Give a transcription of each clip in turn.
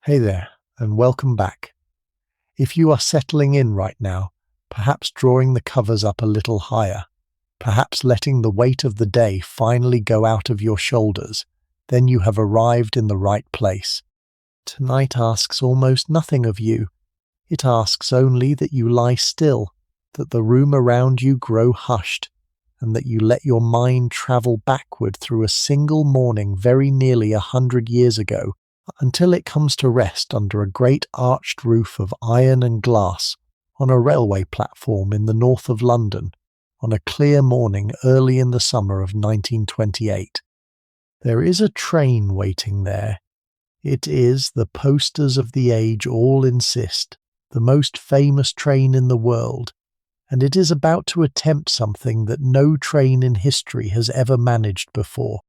Hey there, and welcome back. If you are settling in right now, perhaps drawing the covers up a little higher, perhaps letting the weight of the day finally go out of your shoulders, then you have arrived in the right place. Tonight asks almost nothing of you. It asks only that you lie still, that the room around you grow hushed, and that you let your mind travel backward through a single morning very nearly 100 years ago, until it comes to rest under a great arched roof of iron and glass on a railway platform in the north of London on a clear morning early in the summer of 1928. There is a train waiting there. It is, the posters of the age all insist, the most famous train in the world, and it is about to attempt something that no train in history has ever managed before.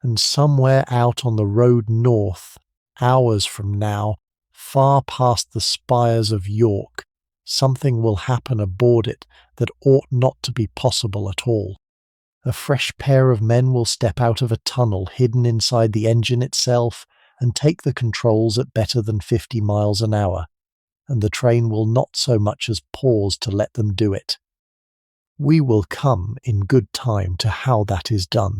And somewhere out on the road north, hours from now, far past the spires of York, something will happen aboard it that ought not to be possible at all. A fresh pair of men will step out of a tunnel hidden inside the engine itself and take the controls at better than 50 miles an hour, and the train will not so much as pause to let them do it. We will come in good time to how that is done.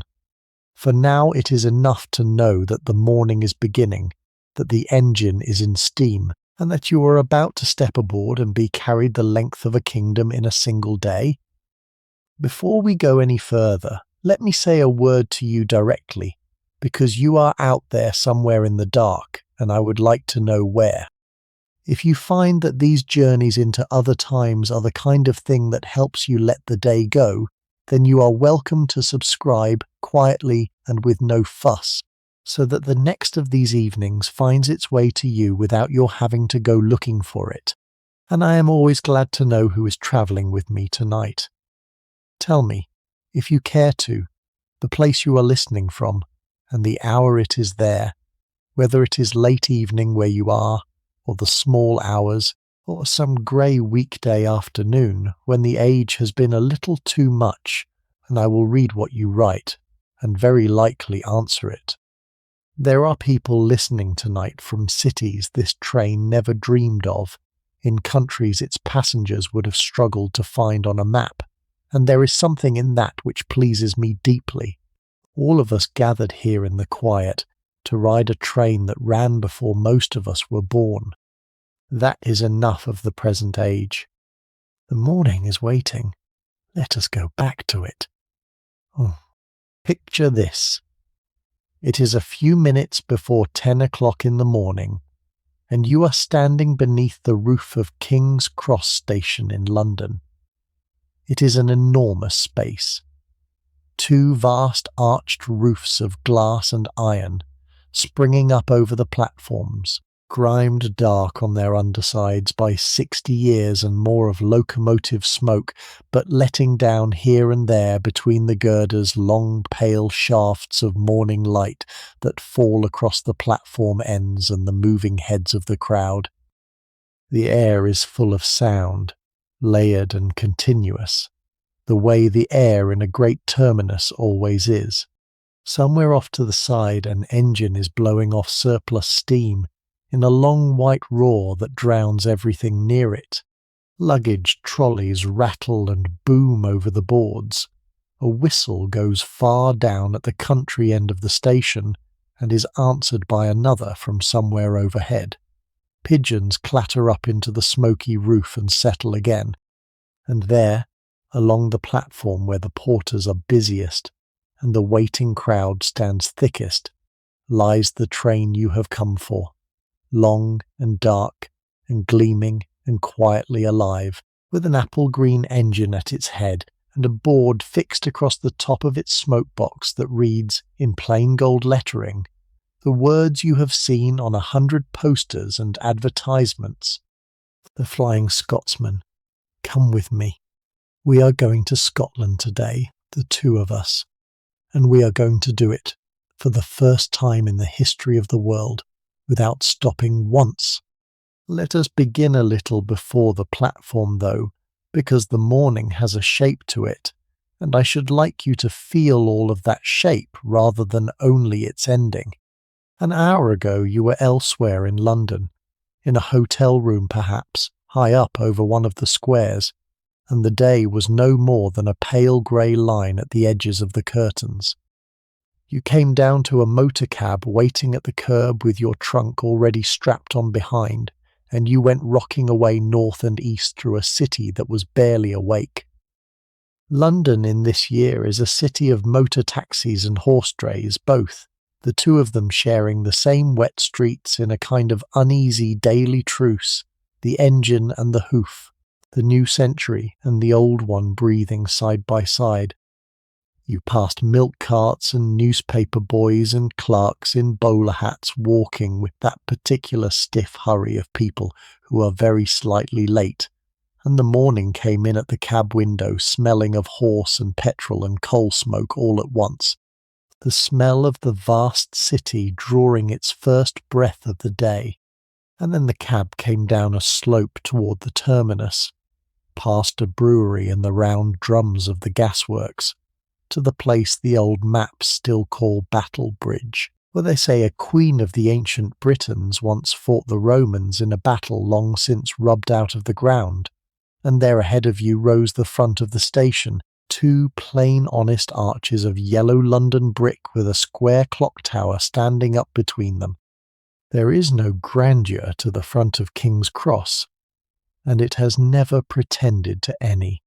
For now it is enough to know that the morning is beginning, that the engine is in steam, and that you are about to step aboard and be carried the length of a kingdom in a single day. Before we go any further, let me say a word to you directly, because you are out there somewhere in the dark, and I would like to know where. If you find that these journeys into other times are the kind of thing that helps you let the day go, then you are welcome to subscribe quietly and with no fuss, so that the next of these evenings finds its way to you without your having to go looking for it. And I am always glad to know who is travelling with me tonight. Tell me, if you care to, the place you are listening from, and the hour it is there, whether it is late evening where you are, or the small hours, or some grey weekday afternoon when the age has been a little too much, and I will read what you write, and very likely answer it. There are people listening tonight from cities this train never dreamed of, in countries its passengers would have struggled to find on a map, and there is something in that which pleases me deeply. All of us gathered here in the quiet to ride a train that ran before most of us were born. That is enough of the present age. The morning is waiting. Let us go back to it. Picture this. It is a few minutes before 10 o'clock in the morning, and you are standing beneath the roof of King's Cross Station in London. It is an enormous space. Two vast arched roofs of glass and iron, springing up over the platforms, grimed dark on their undersides by 60 years and more of locomotive smoke, but letting down here and there between the girders long pale shafts of morning light that fall across the platform ends and the moving heads of the crowd. The air is full of sound, layered and continuous, the way the air in a great terminus always is. Somewhere off to the side an engine is blowing off surplus steam in a long white roar that drowns everything near it. Luggage trolleys rattle and boom over the boards. A whistle goes far down at the country end of the station and is answered by another from somewhere overhead. Pigeons clatter up into the smoky roof and settle again. And there, along the platform where the porters are busiest and the waiting crowd stands thickest, lies the train you have come for. Long and dark and gleaming and quietly alive, with an apple-green engine at its head and a board fixed across the top of its smoke box that reads, in plain gold lettering, the words you have seen on 100 posters and advertisements. The Flying Scotsman. Come with me. We are going to Scotland today, the two of us, and we are going to do it for the first time in the history of the world, without stopping once. Let us begin a little before the platform, though, because the morning has a shape to it, and I should like you to feel all of that shape rather than only its ending. An hour ago you were elsewhere in London, in a hotel room perhaps, high up over one of the squares, and the day was no more than a pale grey line at the edges of the curtains. You came down to a motor cab waiting at the curb with your trunk already strapped on behind, and you went rocking away north and east through a city that was barely awake. London in this year is a city of motor taxis and horse drays both, the two of them sharing the same wet streets in a kind of uneasy daily truce, the engine and the hoof, the new century and the old one breathing side by side. You passed milk carts and newspaper boys and clerks in bowler hats walking with that particular stiff hurry of people who are very slightly late, and the morning came in at the cab window smelling of horse and petrol and coal smoke all at once, the smell of the vast city drawing its first breath of the day, and then the cab came down a slope toward the terminus, past a brewery and the round drums of the gasworks, to the place the old maps still call Battle Bridge, where they say a queen of the ancient Britons once fought the Romans in a battle long since rubbed out of the ground, and there ahead of you rose the front of the station, two plain honest arches of yellow London brick with a square clock tower standing up between them. There is no grandeur to the front of King's Cross, and it has never pretended to any.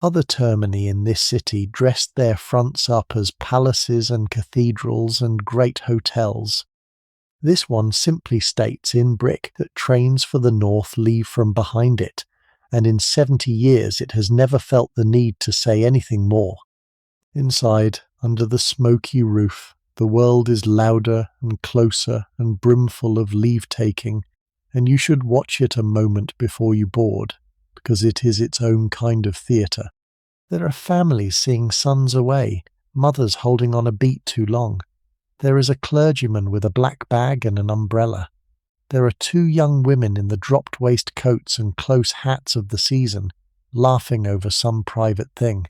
Other termini in this city dressed their fronts up as palaces and cathedrals and great hotels. This one simply states in brick that trains for the north leave from behind it, and in 70 years it has never felt the need to say anything more. Inside, under the smoky roof, the world is louder and closer and brimful of leave-taking, and you should watch it a moment before you board, because it is its own kind of theatre. There are families seeing sons away, mothers holding on a beat too long. There is a clergyman with a black bag and an umbrella. There are two young women in the dropped waistcoats and close hats of the season, laughing over some private thing.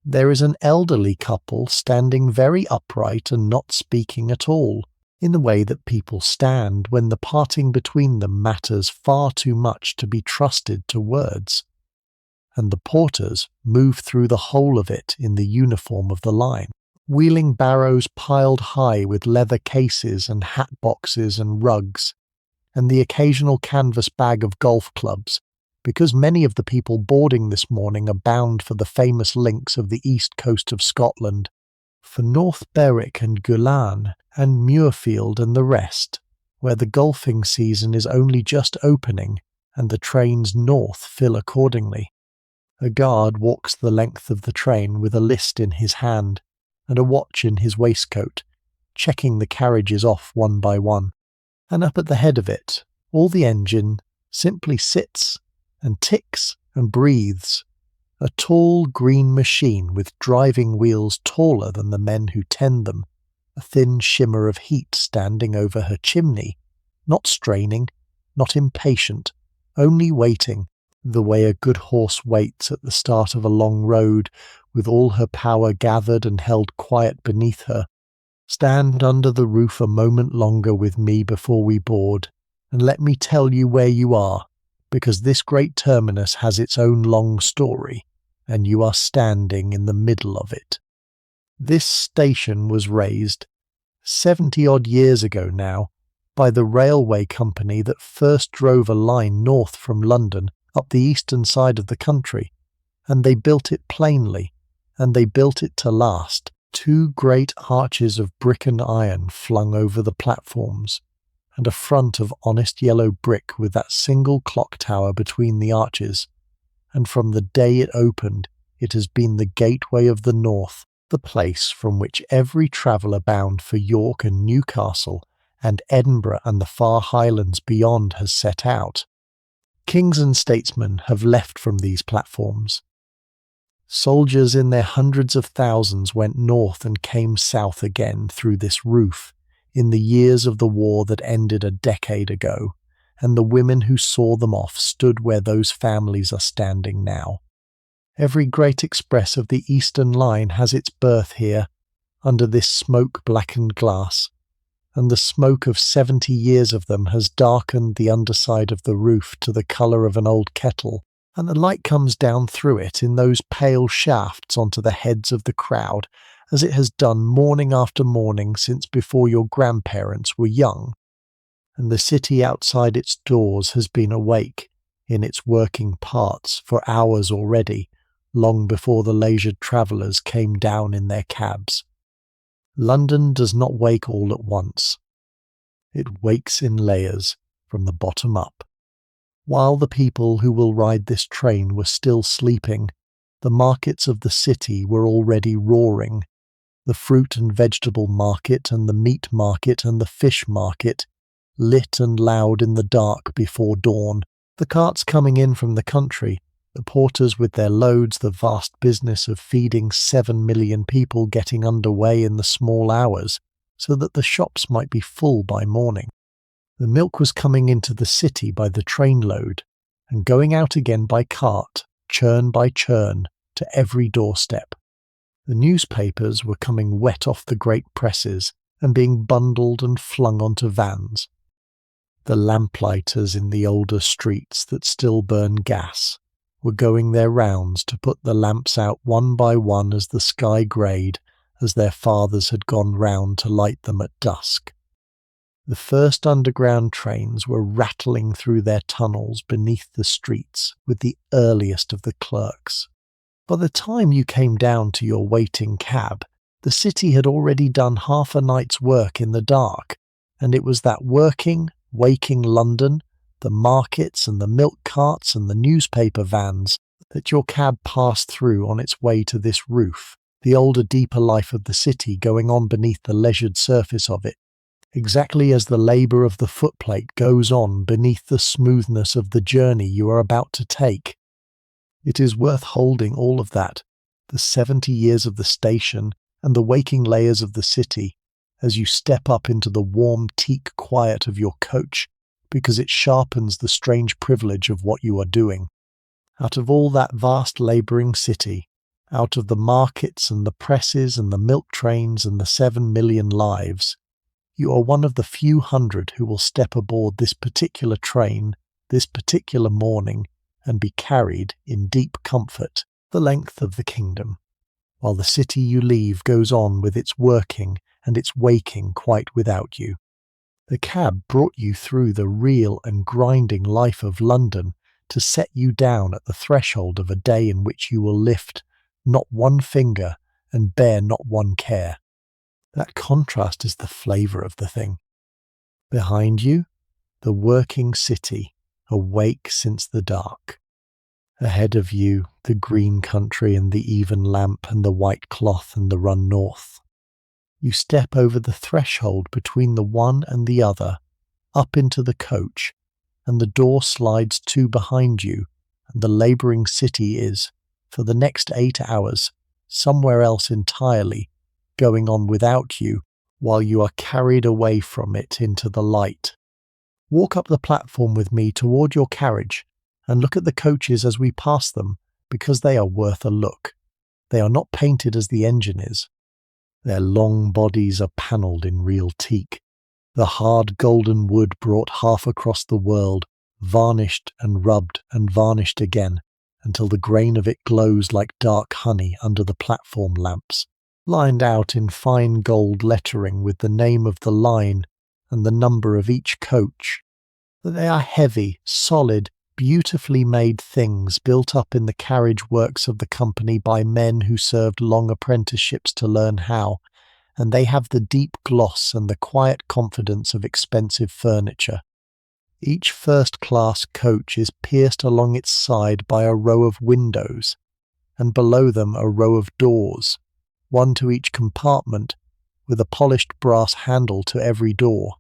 There is an elderly couple standing very upright and not speaking at all, in the way that people stand when the parting between them matters far too much to be trusted to words. And the porters move through the whole of it in the uniform of the line, wheeling barrows piled high with leather cases and hat boxes and rugs, and the occasional canvas bag of golf clubs, because many of the people boarding this morning are bound for the famous links of the east coast of Scotland, for North Berwick and Gulan and Muirfield and the rest, where the golfing season is only just opening and the trains north fill accordingly. A guard walks the length of the train with a list in his hand and a watch in his waistcoat, checking the carriages off one by one. And up at the head of it, all the engine simply sits and ticks and breathes, a tall green machine with driving wheels taller than the men who tend them, a thin shimmer of heat standing over her chimney, not straining, not impatient, only waiting, the way a good horse waits at the start of a long road, with all her power gathered and held quiet beneath her. Stand under the roof a moment longer with me before we board, and let me tell you where you are, because this great terminus has its own long story, and you are standing in the middle of it. This station was raised 70-odd years ago now by the railway company that first drove a line north from London up the eastern side of the country, and they built it plainly, and they built it to last. Two great arches of brick and iron flung over the platforms, and a front of honest yellow brick with that single clock tower between the arches, and from the day it opened it has been the gateway of the north, the place from which every traveller bound for York and Newcastle and Edinburgh and the far highlands beyond has set out. Kings and statesmen have left from these platforms. Soldiers in their hundreds of thousands went north and came south again through this roof in the years of the war that ended a decade ago, and the women who saw them off stood where those families are standing now. Every great express of the Eastern Line has its birth here, under this smoke-blackened glass, and the smoke of 70 years of them has darkened the underside of the roof to the colour of an old kettle, and the light comes down through it in those pale shafts onto the heads of the crowd, as it has done morning after morning since before your grandparents were young. And the city outside its doors has been awake, in its working parts, for hours already, long before the leisured travellers came down in their cabs. London does not wake all at once. It wakes in layers, from the bottom up. While the people who will ride this train were still sleeping, the markets of the city were already roaring. The fruit and vegetable market and the meat market and the fish market, lit and loud in the dark before dawn, the carts coming in from the country, the porters with their loads, the vast business of feeding 7 million people getting underway in the small hours, so that the shops might be full by morning. The milk was coming into the city by the trainload, and going out again by cart, churn by churn, to every doorstep. The newspapers were coming wet off the great presses, and being bundled and flung onto vans. The lamplighters in the older streets that still burn gas were going their rounds to put the lamps out one by one as the sky greyed, as their fathers had gone round to light them at dusk. The first underground trains were rattling through their tunnels beneath the streets with the earliest of the clerks. By the time you came down to your waiting cab, the city had already done half a night's work in the dark, and it was that working, waking London, the markets and the milk carts and the newspaper vans, that your cab passed through on its way to this roof, the older, deeper life of the city going on beneath the leisured surface of it, exactly as the labour of the footplate goes on beneath the smoothness of the journey you are about to take. It is worth holding all of that, the 70 years of the station and the waking layers of the city, as you step up into the warm teak quiet of your coach, because it sharpens the strange privilege of what you are doing. Out of all that vast labouring city, out of the markets and the presses and the milk trains and the 7 million lives, you are one of the few hundred who will step aboard this particular train, this particular morning, and be carried in deep comfort the length of the kingdom, while the city you leave goes on with its working and its waking quite without you. The cab brought you through the real and grinding life of London to set you down at the threshold of a day in which you will lift not one finger and bear not one care. That contrast is the flavour of the thing. Behind you, the working city, awake since the dark. Ahead of you, the green country and the even lamp and the white cloth and the run north. You step over the threshold between the one and the other, up into the coach, and the door slides to behind you, and the labouring city is, for the next 8 hours, somewhere else entirely, going on without you, while you are carried away from it into the light. Walk up the platform with me toward your carriage, and look at the coaches as we pass them, because they are worth a look. They are not painted as the engine is. Their long bodies are panelled in real teak, the hard golden wood brought half across the world, varnished and rubbed and varnished again, until the grain of it glows like dark honey under the platform lamps, lined out in fine gold lettering with the name of the line and the number of each coach. They are heavy, solid, beautifully made things built up in the carriage works of the company by men who served long apprenticeships to learn how, and they have the deep gloss and the quiet confidence of expensive furniture. Each first-class coach is pierced along its side by a row of windows, and below them a row of doors, one to each compartment, with a polished brass handle to every door.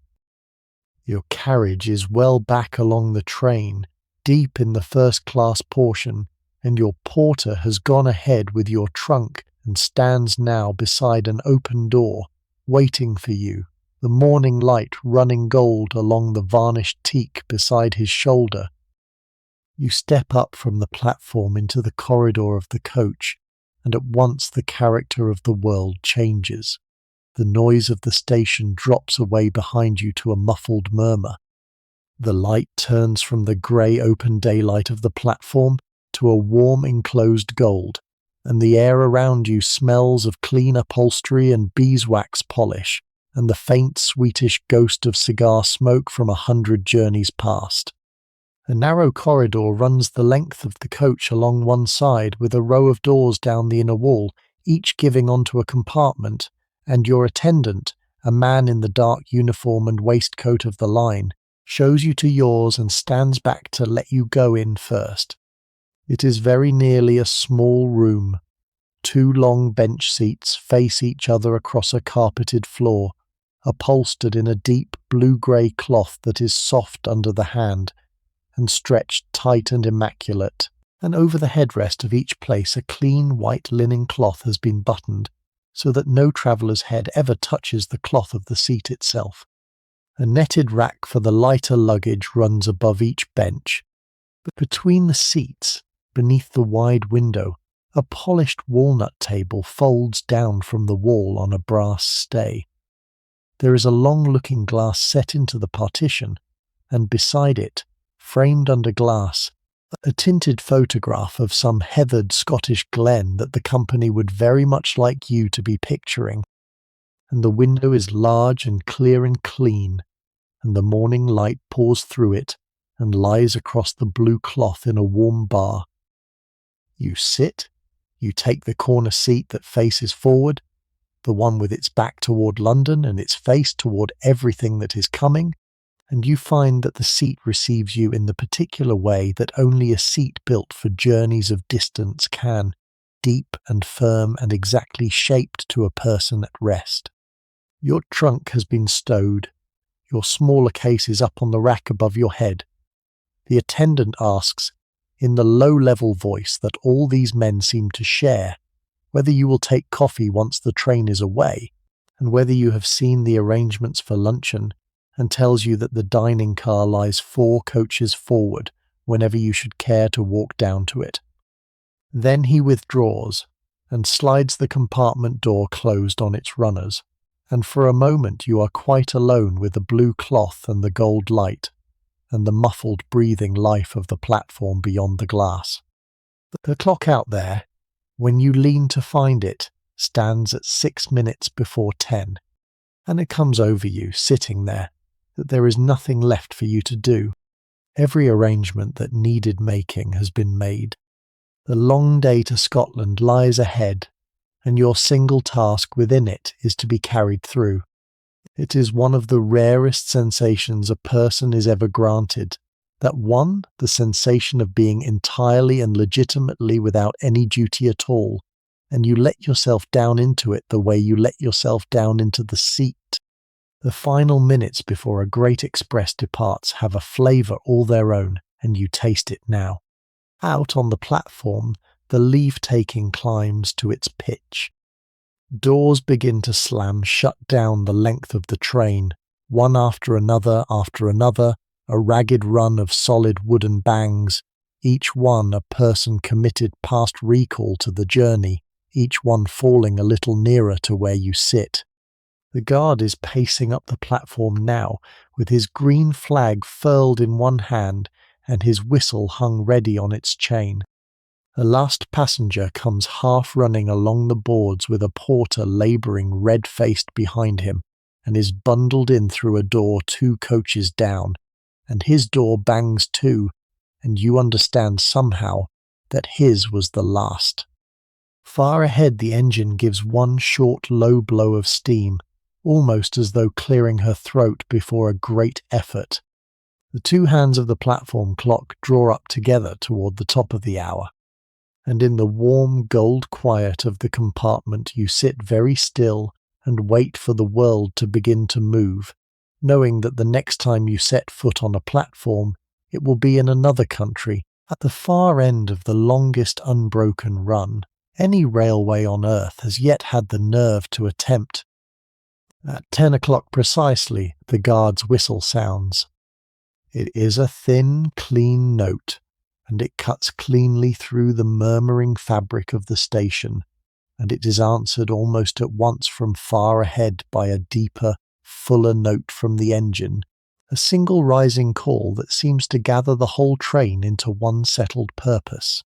Your carriage is well back along the train, deep in the first-class portion, and your porter has gone ahead with your trunk and stands now beside an open door, waiting for you, the morning light running gold along the varnished teak beside his shoulder. You step up from the platform into the corridor of the coach, and at once the character of the world changes. the noise of the station drops away behind you to a muffled murmur. The light turns from the grey open daylight of the platform to a warm enclosed gold, and the air around you smells of clean upholstery and beeswax polish, and the faint sweetish ghost of cigar smoke from 100 journeys past. A narrow corridor runs the length of the coach along one side, with a row of doors down the inner wall, each giving onto a compartment, and your attendant, a man in the dark uniform and waistcoat of the line, shows you to yours and stands back to let you go in first. It is very nearly a small room. 2 long bench seats face each other across a carpeted floor, upholstered in a deep blue-grey cloth that is soft under the hand, and stretched tight and immaculate, and over the headrest of each place a clean white linen cloth has been buttoned, so that no traveller's head ever touches the cloth of the seat itself. A netted rack for the lighter luggage runs above each bench, but between the seats, beneath the wide window, a polished walnut table folds down from the wall on a brass stay. There is a long looking-glass set into the partition, and beside it, framed under glass, a tinted photograph of some heathered Scottish glen that the company would very much like you to be picturing. And the window is large and clear and clean, and the morning light pours through it and lies across the blue cloth in a warm bar. You sit, you take the corner seat that faces forward, the one with its back toward London and its face toward everything that is coming, and you find that the seat receives you in the particular way that only a seat built for journeys of distance can, deep and firm and exactly shaped to a person at rest. Your trunk has been stowed, your smaller case is up on the rack above your head. The attendant asks, in the low-level voice that all these men seem to share, whether you will take coffee once the train is away, and whether you have seen the arrangements for luncheon, and tells you that the dining car lies 4 coaches forward whenever you should care to walk down to it. Then he withdraws and slides the compartment door closed on its runners, and for a moment you are quite alone with the blue cloth and the gold light, and the muffled breathing life of the platform beyond the glass. The clock out there, when you lean to find it, stands at 6 minutes before 10, and it comes over you, sitting there, that there is nothing left for you to do. Every arrangement that needed making has been made. The long day to Scotland lies ahead, and your single task within it is to be carried through. It is one of the rarest sensations a person is ever granted, that one, the sensation of being entirely and legitimately without any duty at all, and you let yourself down into it the way you let yourself down into the seat. The final minutes before a great express departs have a flavour all their own, and you taste it now. Out on the platform, the leave-taking climbs to its pitch. Doors begin to slam shut down the length of the train, one after another, a ragged run of solid wooden bangs, each one a person committed past recall to the journey, each one falling a little nearer to where you sit. The guard is pacing up the platform now, with his green flag furled in one hand and his whistle hung ready on its chain. The last passenger comes half running along the boards with a porter labouring red-faced behind him, and is bundled in through a door 2 coaches down, and his door bangs too, and you understand somehow that his was the last. Far ahead the engine gives one short low blow of steam, almost as though clearing her throat before a great effort. The 2 hands of the platform clock draw up together toward the top of the hour, and in the warm gold quiet of the compartment you sit very still and wait for the world to begin to move, knowing that the next time you set foot on a platform it will be in another country, at the far end of the longest unbroken run any railway on earth has yet had the nerve to attempt. At 10 o'clock precisely, the guard's whistle sounds. It is a thin, clean note, and it cuts cleanly through the murmuring fabric of the station, and it is answered almost at once from far ahead by a deeper, fuller note from the engine, a single rising call that seems to gather the whole train into one settled purpose.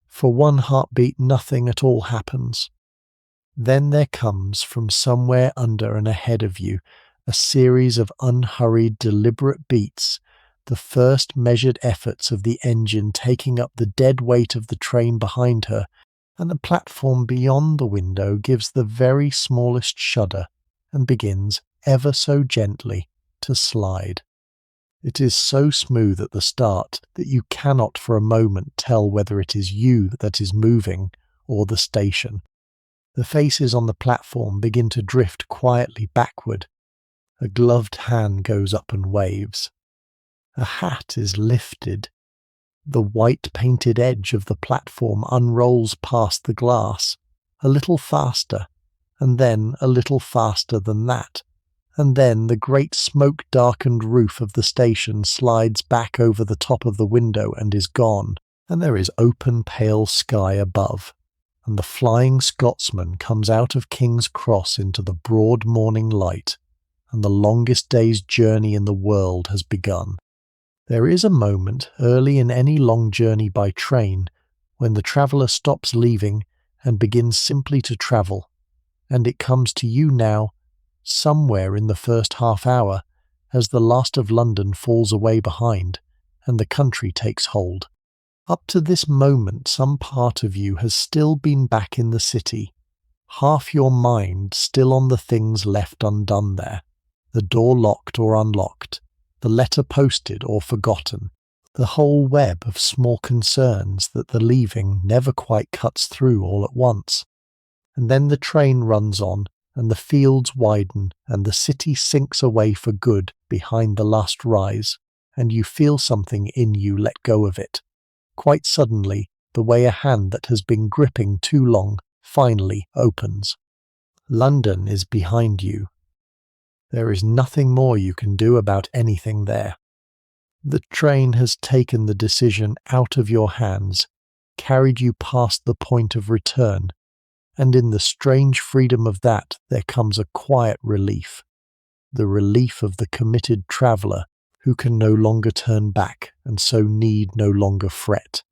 For one heartbeat, nothing at all happens. Then there comes from somewhere under and ahead of you a series of unhurried, deliberate beats, the first measured efforts of the engine taking up the dead weight of the train behind her, and the platform beyond the window gives the very smallest shudder and begins, ever so gently, to slide. It is so smooth at the start that you cannot for a moment tell whether it is you that is moving or the station. The faces on the platform begin to drift quietly backward. A gloved hand goes up and waves. A hat is lifted. The white painted edge of the platform unrolls past the glass, a little faster, and then a little faster than that, and then the great smoke-darkened roof of the station slides back over the top of the window and is gone, and there is open pale sky above, and the Flying Scotsman comes out of King's Cross into the broad morning light, and the longest day's journey in the world has begun. There is a moment early in any long journey by train when the traveller stops leaving and begins simply to travel, and it comes to you now, somewhere in the first half hour, as the last of London falls away behind, and the country takes hold. Up to this moment some part of you has still been back in the city, half your mind still on the things left undone there, the door locked or unlocked, the letter posted or forgotten, the whole web of small concerns that the leaving never quite cuts through all at once. And then the train runs on, and the fields widen, and the city sinks away for good behind the last rise, and you feel something in you let go of it. Quite suddenly, the way a hand that has been gripping too long finally opens. London is behind you. There is nothing more you can do about anything there. The train has taken the decision out of your hands, carried you past the point of return, and in the strange freedom of that there comes a quiet relief, the relief of the committed traveller who can no longer turn back and so need no longer fret,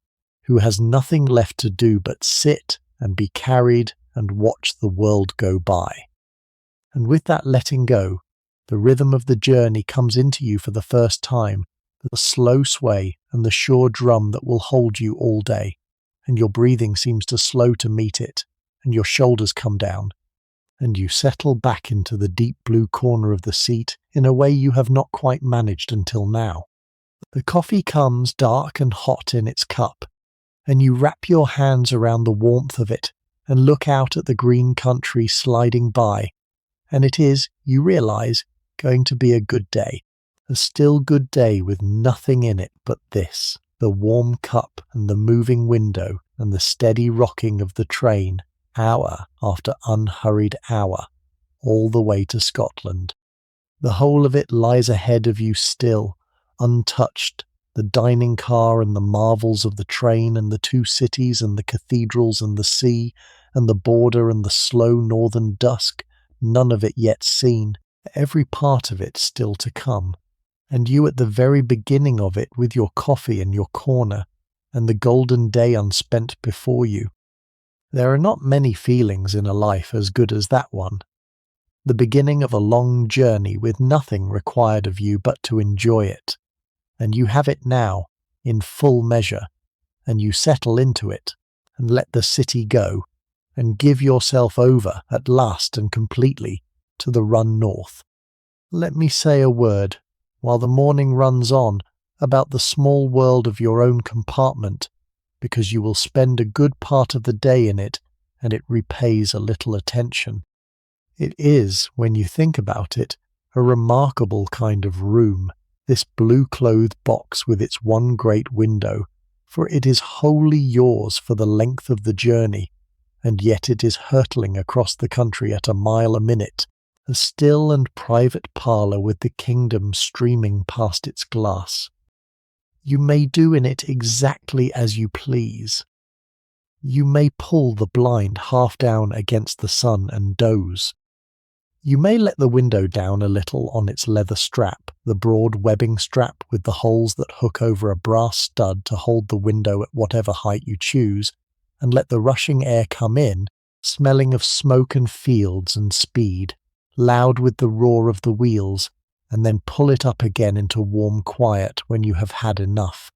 who has nothing left to do but sit and be carried and watch the world go by. And with that letting go, the rhythm of the journey comes into you for the first time, the slow sway and the sure drum that will hold you all day, and your breathing seems to slow to meet it, and your shoulders come down, and you settle back into the deep blue corner of the seat in a way you have not quite managed until now. The coffee comes dark and hot in its cup, and you wrap your hands around the warmth of it and look out at the green country sliding by, and it is, you realise, going to be a good day, a still good day with nothing in it but this, the warm cup and the moving window and the steady rocking of the train, hour after unhurried hour, all the way to Scotland. The whole of it lies ahead of you still, untouched, the dining car and the marvels of the train and the two cities and the cathedrals and the sea and the border and the slow northern dusk, none of it yet seen, every part of it still to come, and you at the very beginning of it with your coffee in your corner, and the golden day unspent before you. There are not many feelings in a life as good as that one. The beginning of a long journey with nothing required of you but to enjoy it, and you have it now, in full measure, and you settle into it, and let the city go, and give yourself over at last and completely to the run north. Let me say a word, while the morning runs on, about the small world of your own compartment, because you will spend a good part of the day in it, and it repays a little attention. It is, when you think about it, a remarkable kind of room, this blue-clothed box with its one great window, for it is wholly yours for the length of the journey, and yet it is hurtling across the country at a mile a minute, a still and private parlour with the kingdom streaming past its glass. You may do in it exactly as you please. You may pull the blind half down against the sun and doze. You may let the window down a little on its leather strap, the broad webbing strap with the holes that hook over a brass stud to hold the window at whatever height you choose, and let the rushing air come in, smelling of smoke and fields and speed, loud with the roar of the wheels, and then pull it up again into warm quiet when you have had enough.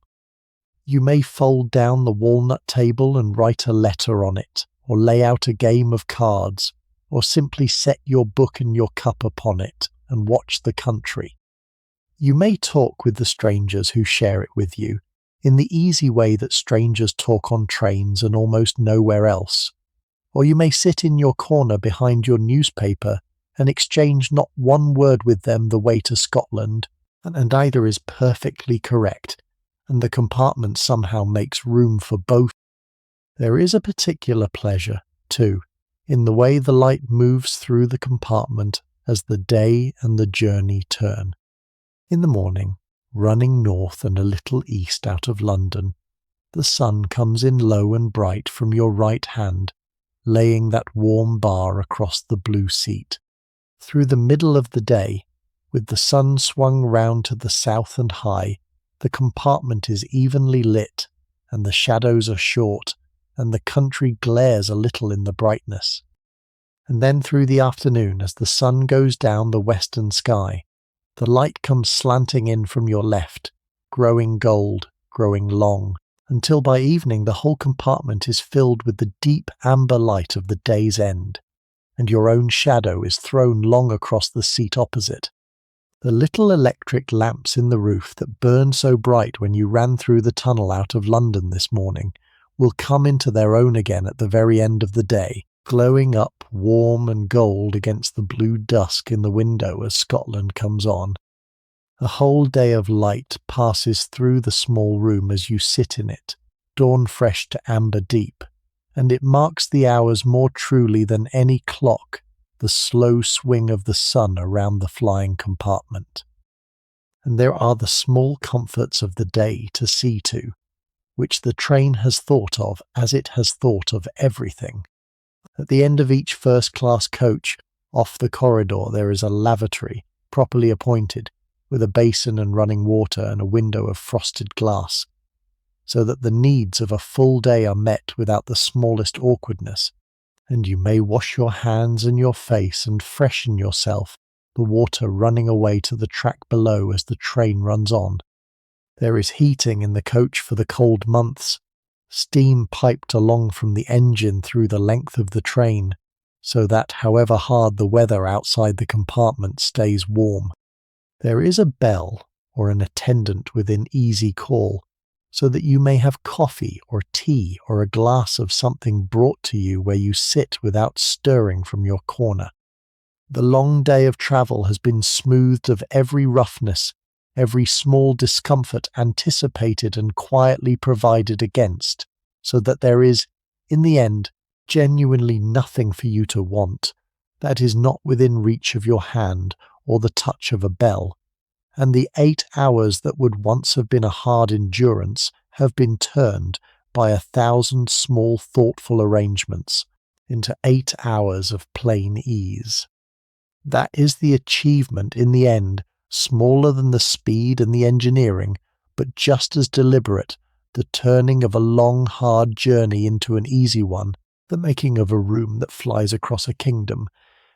You may fold down the walnut table and write a letter on it, or lay out a game of cards, or simply set your book and your cup upon it and watch the country. You may talk with the strangers who share it with you, in the easy way that strangers talk on trains and almost nowhere else. Or you may sit in your corner behind your newspaper and exchange not one word with them the way to Scotland, and either is perfectly correct, and the compartment somehow makes room for both. There is a particular pleasure, too, in the way the light moves through the compartment as the day and the journey turn. In the morning, running north and a little east out of London, the sun comes in low and bright from your right hand, laying that warm bar across the blue seat. Through the middle of the day, with the sun swung round to the south and high, the compartment is evenly lit, and the shadows are short, and the country glares a little in the brightness. And then through the afternoon, as the sun goes down the western sky, the light comes slanting in from your left, growing gold, growing long, until by evening the whole compartment is filled with the deep amber light of the day's end, and your own shadow is thrown long across the seat opposite. The little electric lamps in the roof that burned so bright when you ran through the tunnel out of London this morning will come into their own again at the very end of the day, glowing up warm and gold against the blue dusk in the window as Scotland comes on. A whole day of light passes through the small room as you sit in it, dawn fresh to amber deep, and it marks the hours more truly than any clock, the slow swing of the sun around the flying compartment. And there are the small comforts of the day to see to, which the train has thought of as it has thought of everything. At the end of each first-class coach, off the corridor, there is a lavatory, properly appointed, with a basin and running water and a window of frosted glass, so that the needs of a full day are met without the smallest awkwardness, and you may wash your hands and your face and freshen yourself, the water running away to the track below as the train runs on. There is heating in the coach for the cold months, steam piped along from the engine through the length of the train, so that however hard the weather outside the compartment stays warm. There is a bell or an attendant within easy call, so that you may have coffee or tea or a glass of something brought to you where you sit without stirring from your corner. The long day of travel has been smoothed of every roughness, every small discomfort anticipated and quietly provided against, so that there is, in the end, genuinely nothing for you to want that is not within reach of your hand or the touch of a bell, and the 8 hours that would once have been a hard endurance have been turned by 1,000 small thoughtful arrangements into 8 hours of plain ease. That is the achievement in the end, smaller than the speed and the engineering, but just as deliberate, the turning of a long hard journey into an easy one, the making of a room that flies across a kingdom,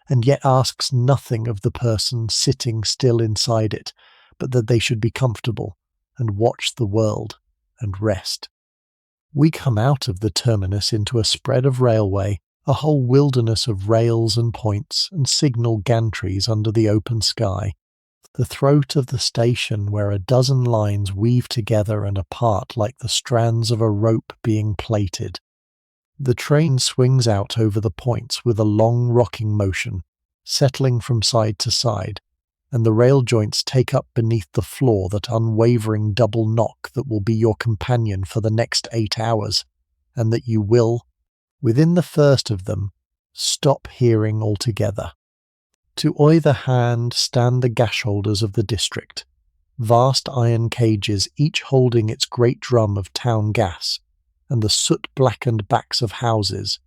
and yet asks nothing of the person sitting still inside it, but that they should be comfortable, and watch the world, and rest. We come out of the terminus into a spread of railway, a whole wilderness of rails and points and signal gantries under the open sky, the throat of the station where a dozen lines weave together and apart like the strands of a rope being plaited. The train swings out over the points with a long rocking motion, settling from side to side, and the rail joints take up beneath the floor that unwavering double knock that will be your companion for the next 8 hours, and that you will, within the first of them, stop hearing altogether. To either hand stand the gash-holders of the district, vast iron cages each holding its great drum of town gas, and the soot-blackened backs of houses,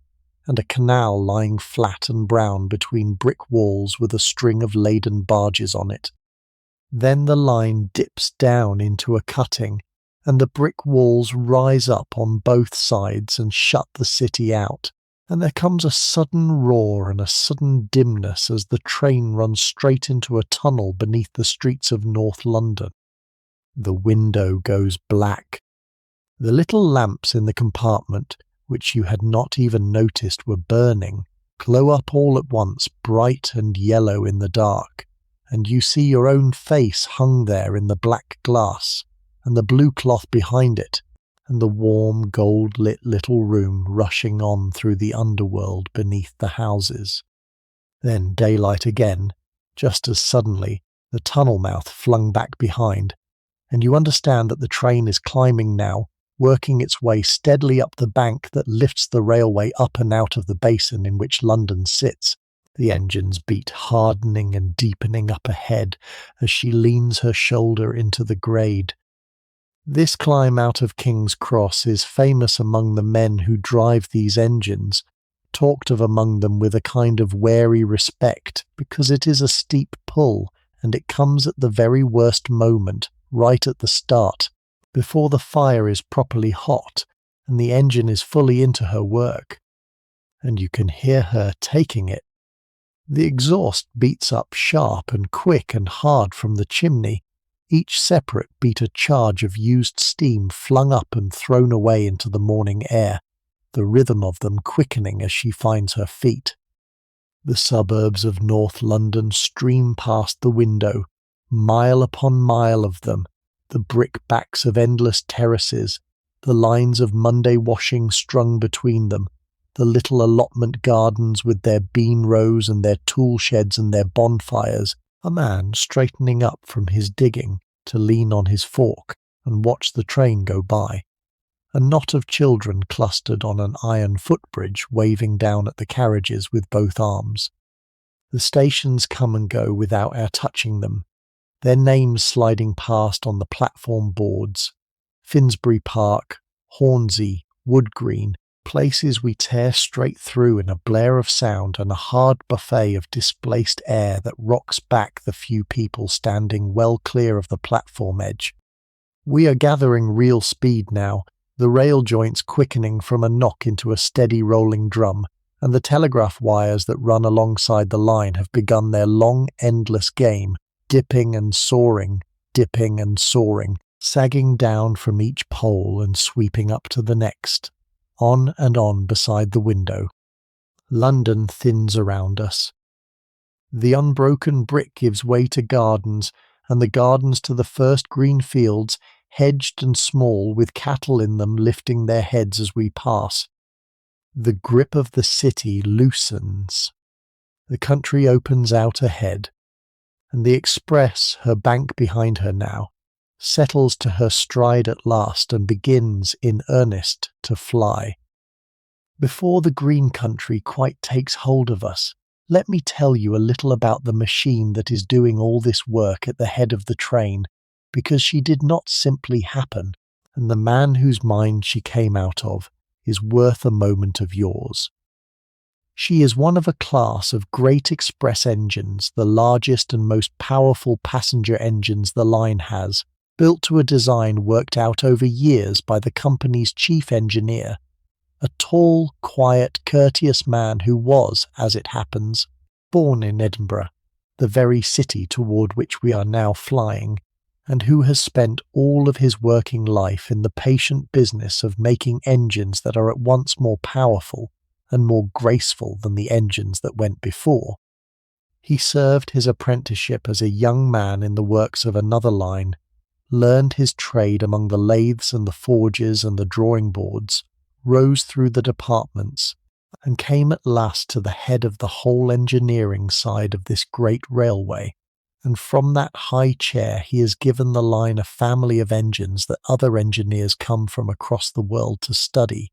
and a canal lying flat and brown between brick walls with a string of laden barges on it. Then the line dips down into a cutting, and the brick walls rise up on both sides and shut the city out, and there comes a sudden roar and a sudden dimness as the train runs straight into a tunnel beneath the streets of North London. The window goes black. The little lamps in the compartment, which you had not even noticed were burning, glow up all at once, bright and yellow in the dark, and you see your own face hung there in the black glass, and the blue cloth behind it, and the warm, gold-lit little room rushing on through the underworld beneath the houses. Then daylight again, just as suddenly, the tunnel mouth flung back behind, and you understand that the train is climbing now, working its way steadily up the bank that lifts the railway up and out of the basin in which London sits. The engine's beat hardening and deepening up ahead as she leans her shoulder into the grade. This climb out of King's Cross is famous among the men who drive these engines, talked of among them with a kind of wary respect, because it is a steep pull, and it comes at the very worst moment, right at the start, before the fire is properly hot and the engine is fully into her work. And you can hear her taking it. The exhaust beats up sharp and quick and hard from the chimney. Each separate beat a charge of used steam flung up and thrown away into the morning air, the rhythm of them quickening as she finds her feet. The suburbs of North London stream past the window, mile upon mile of them, the brick backs of endless terraces, the lines of Monday washing strung between them, the little allotment gardens with their bean rows and their tool sheds and their bonfires, a man straightening up from his digging to lean on his fork and watch the train go by, a knot of children clustered on an iron footbridge waving down at the carriages with both arms. The stations come and go without our touching them, their names sliding past on the platform boards. Finsbury Park, Hornsey, Wood Green, places we tear straight through in a blare of sound and a hard buffet of displaced air that rocks back the few people standing well clear of the platform edge. We are gathering real speed now, the rail joints quickening from a knock into a steady rolling drum, and the telegraph wires that run alongside the line have begun their long, endless game, dipping and soaring, sagging down from each pole and sweeping up to the next, on and on beside the window. London thins around us. The unbroken brick gives way to gardens, and the gardens to the first green fields, hedged and small, with cattle in them lifting their heads as we pass. The grip of the city loosens. The country opens out ahead, and the express, her bank behind her now, settles to her stride at last and begins, in earnest, to fly. Before the green country quite takes hold of us, let me tell you a little about the machine that is doing all this work at the head of the train, because she did not simply happen, and the man whose mind she came out of is worth a moment of yours. She is one of a class of great express engines, the largest and most powerful passenger engines the line has, built to a design worked out over years by the company's chief engineer, a tall, quiet, courteous man who was, as it happens, born in Edinburgh, the very city toward which we are now flying, and who has spent all of his working life in the patient business of making engines that are at once more powerful and more graceful than the engines that went before. He served his apprenticeship as a young man in the works of another line, learned his trade among the lathes and the forges and the drawing boards, rose through the departments, and came at last to the head of the whole engineering side of this great railway, and from that high chair he has given the line a family of engines that other engineers come from across the world to study.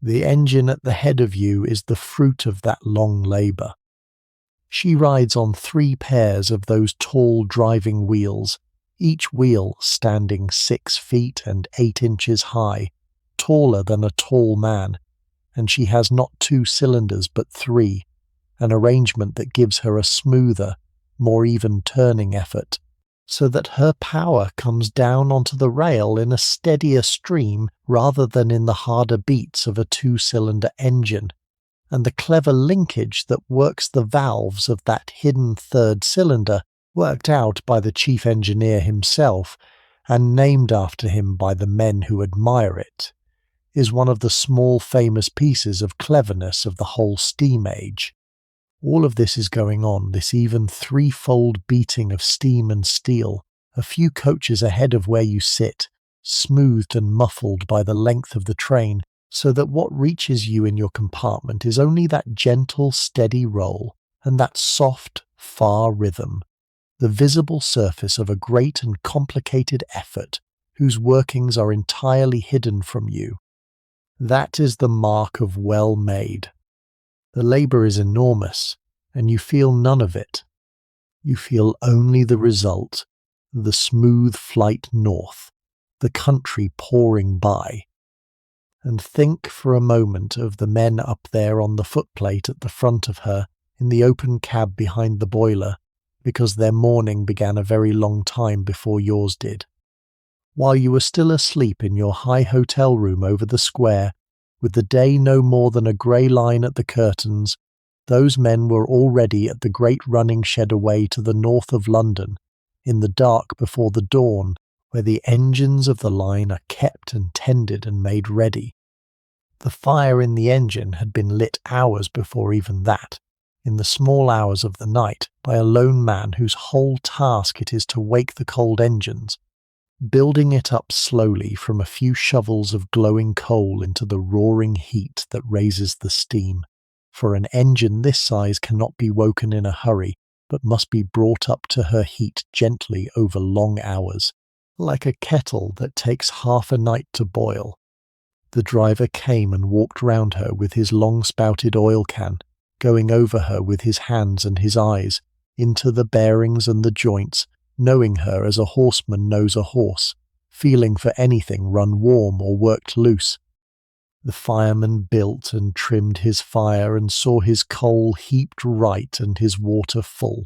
The engine at the head of you is the fruit of that long labour. She rides on 3 pairs of those tall driving wheels, each wheel standing 6 feet and 8 inches high, taller than a tall man, and she has not 2 cylinders but 3, an arrangement that gives her a smoother, more even turning effort, so that her power comes down onto the rail in a steadier stream rather than in the harder beats of a 2-cylinder engine, and the clever linkage that works the valves of that hidden third cylinder, worked out by the chief engineer himself and named after him by the men who admire it, is one of the small famous pieces of cleverness of the whole steam age. All of this is going on, this even threefold beating of steam and steel, a few coaches ahead of where you sit, smoothed and muffled by the length of the train, so that what reaches you in your compartment is only that gentle, steady roll and that soft, far rhythm, the visible surface of a great and complicated effort whose workings are entirely hidden from you. That is the mark of well-made. The labour is enormous, and you feel none of it. You feel only the result, the smooth flight north, the country pouring by. And think for a moment of the men up there on the footplate at the front of her, in the open cab behind the boiler, because their morning began a very long time before yours did. While you were still asleep in your high hotel room over the square, with the day no more than a grey line at the curtains, those men were already at the great running shed away to the north of London, in the dark before the dawn, where the engines of the line are kept and tended and made ready. The fire in the engine had been lit hours before even that, in the small hours of the night, by a lone man whose whole task it is to wake the cold engines, building it up slowly from a few shovels of glowing coal into the roaring heat that raises the steam, for an engine this size cannot be woken in a hurry, but must be brought up to her heat gently over long hours, like a kettle that takes half a night to boil. The driver came and walked round her with his long-spouted oil can, going over her with his hands and his eyes, into the bearings and the joints, knowing her as a horseman knows a horse, feeling for anything run warm or worked loose. The fireman built and trimmed his fire and saw his coal heaped right and his water full.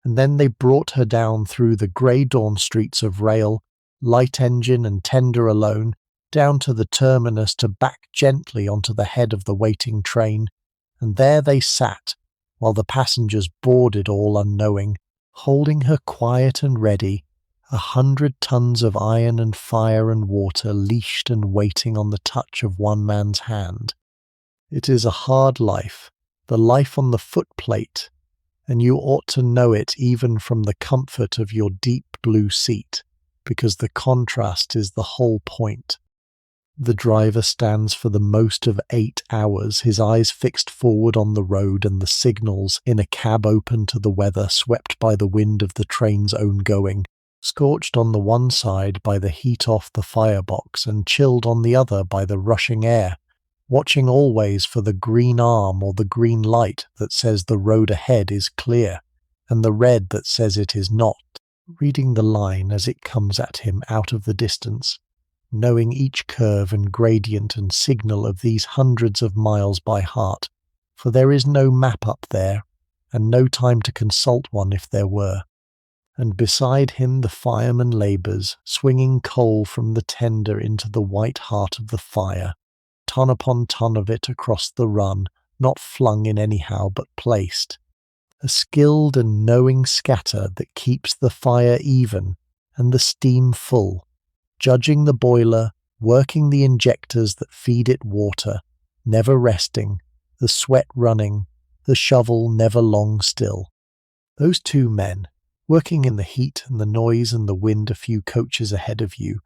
And then they brought her down through the grey dawn streets of rail, light engine and tender alone, down to the terminus to back gently onto the head of the waiting train, and there they sat, while the passengers boarded all unknowing, holding her quiet and ready, 100 tons of iron and fire and water leashed and waiting on the touch of one man's hand. It is a hard life, the life on the footplate, and you ought to know it even from the comfort of your deep blue seat, because the contrast is the whole point. The driver stands for the most of 8 hours, his eyes fixed forward on the road and the signals, in a cab open to the weather, swept by the wind of the train's own going, scorched on the one side by the heat off the firebox and chilled on the other by the rushing air, watching always for the green arm or the green light that says the road ahead is clear, and the red that says it is not, reading the line as it comes at him out of the distance, knowing each curve and gradient and signal of these hundreds of miles by heart, for there is no map up there, and no time to consult one if there were. And beside him the fireman labours, swinging coal from the tender into the white heart of the fire, ton upon ton of it across the run, not flung in anyhow but placed. A skilled and knowing scatter that keeps the fire even and the steam full, judging the boiler, working the injectors that feed it water, never resting, the sweat running, the shovel never long still. Those 2 men, working in the heat and the noise and the wind a few coaches ahead of you,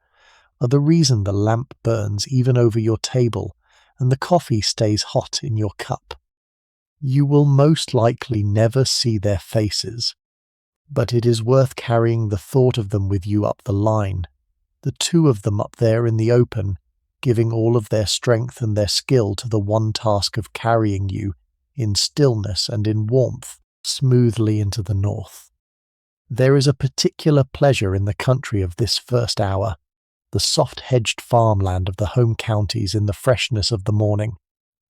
are the reason the lamp burns even over your table and the coffee stays hot in your cup. You will most likely never see their faces, but it is worth carrying the thought of them with you up the line, the 2 of them up there in the open, giving all of their strength and their skill to the one task of carrying you, in stillness and in warmth, smoothly into the north. There is a particular pleasure in the country of this first hour, the soft-hedged farmland of the home counties in the freshness of the morning,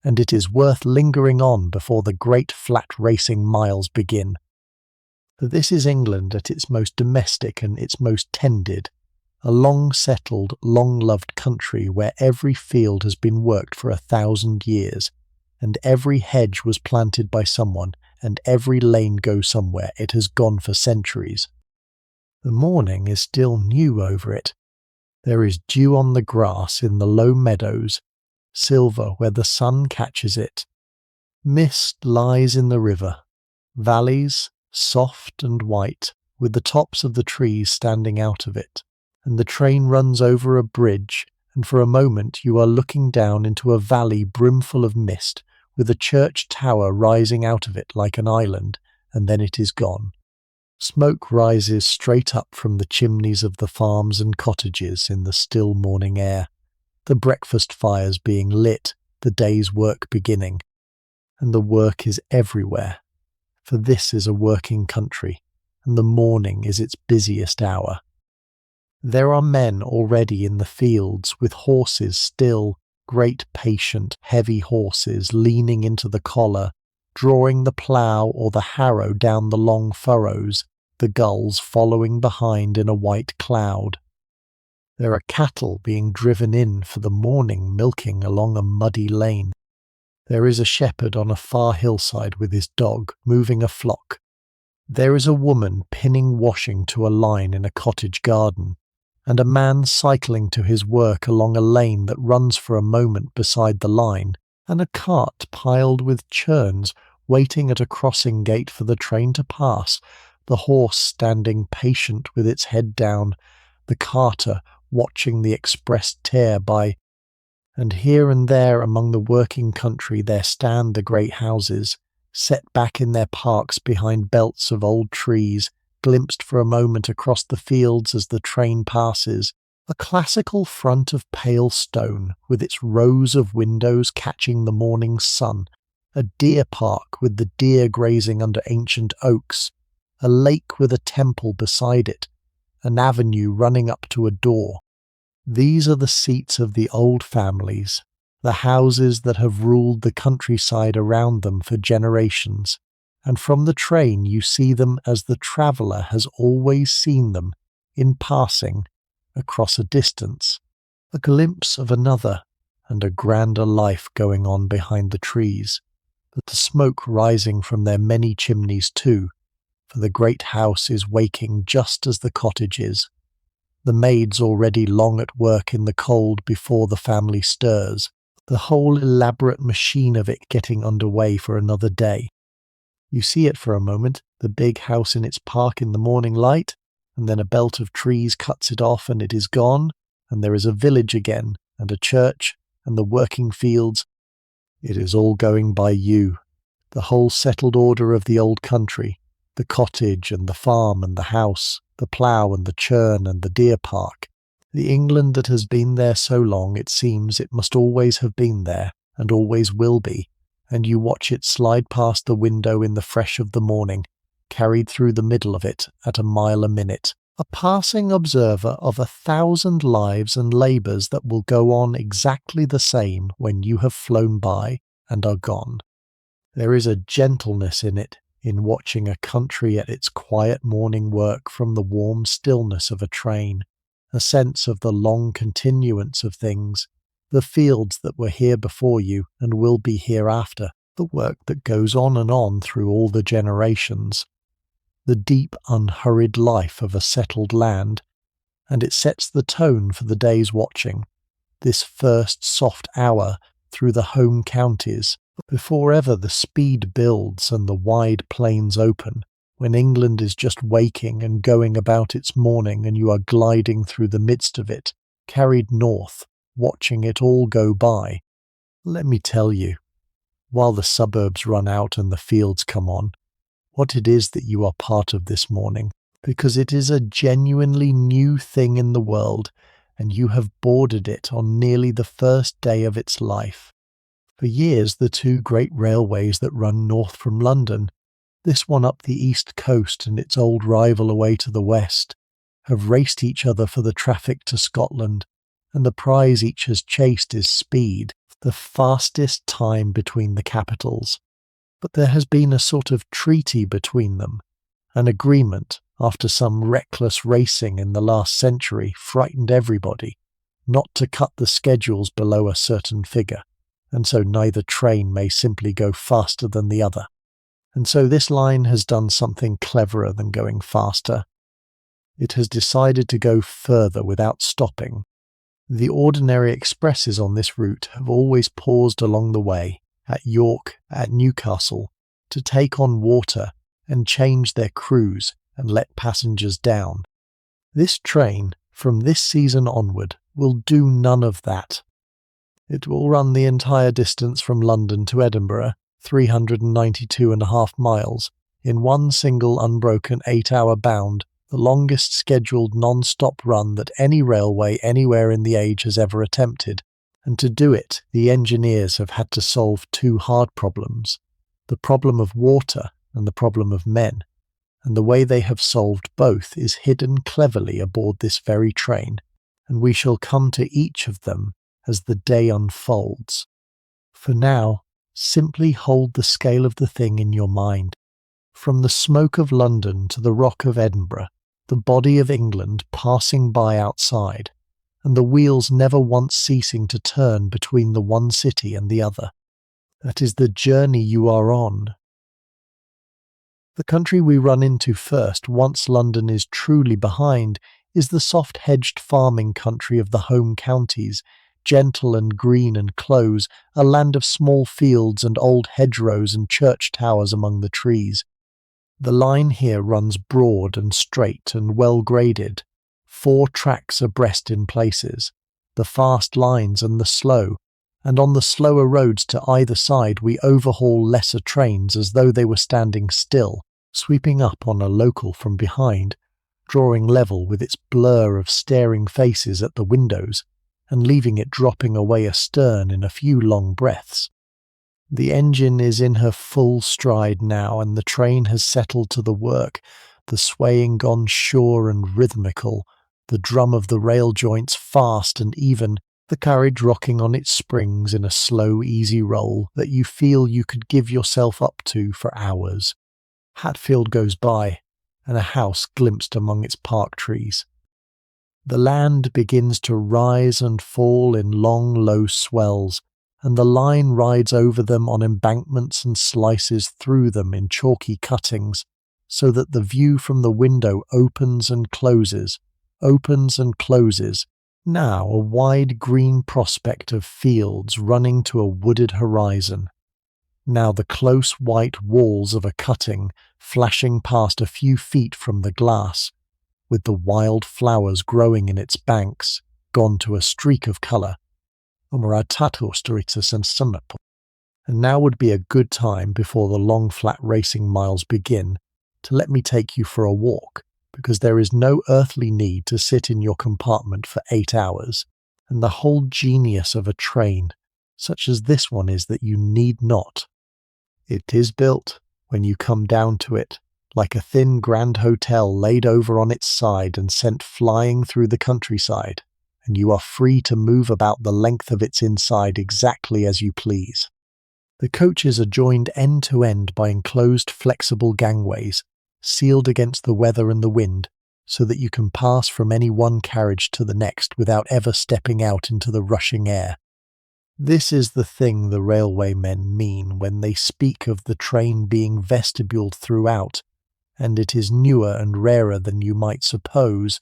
and it is worth lingering on before the great flat racing miles begin. For this is England at its most domestic and its most tended, a long-settled, long-loved country where every field has been worked for 1,000 years, and every hedge was planted by someone, and every lane goes somewhere it has gone for centuries. The morning is still new over it. There is dew on the grass in the low meadows, silver where the sun catches it. Mist lies in the river, valleys, soft and white, with the tops of the trees standing out of it, and the train runs over a bridge, and for a moment you are looking down into a valley brimful of mist, with a church tower rising out of it like an island, and then it is gone. Smoke rises straight up from the chimneys of the farms and cottages in the still morning air, the breakfast fires being lit, the day's work beginning. And the work is everywhere, for this is a working country, and the morning is its busiest hour. There are men already in the fields with horses still, great patient, heavy horses leaning into the collar, drawing the plough or the harrow down the long furrows, the gulls following behind in a white cloud. There are cattle being driven in for the morning milking along a muddy lane. There is a shepherd on a far hillside with his dog, moving a flock. There is a woman pinning washing to a line in a cottage garden, and a man cycling to his work along a lane that runs for a moment beside the line, and a cart piled with churns waiting at a crossing gate for the train to pass, the horse standing patient with its head down, the carter watching the express tear by. And here and there among the working country there stand the great houses, set back in their parks behind belts of old trees, glimpsed for a moment across the fields as the train passes, a classical front of pale stone with its rows of windows catching the morning sun, a deer park with the deer grazing under ancient oaks, a lake with a temple beside it, an avenue running up to a door. These are the seats of the old families, the houses that have ruled the countryside around them for generations, and from the train you see them as the traveller has always seen them, in passing, across a distance, a glimpse of another and a grander life going on behind the trees, but the smoke rising from their many chimneys too, for the great house is waking just as the cottage is. The maids already long at work in the cold before the family stirs, the whole elaborate machine of it getting under way for another day. You see it for a moment, the big house in its park in the morning light, and then a belt of trees cuts it off and it is gone, and there is a village again, and a church, and the working fields. It is all going by you, the whole settled order of the old country, the cottage and the farm and the house, the plough and the churn and the deer park. The England that has been there so long it seems it must always have been there, and always will be, and you watch it slide past the window in the fresh of the morning, carried through the middle of it at a mile a minute, a passing observer of 1,000 lives and labours that will go on exactly the same when you have flown by and are gone. There is a gentleness in it, in watching a country at its quiet morning work from the warm stillness of a train, a sense of the long continuance of things, the fields that were here before you and will be hereafter, the work that goes on and on through all the generations, the deep unhurried life of a settled land, and it sets the tone for the day's watching, this first soft hour through the home counties, before ever the speed builds and the wide plains open, when England is just waking and going about its morning and you are gliding through the midst of it, carried north, watching it all go by. Let me tell you, while the suburbs run out and the fields come on, what it is that you are part of this morning, because it is a genuinely new thing in the world, and you have boarded it on nearly the first day of its life. For years the two great railways that run north from London, this one up the east coast and its old rival away to the west, have raced each other for the traffic to Scotland, and the prize each has chased is speed, the fastest time between the capitals. But there has been a sort of treaty between them, an agreement after some reckless racing in the last century frightened everybody, not to cut the schedules below a certain figure, and so neither train may simply go faster than the other. And so this line has done something cleverer than going faster. It has decided to go further without stopping. The ordinary expresses on this route have always paused along the way, at York, at Newcastle, to take on water and change their crews and let passengers down. This train, from this season onward, will do none of that. It will run the entire distance from London to Edinburgh, 392.5 miles, in one single unbroken 8-hour bound, the longest scheduled non-stop run that any railway anywhere in the age has ever attempted. And to do it, the engineers have had to solve two hard problems, the problem of water and the problem of men. And the way they have solved both is hidden cleverly aboard this very train, and we shall come to each of them as the day unfolds. For now, simply hold the scale of the thing in your mind. From the smoke of London to the rock of Edinburgh, the body of England passing by outside, and the wheels never once ceasing to turn between the one city and the other. That is the journey you are on. The country we run into first, once London is truly behind, is the soft-hedged farming country of the home counties, gentle and green and close, a land of small fields and old hedgerows and church towers among the trees. The line here runs broad and straight and well graded, 4 tracks abreast in places, the fast lines and the slow, and on the slower roads to either side we overhaul lesser trains as though they were standing still, sweeping up on a local from behind, drawing level with its blur of staring faces at the windows, and leaving it dropping away astern in a few long breaths. The engine is in her full stride now, and the train has settled to the work, the swaying gone sure and rhythmical, the drum of the rail joints fast and even, the carriage rocking on its springs in a slow, easy roll that you feel you could give yourself up to for hours. Hatfield goes by, and a house glimpsed among its park trees. The land begins to rise and fall in long, low swells, and the line rides over them on embankments and slices through them in chalky cuttings, so that the view from the window opens and closes, now a wide green prospect of fields running to a wooded horizon. Now the close white walls of a cutting flashing past a few feet from the glass, with the wild flowers growing in its banks, gone to a streak of colour. And now would be a good time, before the long flat racing miles begin, to let me take you for a walk, because there is no earthly need to sit in your compartment for 8 hours, and the whole genius of a train, such as this one is, that you need not. It is built, when you come down to it, like a thin grand hotel laid over on its side and sent flying through the countryside, and you are free to move about the length of its inside exactly as you please. The coaches are joined end to end by enclosed flexible gangways, sealed against the weather and the wind, so that you can pass from any one carriage to the next without ever stepping out into the rushing air. This is the thing the railway men mean when they speak of the train being vestibuled throughout, and it is newer and rarer than you might suppose,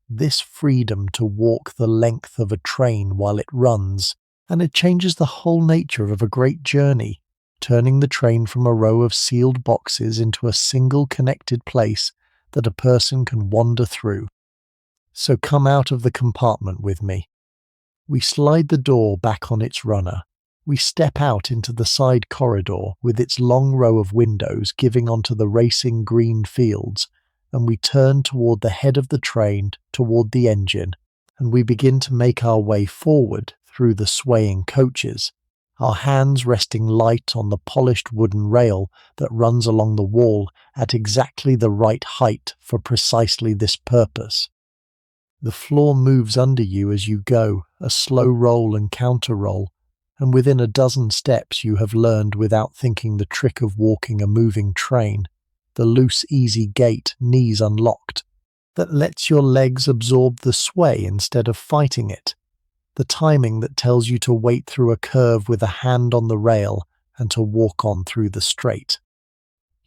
this freedom to walk the length of a train while it runs, and it changes the whole nature of a great journey, turning the train from a row of sealed boxes into a single connected place that a person can wander through. So come out of the compartment with me. We slide the door back on its runner. We step out into the side corridor with its long row of windows giving onto the racing green fields, and we turn toward the head of the train, toward the engine, and we begin to make our way forward through the swaying coaches, our hands resting light on the polished wooden rail that runs along the wall at exactly the right height for precisely this purpose. The floor moves under you as you go, a slow roll and counter roll, and within a dozen steps you have learned without thinking the trick of walking a moving train, the loose, easy gait, knees unlocked, that lets your legs absorb the sway instead of fighting it, the timing that tells you to wait through a curve with a hand on the rail and to walk on through the straight.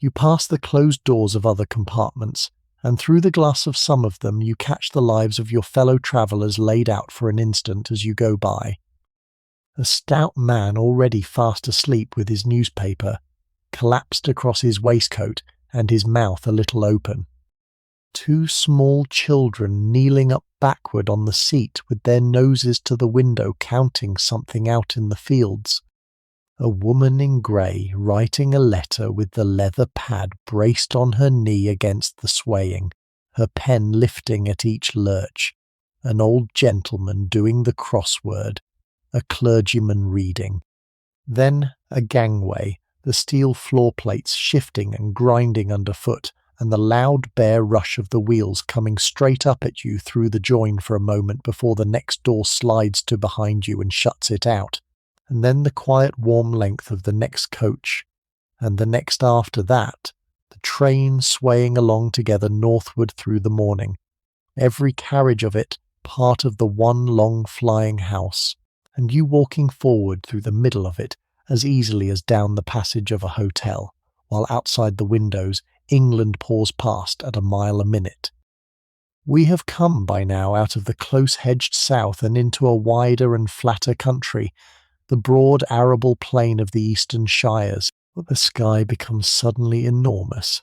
You pass the closed doors of other compartments, and through the glass of some of them you catch the lives of your fellow travellers laid out for an instant as you go by. A stout man already fast asleep with his newspaper, collapsed across his waistcoat and his mouth a little open. Two small children kneeling up backward on the seat with their noses to the window counting something out in the fields. A woman in grey writing a letter with the leather pad braced on her knee against the swaying, her pen lifting at each lurch. An old gentleman doing the crossword. A clergyman reading. Then a gangway, the steel floor plates shifting and grinding underfoot, and the loud bare rush of the wheels coming straight up at you through the join for a moment before the next door slides to behind you and shuts it out, and then the quiet warm length of the next coach, and the next after that, the train swaying along together northward through the morning, every carriage of it part of the one long flying house, and you walking forward through the middle of it as easily as down the passage of a hotel, while outside the windows England pours past at a mile a minute. We have come by now out of the close-hedged south and into a wider and flatter country, the broad arable plain of the eastern shires, but the sky becomes suddenly enormous,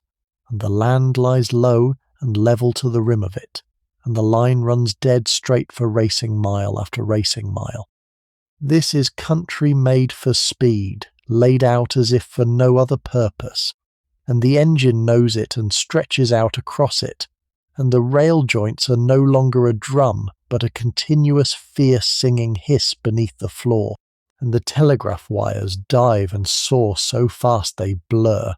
and the land lies low and level to the rim of it, and the line runs dead straight for racing mile after racing mile. This is country made for speed, laid out as if for no other purpose, and the engine knows it and stretches out across it, and the rail joints are no longer a drum, but a continuous fierce singing hiss beneath the floor, and the telegraph wires dive and soar so fast they blur,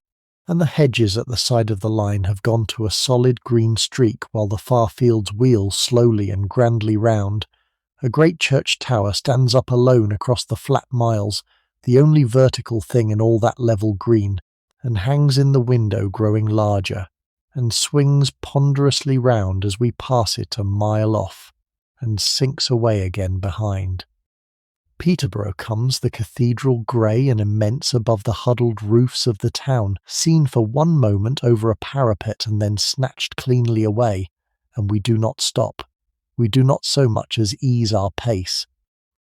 and the hedges at the side of the line have gone to a solid green streak while the far fields wheel slowly and grandly round. A great church tower stands up alone across the flat miles, the only vertical thing in all that level green, and hangs in the window growing larger, and swings ponderously round as we pass it a mile off, and sinks away again behind. Peterborough comes, the cathedral grey and immense above the huddled roofs of the town, seen for one moment over a parapet and then snatched cleanly away, and we do not stop. We do not so much as ease our pace.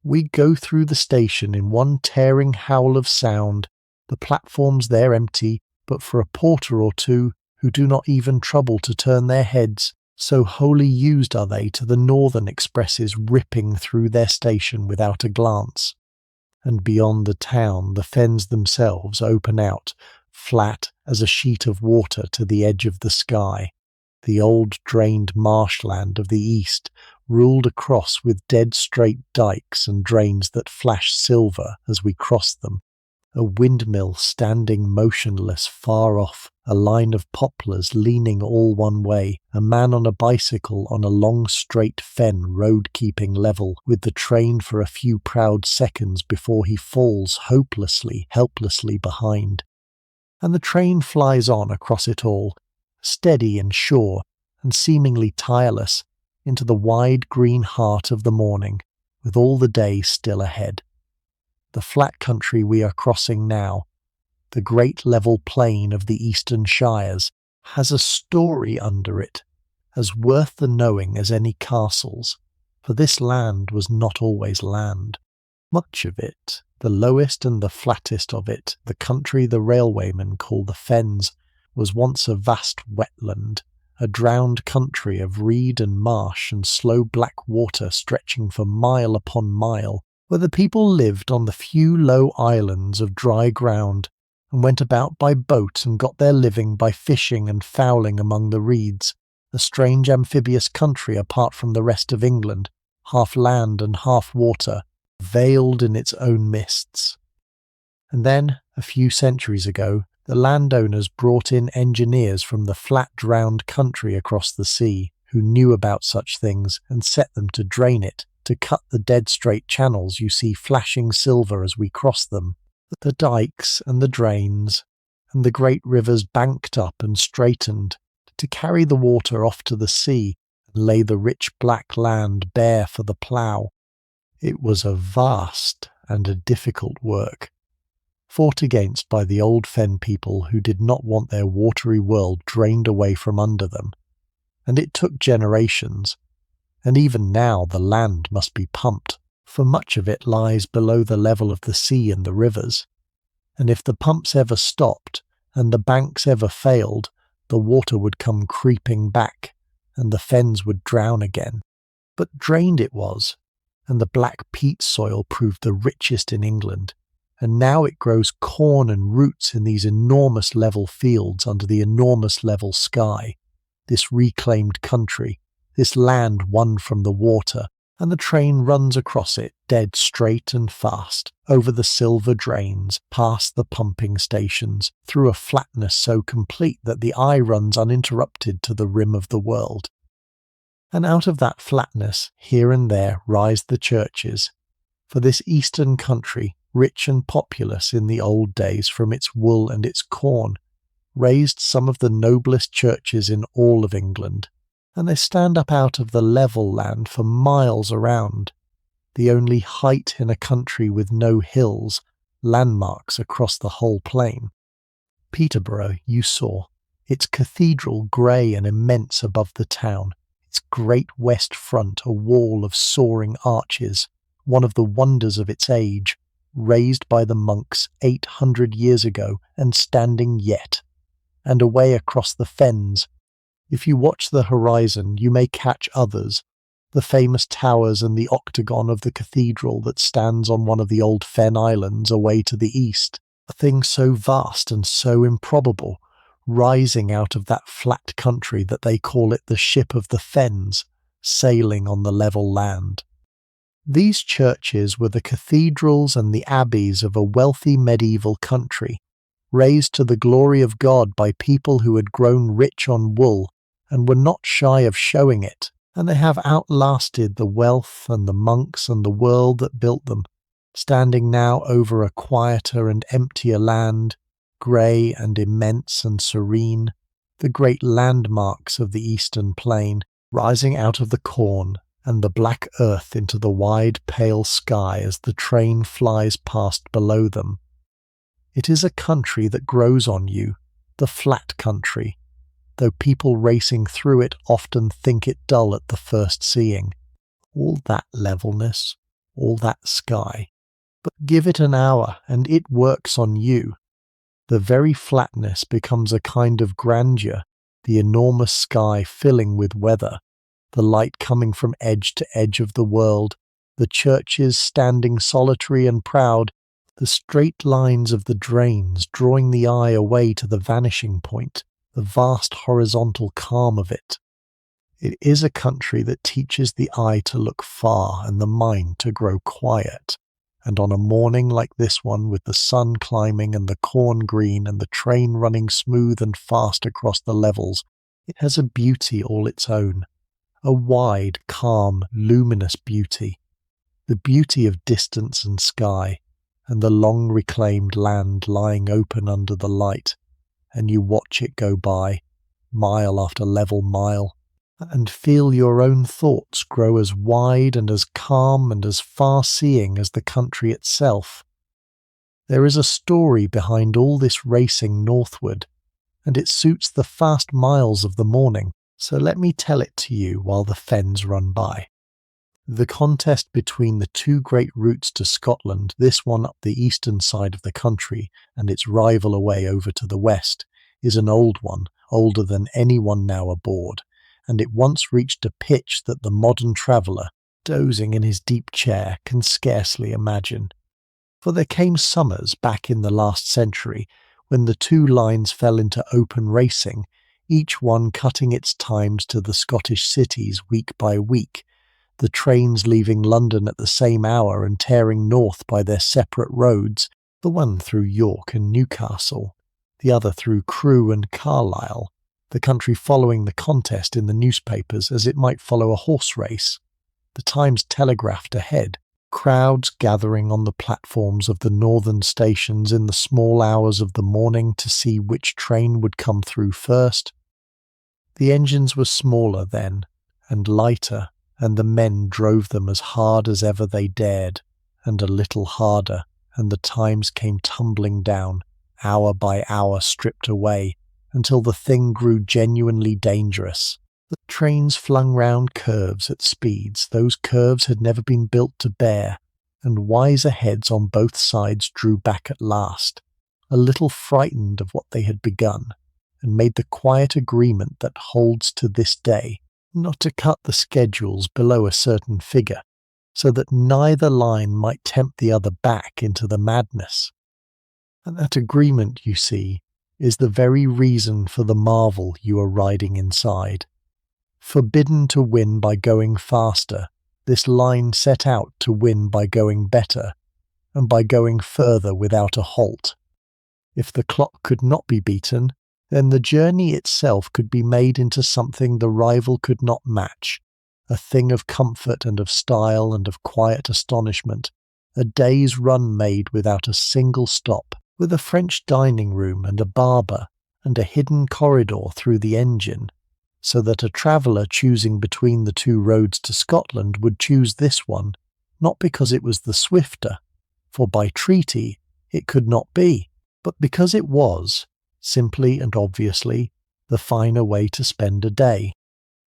We go through the station in one tearing howl of sound, the platforms there empty, but for a porter or two who do not even trouble to turn their heads, so wholly used are they to the northern expresses ripping through their station without a glance. And beyond the town the fens themselves open out, flat as a sheet of water to the edge of the sky, the old drained marshland of the east, ruled across with dead straight dikes and drains that flash silver as we cross them, a windmill standing motionless far off, a line of poplars leaning all one way, a man on a bicycle on a long straight fen road keeping level with the train for a few proud seconds before he falls hopelessly, helplessly behind. And the train flies on across it all, steady and sure, and seemingly tireless, into the wide green heart of the morning, with all the day still ahead. The flat country we are crossing now, the great level plain of the eastern shires, has a story under it, as worth the knowing as any castles, for this land was not always land. Much of it, the lowest and the flattest of it, the country the railwaymen call the fens, was once a vast wetland, a drowned country of reed and marsh and slow black water stretching for mile upon mile, where the people lived on the few low islands of dry ground, and went about by boat and got their living by fishing and fowling among the reeds, a strange amphibious country apart from the rest of England, half land and half water, veiled in its own mists. And then, a few centuries ago, the landowners brought in engineers from the flat drowned country across the sea, who knew about such things and set them to drain it, to cut the dead straight channels you see flashing silver as we cross them, the dikes and the drains, and the great rivers banked up and straightened, to carry the water off to the sea and lay the rich black land bare for the plough. It was a vast and a difficult work, fought against by the old fen people who did not want their watery world drained away from under them. And it took generations, and even now the land must be pumped, for much of it lies below the level of the sea and the rivers. And if the pumps ever stopped, and the banks ever failed, the water would come creeping back, and the fens would drown again. But drained it was, and the black peat soil proved the richest in England, and now it grows corn and roots in these enormous level fields under the enormous level sky. This reclaimed country, this land won from the water, and the train runs across it dead straight and fast, over the silver drains, past the pumping stations, through a flatness so complete that the eye runs uninterrupted to the rim of the world. And out of that flatness, here and there, rise the churches. For this eastern country, rich and populous in the old days from its wool and its corn, raised some of the noblest churches in all of England, and they stand up out of the level land for miles around, the only height in a country with no hills, landmarks across the whole plain. Peterborough you saw, its cathedral grey and immense above the town, its great west front a wall of soaring arches, one of the wonders of its age, raised by the monks 800 years ago and standing yet. And away across the fens, if you watch the horizon you may catch others, the famous towers and the octagon of the cathedral that stands on one of the old fen islands away to the east, a thing so vast and so improbable, rising out of that flat country that they call it the ship of the fens, sailing on the level land. These churches were the cathedrals and the abbeys of a wealthy medieval country, raised to the glory of God by people who had grown rich on wool and were not shy of showing it, and they have outlasted the wealth and the monks and the world that built them, standing now over a quieter and emptier land, grey and immense and serene, the great landmarks of the eastern plain, rising out of the corn and the black earth into the wide pale sky as the train flies past below them. It is a country that grows on you, the flat country, though people racing through it often think it dull at the first seeing. All that levelness, all that sky. But give it an hour and it works on you. The very flatness becomes a kind of grandeur, the enormous sky filling with weather, the light coming from edge to edge of the world, the churches standing solitary and proud, the straight lines of the drains drawing the eye away to the vanishing point, the vast horizontal calm of it. It is a country that teaches the eye to look far and the mind to grow quiet. And on a morning like this one, with the sun climbing and the corn green and the train running smooth and fast across the levels, it has a beauty all its own, a wide, calm, luminous beauty, the beauty of distance and sky, and the long reclaimed land lying open under the light, and you watch it go by, mile after level mile, and feel your own thoughts grow as wide and as calm and as far-seeing as the country itself. There is a story behind all this racing northward, and it suits the fast miles of the morning, so let me tell it to you while the fens run by. The contest between the two great routes to Scotland, this one up the eastern side of the country and its rival away over to the west, is an old one, older than anyone now aboard, and it once reached a pitch that the modern traveller, dozing in his deep chair, can scarcely imagine. For there came summers back in the last century when the two lines fell into open racing, each one cutting its times to the Scottish cities week by week, the trains leaving London at the same hour and tearing north by their separate roads, the one through York and Newcastle, the other through Crewe and Carlisle, the country following the contest in the newspapers as it might follow a horse race. The Times telegraphed ahead, crowds gathering on the platforms of the northern stations in the small hours of the morning to see which train would come through first. The engines were smaller then, and lighter, and the men drove them as hard as ever they dared, and a little harder, and the times came tumbling down, hour by hour stripped away, until the thing grew genuinely dangerous. The trains flung round curves at speeds those curves had never been built to bear, and wiser heads on both sides drew back at last, a little frightened of what they had begun, and made the quiet agreement that holds to this day, not to cut the schedules below a certain figure, so that neither line might tempt the other back into the madness. And that agreement, you see, is the very reason for the marvel you are riding inside. Forbidden to win by going faster, this line set out to win by going better, and by going further without a halt. If the clock could not be beaten, then the journey itself could be made into something the rival could not match, a thing of comfort and of style and of quiet astonishment, a day's run made without a single stop, with a French dining room and a barber, and a hidden corridor through the engine, so that a traveller choosing between the two roads to Scotland would choose this one, not because it was the swifter, for by treaty it could not be, but because it was, simply and obviously, the finer way to spend a day.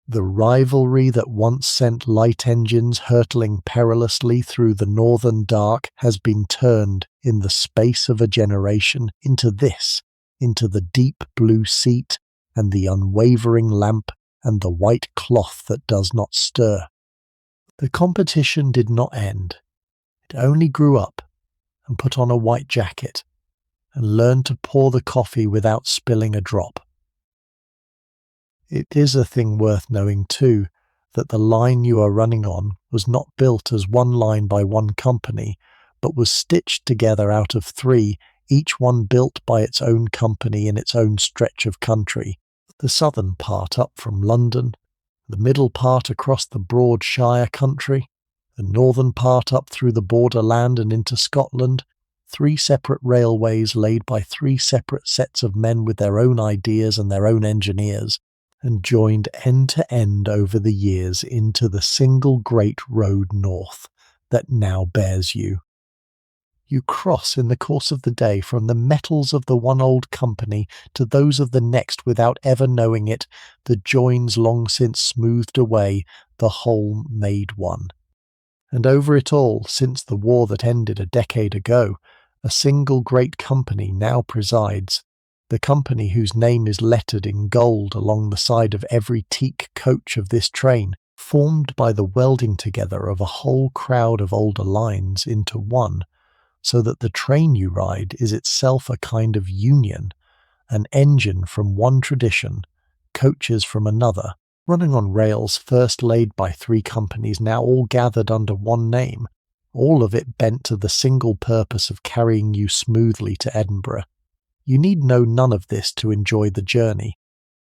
The rivalry that once sent light engines hurtling perilously through the northern dark has been turned, in the space of a generation, into this, into the deep blue seat, and the unwavering lamp, and the white cloth that does not stir. The competition did not end. It only grew up, and put on a white jacket, and learned to pour the coffee without spilling a drop. It is a thing worth knowing, too, that the line you are running on was not built as one line by one company, but was stitched together out of three, each one built by its own company in its own stretch of country. The southern part up from London, the middle part across the broad Shire country, the northern part up through the borderland and into Scotland, three separate railways laid by three separate sets of men with their own ideas and their own engineers, and joined end to end over the years into the single great road north that now bears you. You cross in the course of the day from the metals of the one old company to those of the next without ever knowing it, the joins long since smoothed away, the whole made one. And over it all, since the war that ended a decade ago, a single great company now presides, the company whose name is lettered in gold along the side of every teak coach of this train, formed by the welding together of a whole crowd of older lines into one, so that the train you ride is itself a kind of union, an engine from one tradition, coaches from another, running on rails first laid by three companies now all gathered under one name, all of it bent to the single purpose of carrying you smoothly to Edinburgh. You need know none of this to enjoy the journey,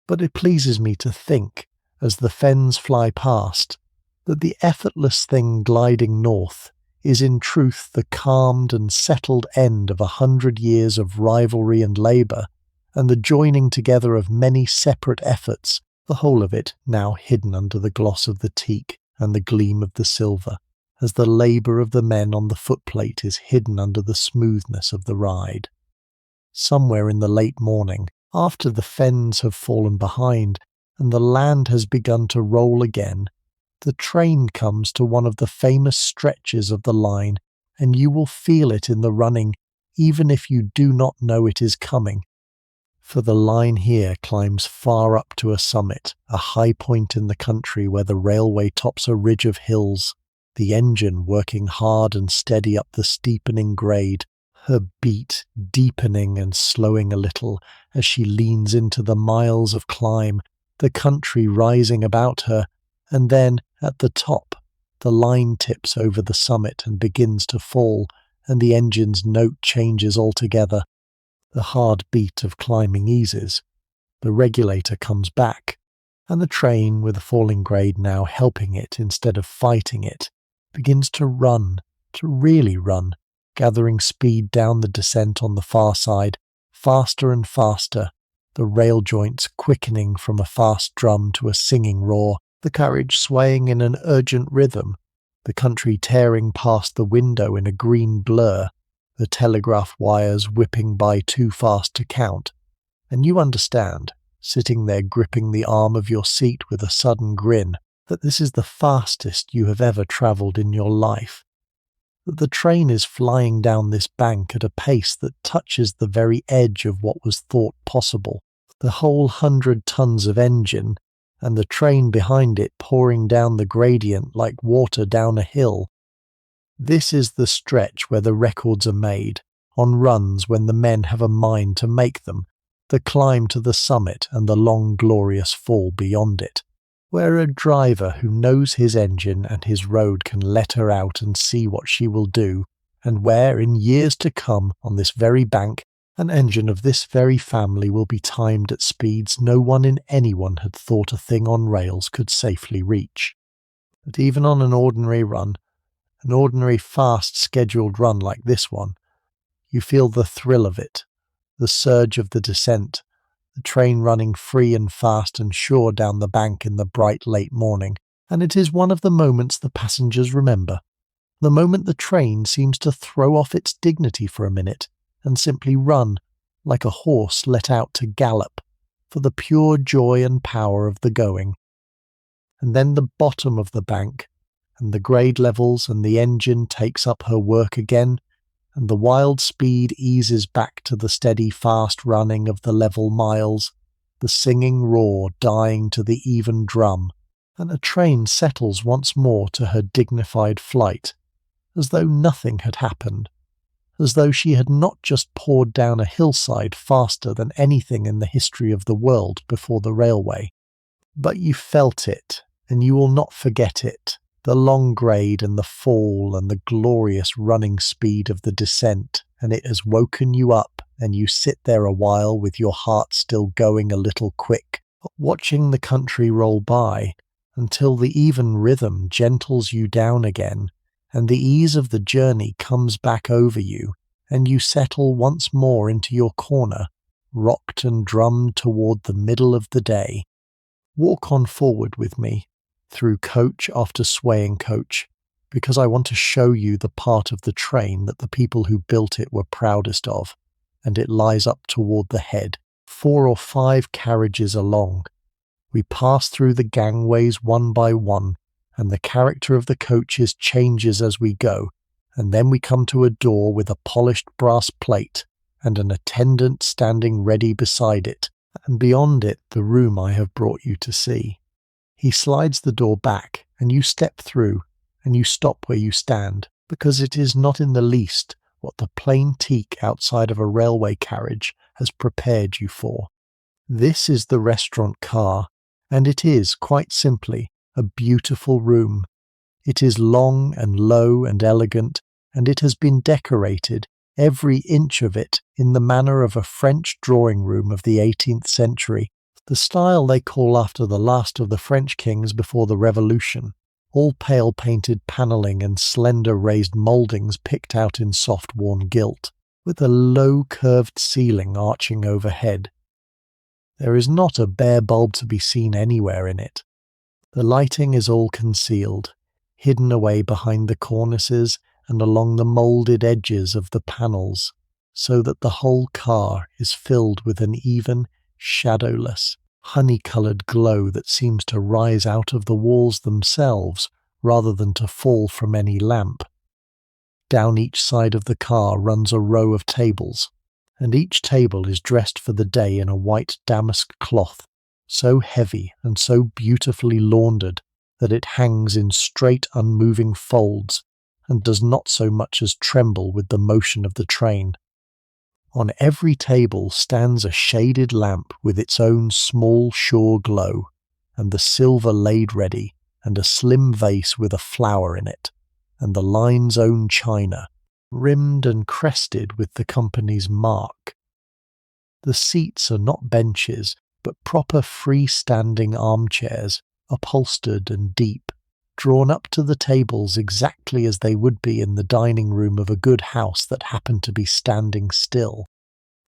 but it pleases me to think, as the fens fly past, that the effortless thing gliding north is in truth the calmed and settled end of 100 years of rivalry and labour, and the joining together of many separate efforts, the whole of it now hidden under the gloss of the teak and the gleam of the silver, as the labour of the men on the footplate is hidden under the smoothness of the ride. Somewhere in the late morning, after the fens have fallen behind, and the land has begun to roll again, the train comes to one of the famous stretches of the line, and you will feel it in the running, even if you do not know it is coming. For the line here climbs far up to a summit, a high point in the country where the railway tops a ridge of hills, the engine working hard and steady up the steepening grade, her beat deepening and slowing a little as she leans into the miles of climb, the country rising about her, and then, at the top, the line tips over the summit and begins to fall, and the engine's note changes altogether. The hard beat of climbing eases. The regulator comes back, and the train, with a falling grade now helping it instead of fighting it, begins to run, to really run, gathering speed down the descent on the far side, faster and faster, the rail joints quickening from a fast drum to a singing roar, the carriage swaying in an urgent rhythm, the country tearing past the window in a green blur, the telegraph wires whipping by too fast to count. And you understand, sitting there gripping the arm of your seat with a sudden grin, that this is the fastest you have ever travelled in your life. That the train is flying down this bank at a pace that touches the very edge of what was thought possible. The whole 100 tons of engine, and the train behind it pouring down the gradient like water down a hill. This is the stretch where the records are made, on runs when the men have a mind to make them, the climb to the summit and the long glorious fall beyond it, where a driver who knows his engine and his road can let her out and see what she will do, and where in years to come on this very bank an engine of this very family will be timed at speeds no one in anyone had thought a thing on rails could safely reach. But even on an ordinary run, an ordinary fast scheduled run like this one, you feel the thrill of it, the surge of the descent, the train running free and fast and sure down the bank in the bright late morning, and it is one of the moments the passengers remember, the moment the train seems to throw off its dignity for a minute and simply run, like a horse let out to gallop, for the pure joy and power of the going. And then the bottom of the bank, and the grade levels, and the engine takes up her work again, and the wild speed eases back to the steady fast running of the level miles, the singing roar dying to the even drum, and a train settles once more to her dignified flight, as though nothing had happened, as though she had not just poured down a hillside faster than anything in the history of the world before the railway. But you felt it, and you will not forget it, the long grade and the fall and the glorious running speed of the descent, and it has woken you up, and you sit there a while with your heart still going a little quick, watching the country roll by, until the even rhythm gentles you down again, and the ease of the journey comes back over you, and you settle once more into your corner, rocked and drummed toward the middle of the day. Walk on forward with me, through coach after swaying coach, because I want to show you the part of the train that the people who built it were proudest of, and it lies up toward the head, 4 or 5 carriages along. We pass through the gangways one by one, and the character of the coaches changes as we go, and then we come to a door with a polished brass plate, and an attendant standing ready beside it, and beyond it the room I have brought you to see. He slides the door back, and you step through, and you stop where you stand, because it is not in the least what the plain teak outside of a railway carriage has prepared you for. This is the restaurant car, and it is, quite simply, a beautiful room. It is long and low and elegant, and it has been decorated, every inch of it, in the manner of a French drawing room of the 18th century, the style they call after the last of the French kings before the Revolution, all pale painted panelling and slender raised mouldings picked out in soft worn gilt, with a low curved ceiling arching overhead. There is not a bare bulb to be seen anywhere in it. The lighting is all concealed, hidden away behind the cornices and along the moulded edges of the panels, so that the whole car is filled with an even, shadowless, honey-coloured glow that seems to rise out of the walls themselves rather than to fall from any lamp. Down each side of the car runs a row of tables, and each table is dressed for the day in a white damask cloth, so heavy and so beautifully laundered that it hangs in straight unmoving folds and does not so much as tremble with the motion of the train. On every table stands a shaded lamp with its own small sure glow, and the silver laid ready, and a slim vase with a flower in it, and the line's own china, rimmed and crested with the company's mark. The seats are not benches, but proper freestanding armchairs, upholstered and deep, drawn up to the tables exactly as they would be in the dining room of a good house that happened to be standing still.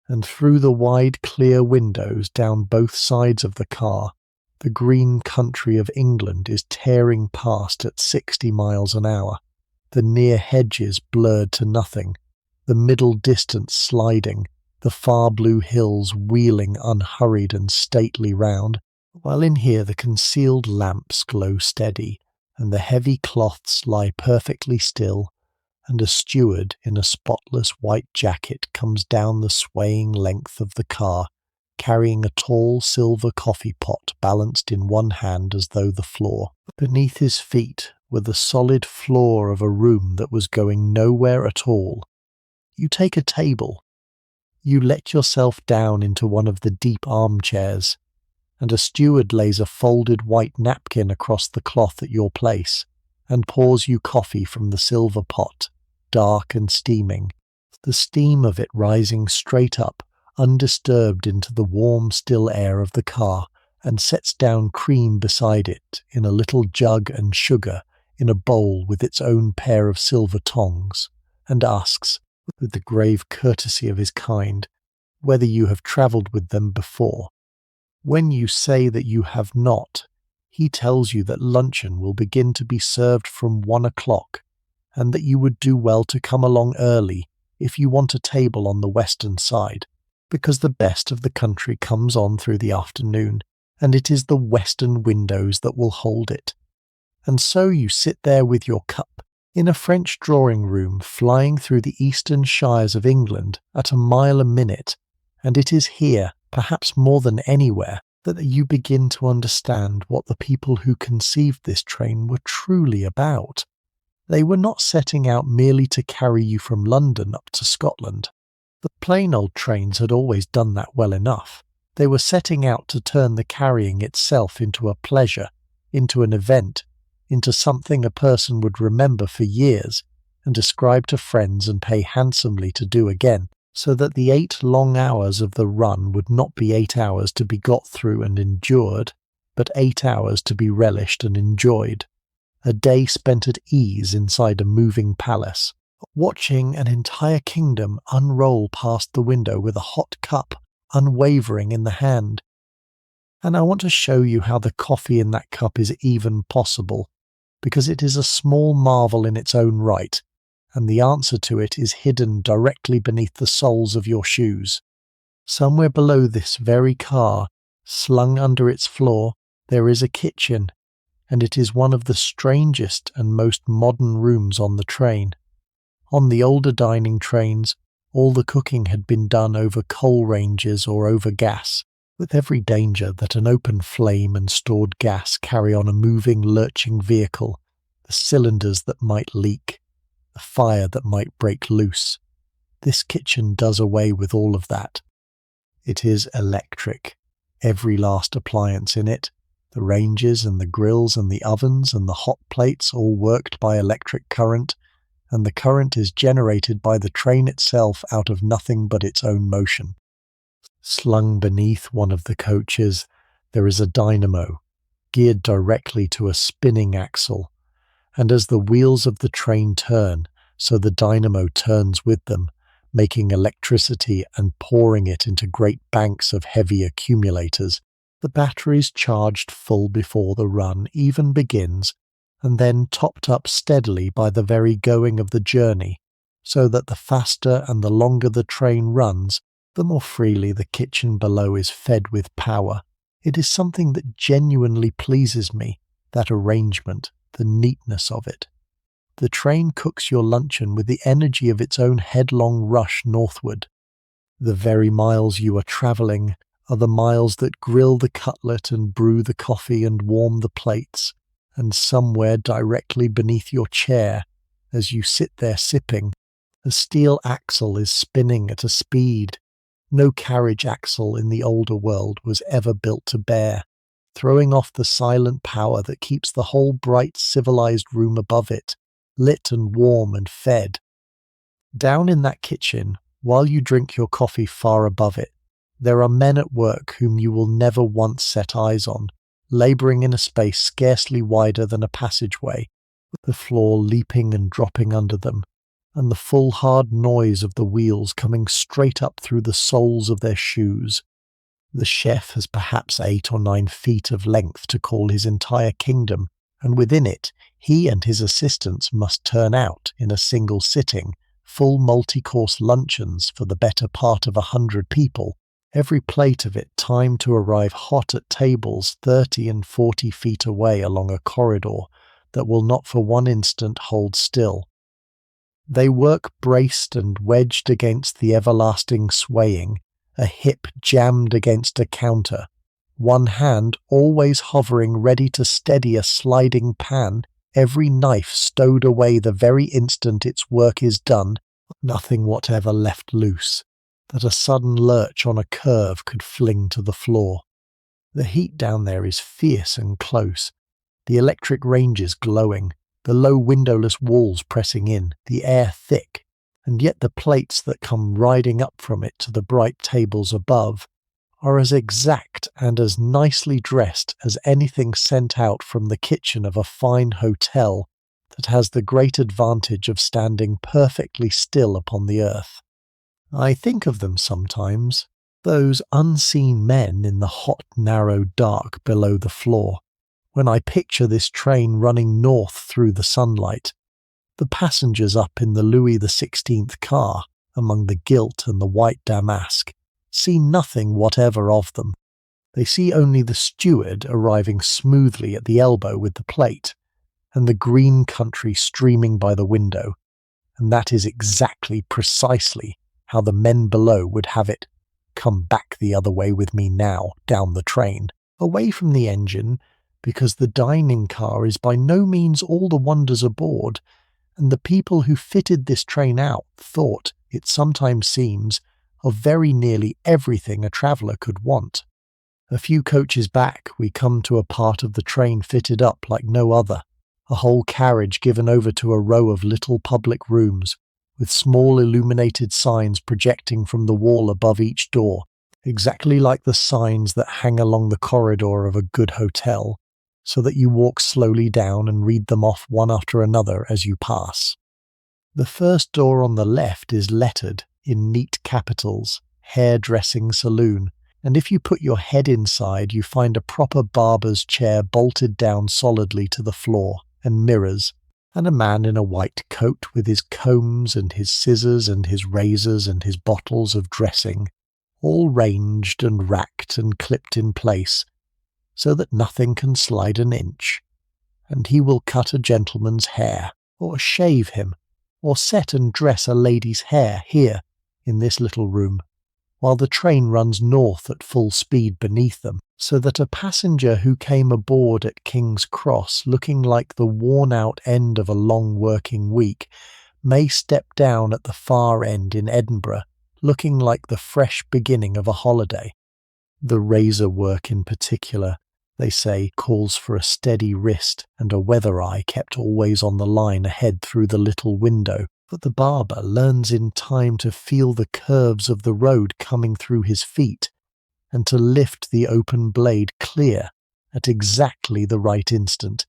And through the wide clear windows down both sides of the car, the green country of England is tearing past at 60 miles an hour, the near hedges blurred to nothing, the middle distance sliding, the far blue hills wheeling unhurried and stately round, while in here the concealed lamps glow steady, and the heavy cloths lie perfectly still, and a steward in a spotless white jacket comes down the swaying length of the car, carrying a tall silver coffee pot balanced in one hand as though the floor. Beneath his feet were the solid floor of a room that was going nowhere at all. You take a table. You let yourself down into one of the deep armchairs, and a steward lays a folded white napkin across the cloth at your place, and pours you coffee from the silver pot, dark and steaming, the steam of it rising straight up, undisturbed into the warm still air of the car, and sets down cream beside it in a little jug and sugar in a bowl with its own pair of silver tongs, and asks, with the grave courtesy of his kind, whether you have travelled with them before. When you say that you have not, he tells you that luncheon will begin to be served from 1 o'clock, and that you would do well to come along early if you want a table on the western side, because the best of the country comes on through the afternoon, and it is the western windows that will hold it. And so you sit there with your cup, in a French drawing-room flying through the eastern shires of England at a mile a minute, and it is here, perhaps more than anywhere, that you begin to understand what the people who conceived this train were truly about. They were not setting out merely to carry you from London up to Scotland. The plain old trains had always done that well enough. They were setting out to turn the carrying itself into a pleasure, into an event, into something a person would remember for years and describe to friends and pay handsomely to do again, so that the 8 long hours of the run would not be 8 hours to be got through and endured, but 8 hours to be relished and enjoyed. A day spent at ease inside a moving palace, watching an entire kingdom unroll past the window with a hot cup unwavering in the hand. And I want to show you how the coffee in that cup is even possible, because it is a small marvel in its own right, and the answer to it is hidden directly beneath the soles of your shoes. Somewhere below this very car, slung under its floor, there is a kitchen, and it is one of the strangest and most modern rooms on the train. On the older dining trains, all the cooking had been done over coal ranges or over gas, with every danger that an open flame and stored gas carry on a moving, lurching vehicle, the cylinders that might leak, the fire that might break loose. This kitchen does away with all of that. It is electric, every last appliance in it, the ranges and the grills and the ovens and the hot plates all worked by electric current, and the current is generated by the train itself out of nothing but its own motion. Slung beneath one of the coaches, there is a dynamo, geared directly to a spinning axle, and as the wheels of the train turn, so the dynamo turns with them, making electricity and pouring it into great banks of heavy accumulators. The batteries charged full before the run even begins, and then topped up steadily by the very going of the journey, so that the faster and the longer the train runs, the more freely the kitchen below is fed with power. It is something that genuinely pleases me, that arrangement, the neatness of it. The train cooks your luncheon with the energy of its own headlong rush northward. The very miles you are travelling are the miles that grill the cutlet and brew the coffee and warm the plates, and somewhere directly beneath your chair, as you sit there sipping, the steel axle is spinning at a speed no carriage axle in the older world was ever built to bear, throwing off the silent power that keeps the whole bright civilized room above it, lit and warm and fed. Down in that kitchen, while you drink your coffee far above it, There are men at work whom you will never once set eyes on, labouring in a space scarcely wider than a passageway, the floor leaping and dropping under them, and the full hard noise of the wheels coming straight up through the soles of their shoes. The chef has perhaps 8 or 9 feet of length to call his entire kingdom, and within it he and his assistants must turn out, in a single sitting, full multi-course luncheons for the better part of 100 people, every plate of it timed to arrive hot at tables 30 and 40 feet away along a corridor that will not for one instant hold still. They work braced and wedged against the everlasting swaying, a hip jammed against a counter, one hand always hovering ready to steady a sliding pan, every knife stowed away the very instant its work is done, nothing whatever left loose, that a sudden lurch on a curve could fling to the floor. The heat down there is fierce and close, the electric ranges glowing, the low windowless walls pressing in, the air thick, and yet the plates that come riding up from it to the bright tables above are as exact and as nicely dressed as anything sent out from the kitchen of a fine hotel that has the great advantage of standing perfectly still upon the earth. I think of them sometimes, those unseen men in the hot, narrow dark below the floor, when I picture this train running north through the sunlight, the passengers up in the Louis XVI car, among the gilt and the white damask, see nothing whatever of them. They see only the steward arriving smoothly at the elbow with the plate, and the green country streaming by the window, and that is exactly, precisely, how the men below would have it. Come back the other way with me now, down the train, away from the engine, because the dining car is by no means all the wonders aboard, and the people who fitted this train out thought, it sometimes seems, of very nearly everything a traveller could want. A few coaches back we come to a part of the train fitted up like no other, a whole carriage given over to a row of little public rooms, with small illuminated signs projecting from the wall above each door, exactly like the signs that hang along the corridor of a good hotel, so that you walk slowly down and read them off one after another as you pass. The first door on the left is lettered, in neat capitals, hairdressing saloon, and if you put your head inside you find a proper barber's chair bolted down solidly to the floor, and mirrors, and a man in a white coat with his combs and his scissors and his razors and his bottles of dressing, all ranged and racked and clipped in place, so that nothing can slide an inch, and he will cut a gentleman's hair, or shave him, or set and dress a lady's hair here, in this little room, while the train runs north at full speed beneath them, so that a passenger who came aboard at King's Cross looking like the worn-out end of a long working week may step down at the far end in Edinburgh looking like the fresh beginning of a holiday. The razor work in particular, they say, calls for a steady wrist and a weather eye kept always on the line ahead through the little window, but the barber learns in time to feel the curves of the road coming through his feet, and to lift the open blade clear at exactly the right instant,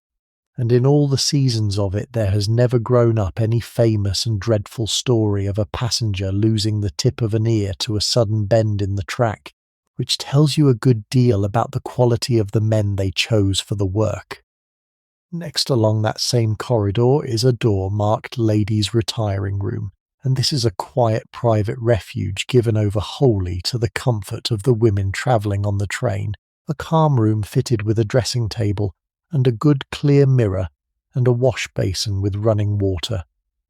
and in all the seasons of it there has never grown up any famous and dreadful story of a passenger losing the tip of an ear to a sudden bend in the track, which tells you a good deal about the quality of the men they chose for the work. Next along that same corridor is a door marked Ladies' Retiring Room, and this is a quiet private refuge given over wholly to the comfort of the women travelling on the train, a calm room fitted with a dressing table, and a good clear mirror, and a wash basin with running water,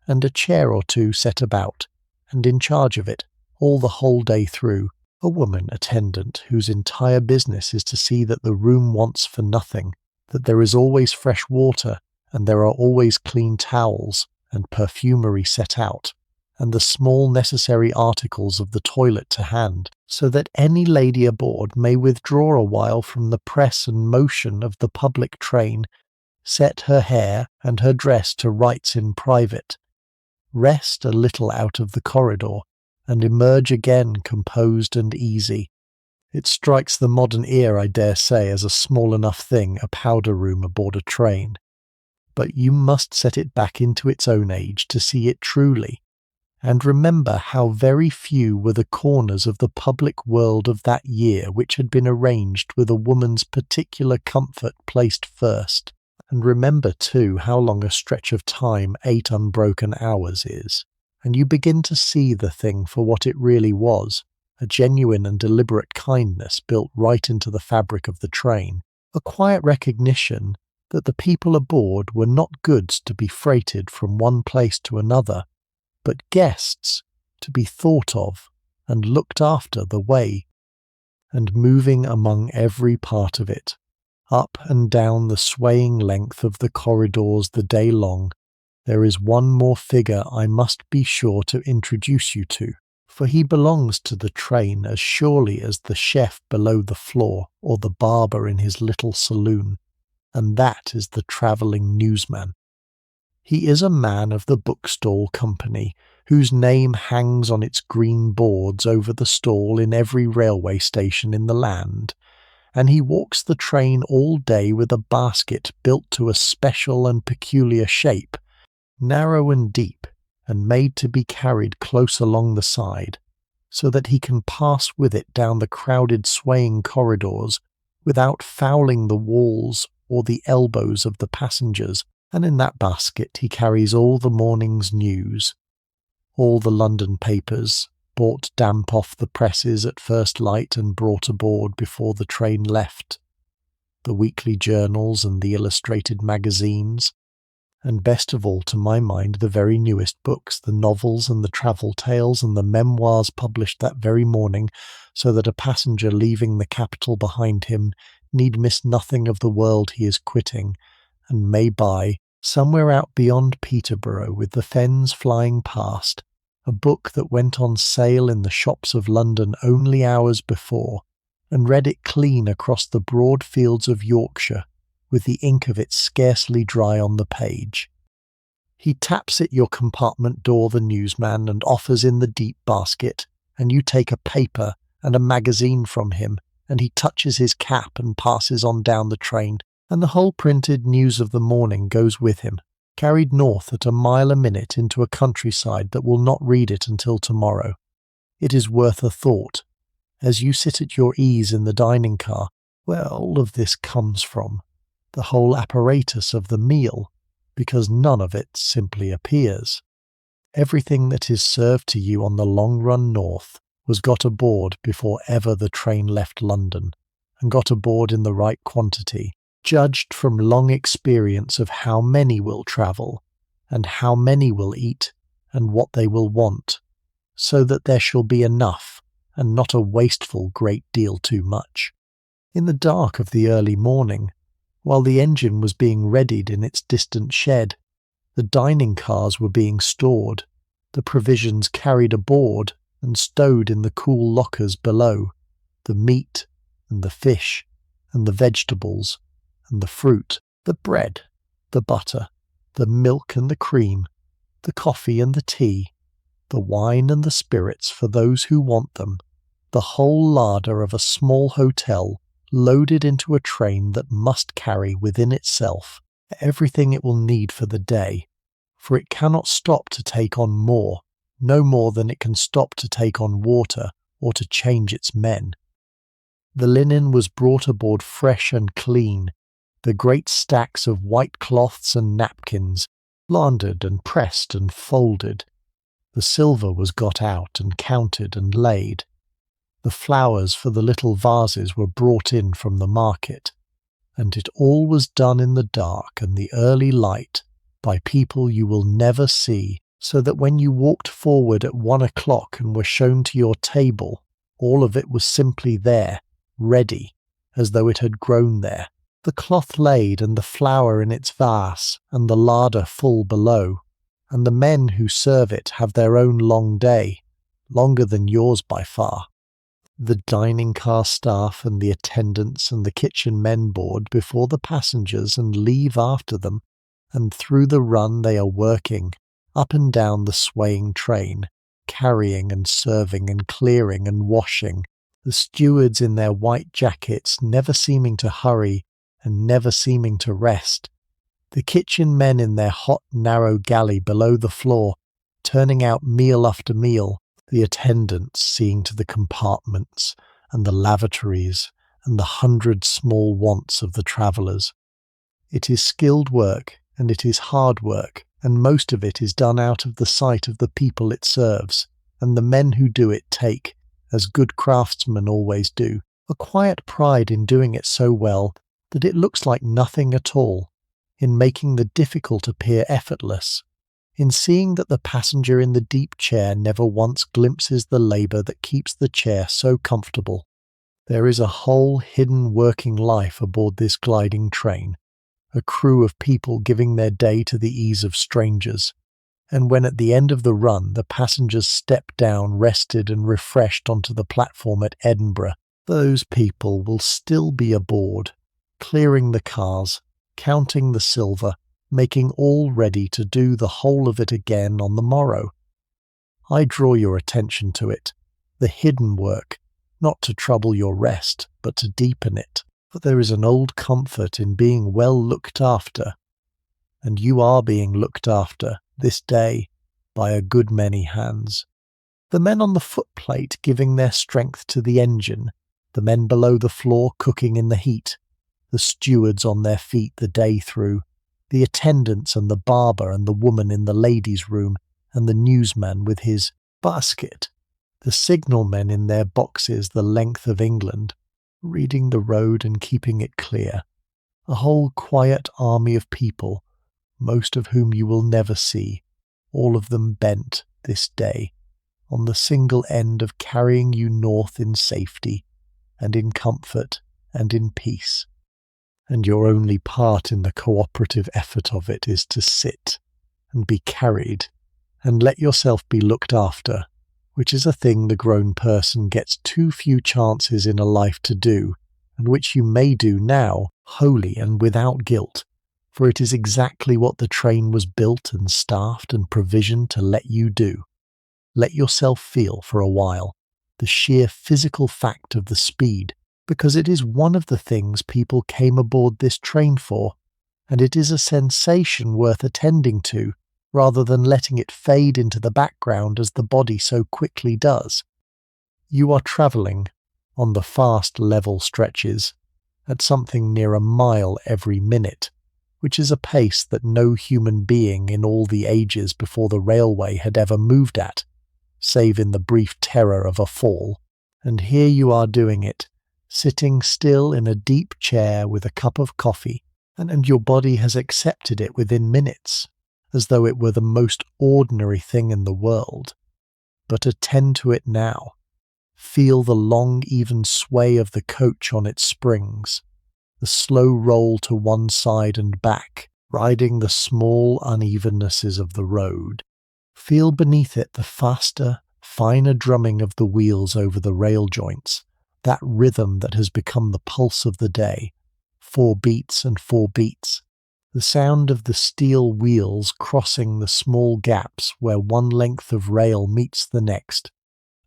and a chair or two set about, and in charge of it, all the whole day through, a woman attendant whose entire business is to see that the room wants for nothing, that there is always fresh water, and there are always clean towels, and perfumery set out, and the small necessary articles of the toilet to hand, so that any lady aboard may withdraw a while from the press and motion of the public train, set her hair and her dress to rights in private, rest a little out of the corridor, and emerge again composed and easy, It strikes the modern ear, I dare say, as a small enough thing, a powder room aboard a train. But you must set it back into its own age to see it truly, and remember how very few were the corners of the public world of that year which had been arranged with a woman's particular comfort placed first. And remember, too, how long a stretch of time 8 unbroken hours is, and you begin to see the thing for what it really was, a genuine and deliberate kindness built right into the fabric of the train, a quiet recognition that the people aboard were not goods to be freighted from one place to another, but guests to be thought of and looked after the way, and moving among every part of it, up and down the swaying length of the corridors the day long, there is one more figure I must be sure to introduce you to, for he belongs to the train as surely as the chef below the floor or the barber in his little saloon, and that is the travelling newsman. He is a man of the bookstall company, whose name hangs on its green boards over the stall in every railway station in the land, and he walks the train all day with a basket built to a special and peculiar shape, narrow and deep, and made to be carried close along the side, so that he can pass with it down the crowded swaying corridors without fouling the walls or the elbows of the passengers, and in that basket he carries all the morning's news, all the London papers, bought damp off the presses at first light and brought aboard before the train left, the weekly journals and the illustrated magazines, and best of all to my mind the very newest books, the novels and the travel tales and the memoirs published that very morning, so that a passenger leaving the capital behind him need miss nothing of the world he is quitting, and may buy, somewhere out beyond Peterborough with the fens flying past, a book that went on sale in the shops of London only hours before, and read it clean across the broad fields of Yorkshire, with the ink of it scarcely dry on the page. He taps at your compartment door, the newsman, and offers in the deep basket, and you take a paper and a magazine from him, and he touches his cap and passes on down the train, and the whole printed news of the morning goes with him, carried north at a mile a minute into a countryside that will not read it until tomorrow. It is worth a thought, as you sit at your ease in the dining car, where all of this comes from, the whole apparatus of the meal, because none of it simply appears. Everything that is served to you on the long run north was got aboard before ever the train left London, and got aboard in the right quantity, judged from long experience of how many will travel, and how many will eat, and what they will want, so that there shall be enough, and not a wasteful great deal too much. In the dark of the early morning, while the engine was being readied in its distant shed, the dining cars were being stored, the provisions carried aboard and stowed in the cool lockers below, the meat and the fish and the vegetables and the fruit, the bread, the butter, the milk and the cream, the coffee and the tea, the wine and the spirits for those who want them, the whole larder of a small hotel loaded into a train that must carry within itself everything it will need for the day, for it cannot stop to take on more, no more than it can stop to take on water or to change its men. The linen was brought aboard fresh and clean, the great stacks of white cloths and napkins, laundered and pressed and folded. The silver was got out and counted and laid. The flowers for the little vases were brought in from the market, and it all was done in the dark and the early light by people you will never see, so that when you walked forward at 1 o'clock and were shown to your table, all of it was simply there, ready, as though it had grown there, the cloth laid and the flour in its vase and the larder full below, and the men who serve it have their own long day, longer than yours by far. The dining car staff and the attendants and the kitchen men board before the passengers and leave after them, and through the run they are working, up and down the swaying train, carrying and serving and clearing and washing, The stewards in their white jackets never seeming to hurry and never seeming to rest. The kitchen men in their hot, narrow galley below the floor, turning out meal after meal, the attendants seeing to the compartments and the lavatories and the 100 small wants of the travellers. It is skilled work, and it is hard work, and most of it is done out of the sight of the people it serves, and the men who do it take, as good craftsmen always do, a quiet pride in doing it so well that it looks like nothing at all, in making the difficult appear effortless, in seeing that the passenger in the deep chair never once glimpses the labour that keeps the chair so comfortable. There is a whole hidden working life aboard this gliding train, a crew of people giving their day to the ease of strangers, and when at the end of the run the passengers step down rested and refreshed onto the platform at Edinburgh, those people will still be aboard, clearing the cars, counting the silver, making all ready to do the whole of it again on the morrow. I draw your attention to it, the hidden work, not to trouble your rest, but to deepen it. For there is an old comfort in being well looked after, and you are being looked after this day by a good many hands. The men on the footplate giving their strength to the engine, the men below the floor cooking in the heat, the stewards on their feet the day through, the attendants and the barber and the woman in the ladies' room, and the newsman with his basket, the signalmen in their boxes the length of England, reading the road and keeping it clear, a whole quiet army of people, most of whom you will never see, all of them bent, this day, on the single end of carrying you north in safety, and in comfort, and in peace. And your only part in the cooperative effort of it is to sit, and be carried, and let yourself be looked after, which is a thing the grown person gets too few chances in a life to do, and which you may do now, wholly and without guilt, for it is exactly what the train was built and staffed and provisioned to let you do. Let yourself feel for a while the sheer physical fact of the speed, because it is one of the things people came aboard this train for, and it is a sensation worth attending to, rather than letting it fade into the background as the body so quickly does. You are travelling, on the fast level stretches, at something near a mile every minute, which is a pace that no human being in all the ages before the railway had ever moved at, save in the brief terror of a fall. And here you are doing it, sitting still in a deep chair with a cup of coffee, and your body has accepted it within minutes, as though it were the most ordinary thing in the world. But attend to it now. Feel the long even sway of the coach on its springs, the slow roll to one side and back, riding the small unevennesses of the road. Feel beneath it the faster, finer drumming of the wheels over the rail joints, that rhythm that has become the pulse of the day, 4 beats and 4 beats. The sound of the steel wheels crossing the small gaps where one length of rail meets the next,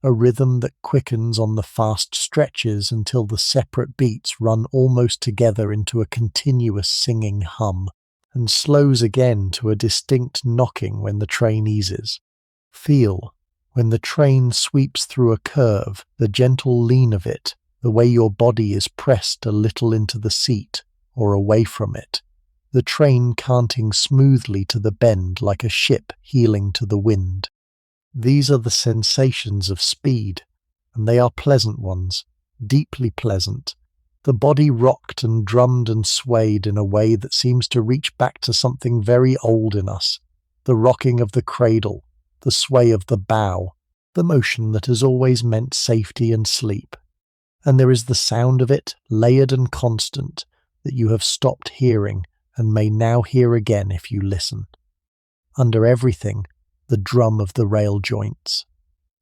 a rhythm that quickens on the fast stretches until the separate beats run almost together into a continuous singing hum, and slows again to a distinct knocking when the train eases. Feel, when the train sweeps through a curve, the gentle lean of it, the way your body is pressed a little into the seat or away from it, the train canting smoothly to the bend like a ship heeling to the wind. These are the sensations of speed, and they are pleasant ones, deeply pleasant. The body rocked and drummed and swayed in a way that seems to reach back to something very old in us, the rocking of the cradle, the sway of the bow, the motion that has always meant safety and sleep. And there is the sound of it, layered and constant, that you have stopped hearing and may now hear again if you listen. Under everything, the drum of the rail joints.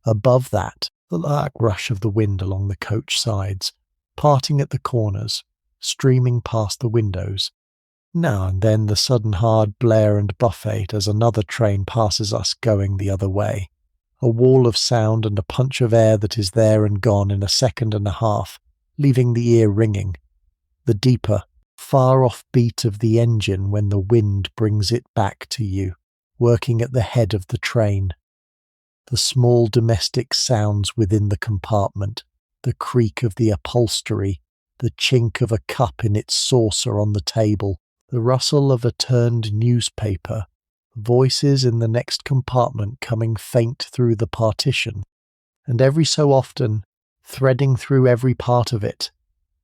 Above that, the lark rush of the wind along the coach sides, parting at the corners, streaming past the windows. Now and then the sudden hard blare and buffet as another train passes us going the other way, a wall of sound and a punch of air that is there and gone in a second and a half, leaving the ear ringing. The deeper, far-off beat of the engine when the wind brings it back to you, working at the head of the train. The small domestic sounds within the compartment, the creak of the upholstery, the chink of a cup in its saucer on the table, the rustle of a turned newspaper, voices in the next compartment coming faint through the partition, and every so often, threading through every part of it,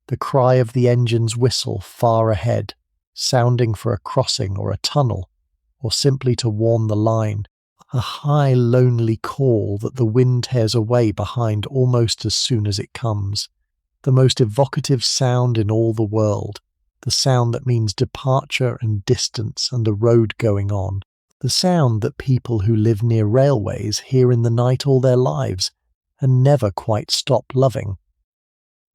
the cry of the engine's whistle far ahead, sounding for a crossing or a tunnel, or simply to warn the line, a high lonely call that the wind tears away behind almost as soon as it comes, the most evocative sound in all the world, the sound that means departure and distance and a road going on, the sound that people who live near railways hear in the night all their lives and never quite stop loving.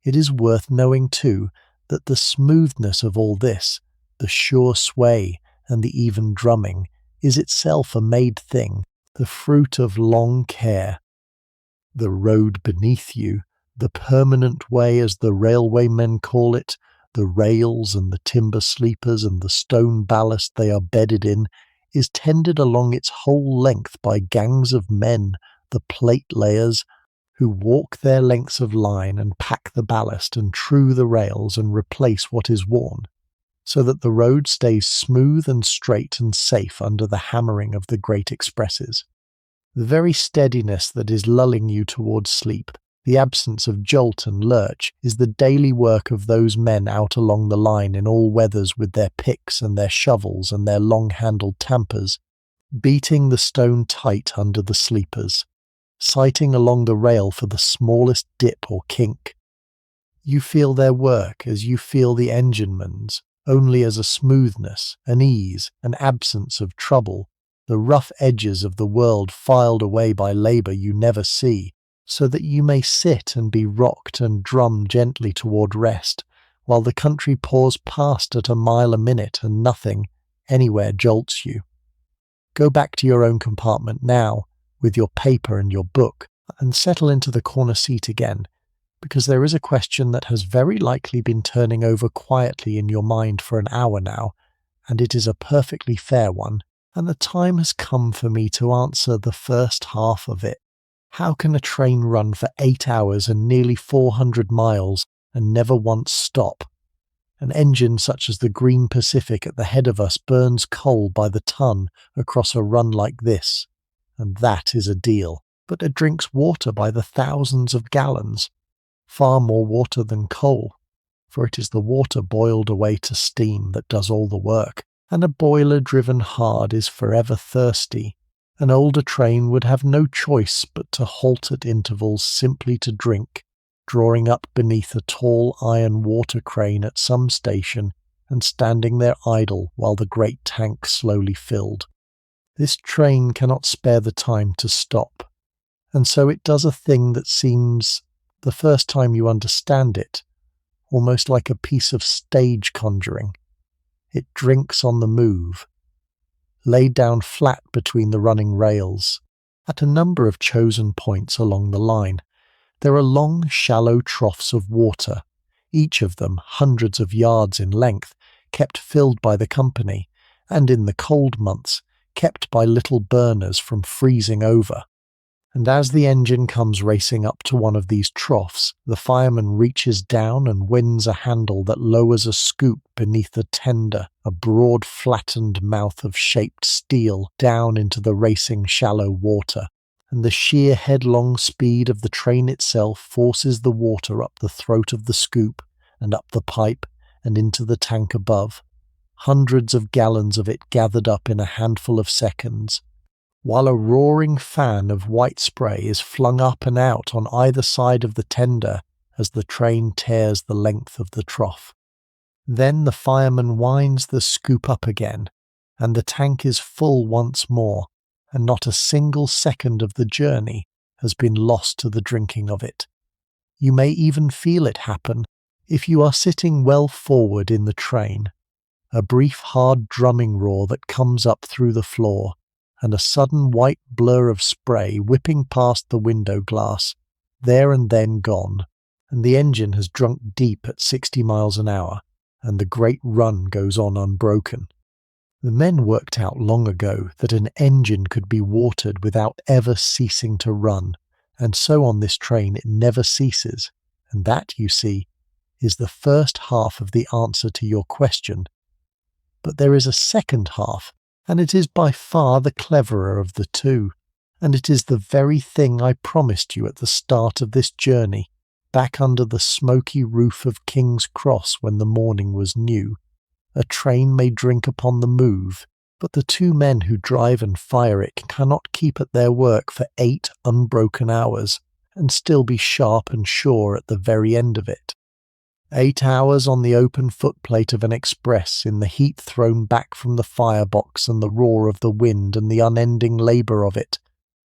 It is worth knowing, too, that the smoothness of all this, the sure sway and the even drumming, is itself a made thing, the fruit of long care. The road beneath you, the permanent way as the railwaymen call it, the rails and the timber sleepers and the stone ballast they are bedded in, is tended along its whole length by gangs of men, the plate layers, who walk their lengths of line and pack the ballast and true the rails and replace what is worn, so that the road stays smooth and straight and safe under the hammering of the great expresses. The very steadiness that is lulling you towards sleep, the absence of jolt and lurch, is the daily work of those men out along the line in all weathers with their picks and their shovels and their long-handled tampers, beating the stone tight under the sleepers, sighting along the rail for the smallest dip or kink. You feel their work as you feel the engineman's, only as a smoothness, an ease, an absence of trouble, the rough edges of the world filed away by labour you never see, so that you may sit and be rocked and drum gently toward rest, while the country pours past at a mile a minute and nothing, anywhere jolts you. Go back to your own compartment now, with your paper and your book, and settle into the corner seat again, because there is a question that has very likely been turning over quietly in your mind for an hour now, and it is a perfectly fair one, and the time has come for me to answer the first half of it. How can a train run for 8 hours and nearly 400 miles and never once stop? An engine such as the Green Pacific at the head of us burns coal by the ton across a run like this, and that is a deal. But it drinks water by the thousands of gallons, far more water than coal, for it is the water boiled away to steam that does all the work, and a boiler driven hard is forever thirsty. An older train would have no choice but to halt at intervals simply to drink, drawing up beneath a tall iron water crane at some station and standing there idle while the great tank slowly filled. This train cannot spare the time to stop, and so it does a thing that seems, the first time you understand it, almost like a piece of stage conjuring. It drinks on the move, laid down flat between the running rails. At a number of chosen points along the line, there are long, shallow troughs of water, each of them hundreds of yards in length, kept filled by the company, and in the cold months, kept by little burners from freezing over. And as the engine comes racing up to one of these troughs, the fireman reaches down and wins a handle that lowers a scoop beneath the tender, a broad flattened mouth of shaped steel down into the racing shallow water, and the sheer headlong speed of the train itself forces the water up the throat of the scoop and up the pipe and into the tank above, hundreds of gallons of it gathered up in a handful of seconds, while a roaring fan of white spray is flung up and out on either side of the tender as the train tears the length of the trough. Then the fireman winds the scoop up again, and the tank is full once more, and not a single second of the journey has been lost to the drinking of it. You may even feel it happen if you are sitting well forward in the train, a brief hard drumming roar that comes up through the floor, and a sudden white blur of spray whipping past the window glass, there and then gone, and the engine has drunk deep at 60 miles an hour, and the great run goes on unbroken. The men worked out long ago that an engine could be watered without ever ceasing to run, and so on this train it never ceases, and that, you see, is the first half of the answer to your question. But there is a second half, and it is by far the cleverer of the two, and it is the very thing I promised you at the start of this journey, back under the smoky roof of King's Cross when the morning was new. A train may drink upon the move, but the two men who drive and fire it cannot keep at their work for 8 unbroken hours, and still be sharp and sure at the very end of it. 8 hours on the open footplate of an express, in the heat thrown back from the firebox and the roar of the wind and the unending labour of it,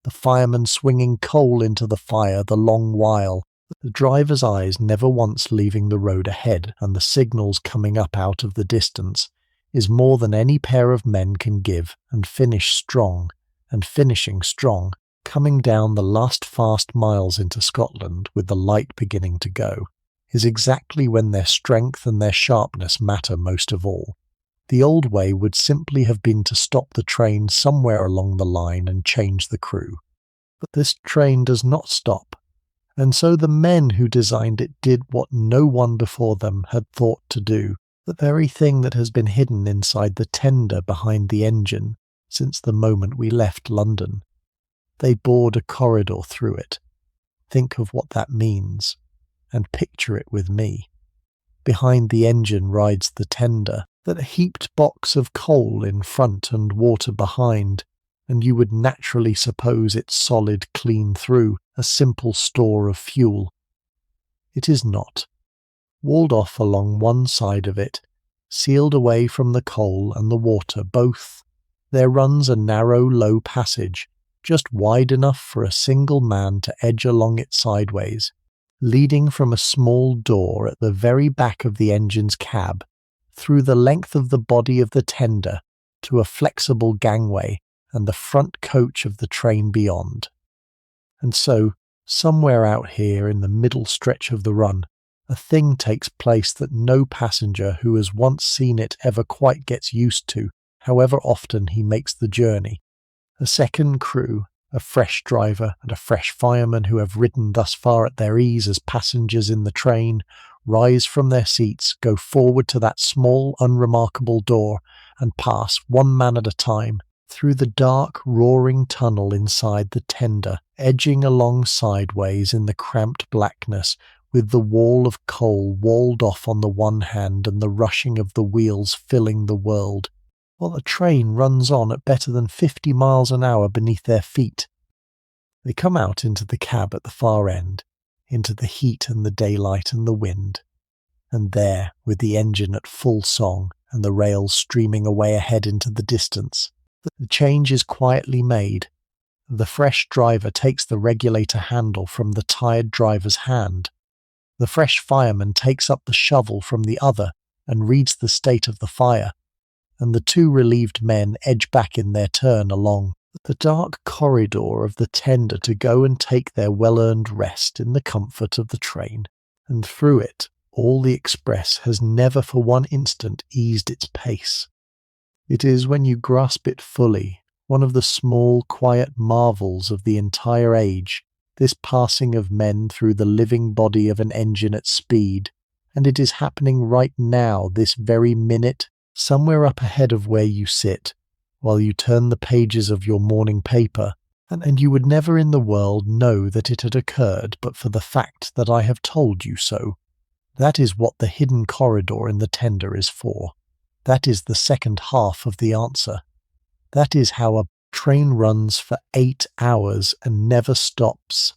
the fireman swinging coal into the fire the long while, the driver's eyes never once leaving the road ahead and the signals coming up out of the distance, is more than any pair of men can give, and finish strong, and finishing strong, coming down the last fast miles into Scotland with the light beginning to go, is exactly when their strength and their sharpness matter most of all. The old way would simply have been to stop the train somewhere along the line and change the crew. But this train does not stop, and so the men who designed it did what no one before them had thought to do, the very thing that has been hidden inside the tender behind the engine since the moment we left London. They bored a corridor through it. Think of what that means, and picture it with me. Behind the engine rides the tender, that heaped box of coal in front and water behind, and you would naturally suppose it solid clean through, a simple store of fuel. It is not. Walled off along one side of it, sealed away from the coal and the water both, there runs a narrow low passage, just wide enough for a single man to edge along it sideways, leading from a small door at the very back of the engine's cab, through the length of the body of the tender, to a flexible gangway and the front coach of the train beyond. And so, somewhere out here in the middle stretch of the run, a thing takes place that no passenger who has once seen it ever quite gets used to, however often he makes the journey. A second crew, a fresh driver and a fresh fireman who have ridden thus far at their ease as passengers in the train, rise from their seats, go forward to that small, unremarkable door, and pass, one man at a time, through the dark, roaring tunnel inside the tender, edging along sideways in the cramped blackness, with the wall of coal walled off on the one hand and the rushing of the wheels filling the world, while the train runs on at better than 50 miles an hour beneath their feet. They come out into the cab at the far end, into the heat and the daylight and the wind, and there, with the engine at full song and the rails streaming away ahead into the distance, the change is quietly made. The fresh driver takes the regulator handle from the tired driver's hand. The fresh fireman takes up the shovel from the other and reads the state of the fire, and the two relieved men edge back in their turn along the dark corridor of the tender to go and take their well-earned rest in the comfort of the train, and through it all the express has never for one instant eased its pace. It is, when you grasp it fully, one of the small, quiet marvels of the entire age, this passing of men through the living body of an engine at speed, and it is happening right now, this very minute, somewhere up ahead of where you sit, while you turn the pages of your morning paper, and you would never in the world know that it had occurred but for the fact that I have told you so. That is what the hidden corridor in the tender is for. That is the second half of the answer. That is how a train runs for 8 hours and never stops.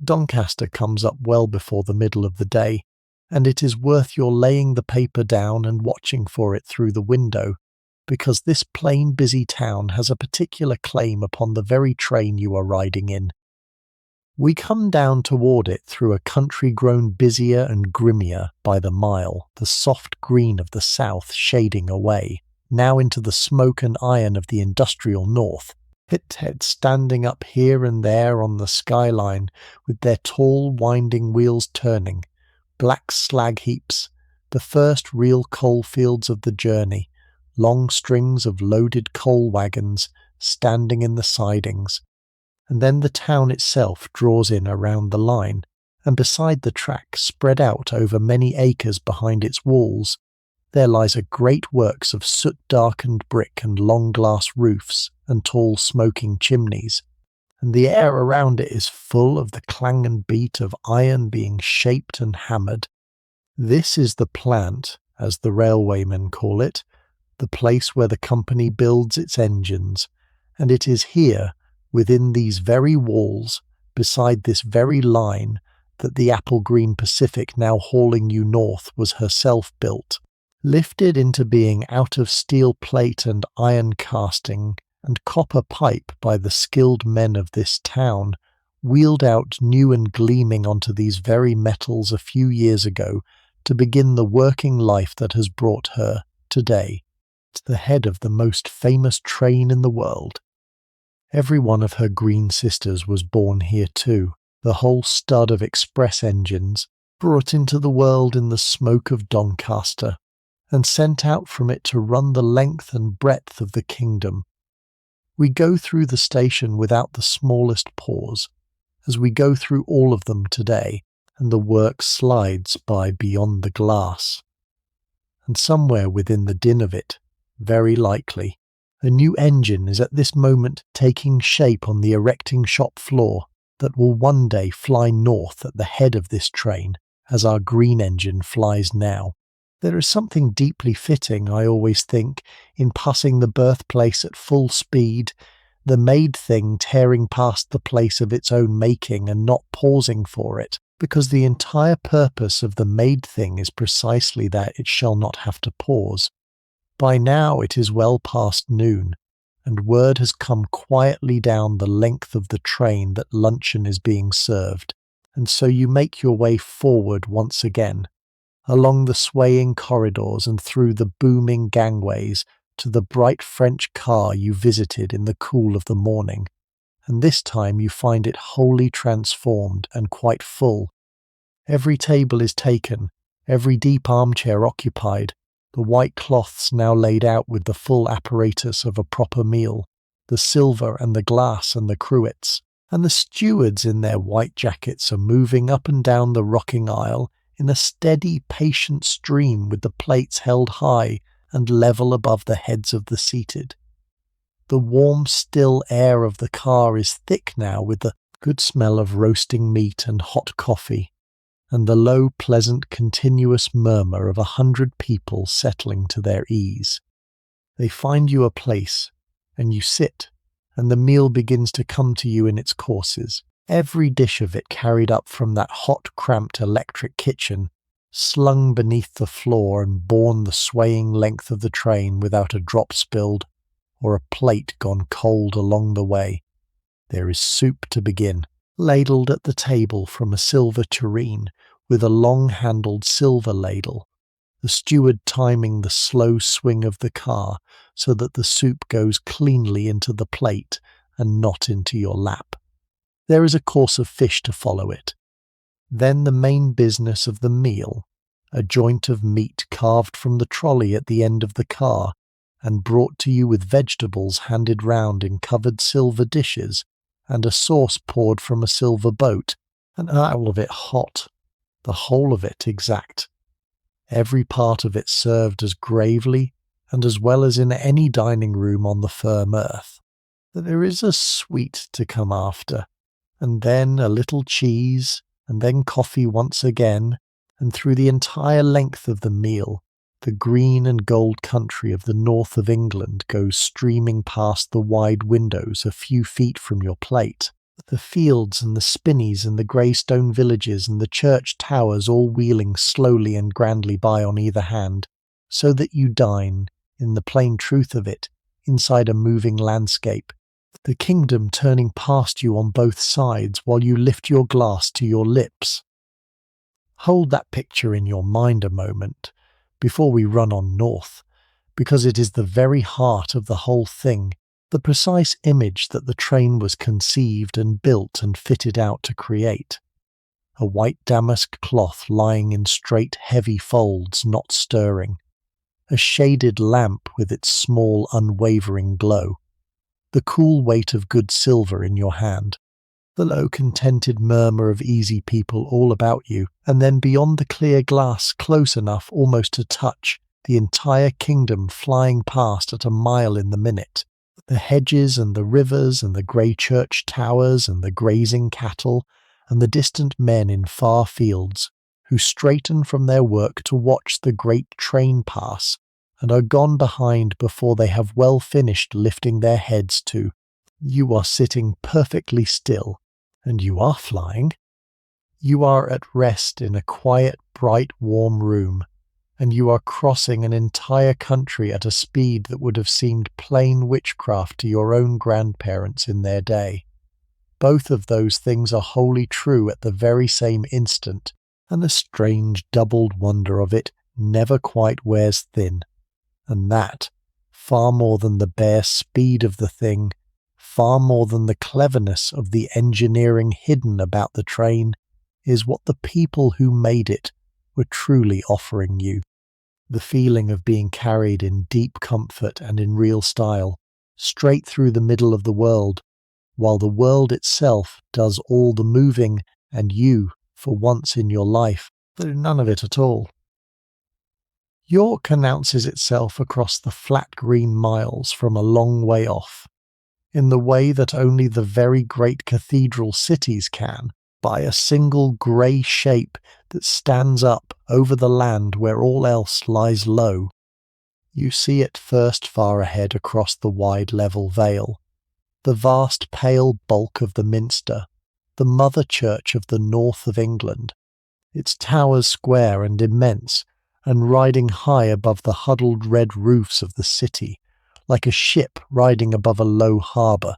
Doncaster comes up well before the middle of the day, and it is worth your laying the paper down and watching for it through the window, because this plain busy town has a particular claim upon the very train you are riding in. We come down toward it through a country grown busier and grimmier by the mile, the soft green of the south shading away, now into the smoke and iron of the industrial north. Pitheads standing up here and there on the skyline with their tall winding wheels turning, black slag heaps, the first real coal fields of the journey, long strings of loaded coal wagons standing in the sidings. And then the town itself draws in around the line, and beside the track, spread out over many acres behind its walls, there lies a great works of soot-darkened brick and long glass roofs and tall smoking chimneys, and the air around it is full of the clang and beat of iron being shaped and hammered. This is the plant, as the railwaymen call it, the place where the company builds its engines, and it is here, within these very walls, beside this very line, that the apple green Pacific now hauling you north was herself built, lifted into being out of steel plate and iron casting and copper pipe by the skilled men of this town, wheeled out new and gleaming onto these very metals a few years ago to begin the working life that has brought her, today, to the head of the most famous train in the world. Every one of her green sisters was born here too, the whole stud of express engines, brought into the world in the smoke of Doncaster, and sent out from it to run the length and breadth of the kingdom. We go through the station without the smallest pause, as we go through all of them today, and the work slides by beyond the glass. And somewhere within the din of it, very likely, a new engine is at this moment taking shape on the erecting shop floor that will one day fly north at the head of this train, as our green engine flies now. There is something deeply fitting, I always think, in passing the birthplace at full speed, the made thing tearing past the place of its own making and not pausing for it, because the entire purpose of the made thing is precisely that it shall not have to pause. By now it is well past noon, and word has come quietly down the length of the train that luncheon is being served, and so you make your way forward once again, along the swaying corridors and through the booming gangways to the bright French car you visited in the cool of the morning, and this time you find it wholly transformed and quite full. Every table is taken, every deep armchair occupied, the white cloths now laid out with the full apparatus of a proper meal, the silver and the glass and the cruets, and the stewards in their white jackets are moving up and down the rocking aisle in a steady, patient stream with the plates held high and level above the heads of the seated. The warm, still air of the car is thick now with the good smell of roasting meat and hot coffee, and the low, pleasant, continuous murmur of 100 people settling to their ease. They find you a place, and you sit, and the meal begins to come to you in its courses, every dish of it carried up from that hot, cramped electric kitchen, slung beneath the floor and borne the swaying length of the train without a drop spilled, or a plate gone cold along the way. There is soup to begin, ladled at the table from a silver tureen, with a long-handled silver ladle, the steward timing the slow swing of the car so that the soup goes cleanly into the plate and not into your lap. There is a course of fish to follow it. Then the main business of the meal, a joint of meat carved from the trolley at the end of the car and brought to you with vegetables handed round in covered silver dishes, and a sauce poured from a silver boat, and all of it hot, the whole of it exact, every part of it served as gravely and as well as in any dining room on the firm earth. But there is a sweet to come after, and then a little cheese, and then coffee once again, and through the entire length of the meal, the green and gold country of the north of England goes streaming past the wide windows a few feet from your plate, the fields and the spinneys and the grey stone villages and the church towers all wheeling slowly and grandly by on either hand, so that you dine, in the plain truth of it, inside a moving landscape, the kingdom turning past you on both sides while you lift your glass to your lips. Hold that picture in your mind a moment, before we run on north, because it is the very heart of the whole thing, the precise image that the train was conceived and built and fitted out to create. A white damask cloth lying in straight, heavy folds, not stirring. A shaded lamp with its small, unwavering glow. The cool weight of good silver in your hand. The low, contented murmur of easy people all about you, and then beyond the clear glass, close enough almost to touch, the entire kingdom flying past at a mile in the minute. The hedges and the rivers and the grey church towers and the grazing cattle and the distant men in far fields, who straighten from their work to watch the great train pass, and are gone behind before they have well finished lifting their heads to. You are sitting perfectly still, and you are flying. You are at rest in a quiet, bright, warm room, and you are crossing an entire country at a speed that would have seemed plain witchcraft to your own grandparents in their day. Both of those things are wholly true at the very same instant, and the strange doubled wonder of it never quite wears thin. And that, far more than the bare speed of the thing, far more than the cleverness of the engineering hidden about the train, is what the people who made it were truly offering you. The feeling of being carried in deep comfort and in real style, straight through the middle of the world, while the world itself does all the moving, and you, for once in your life, do none of it at all. York announces itself across the flat green miles from a long way off, in the way that only the very great cathedral cities can, by a single grey shape that stands up over the land where all else lies low. You see it first far ahead across the wide level vale, the vast pale bulk of the minster, the mother church of the north of England, its towers square and immense, and riding high above the huddled red roofs of the city, like a ship riding above a low harbour.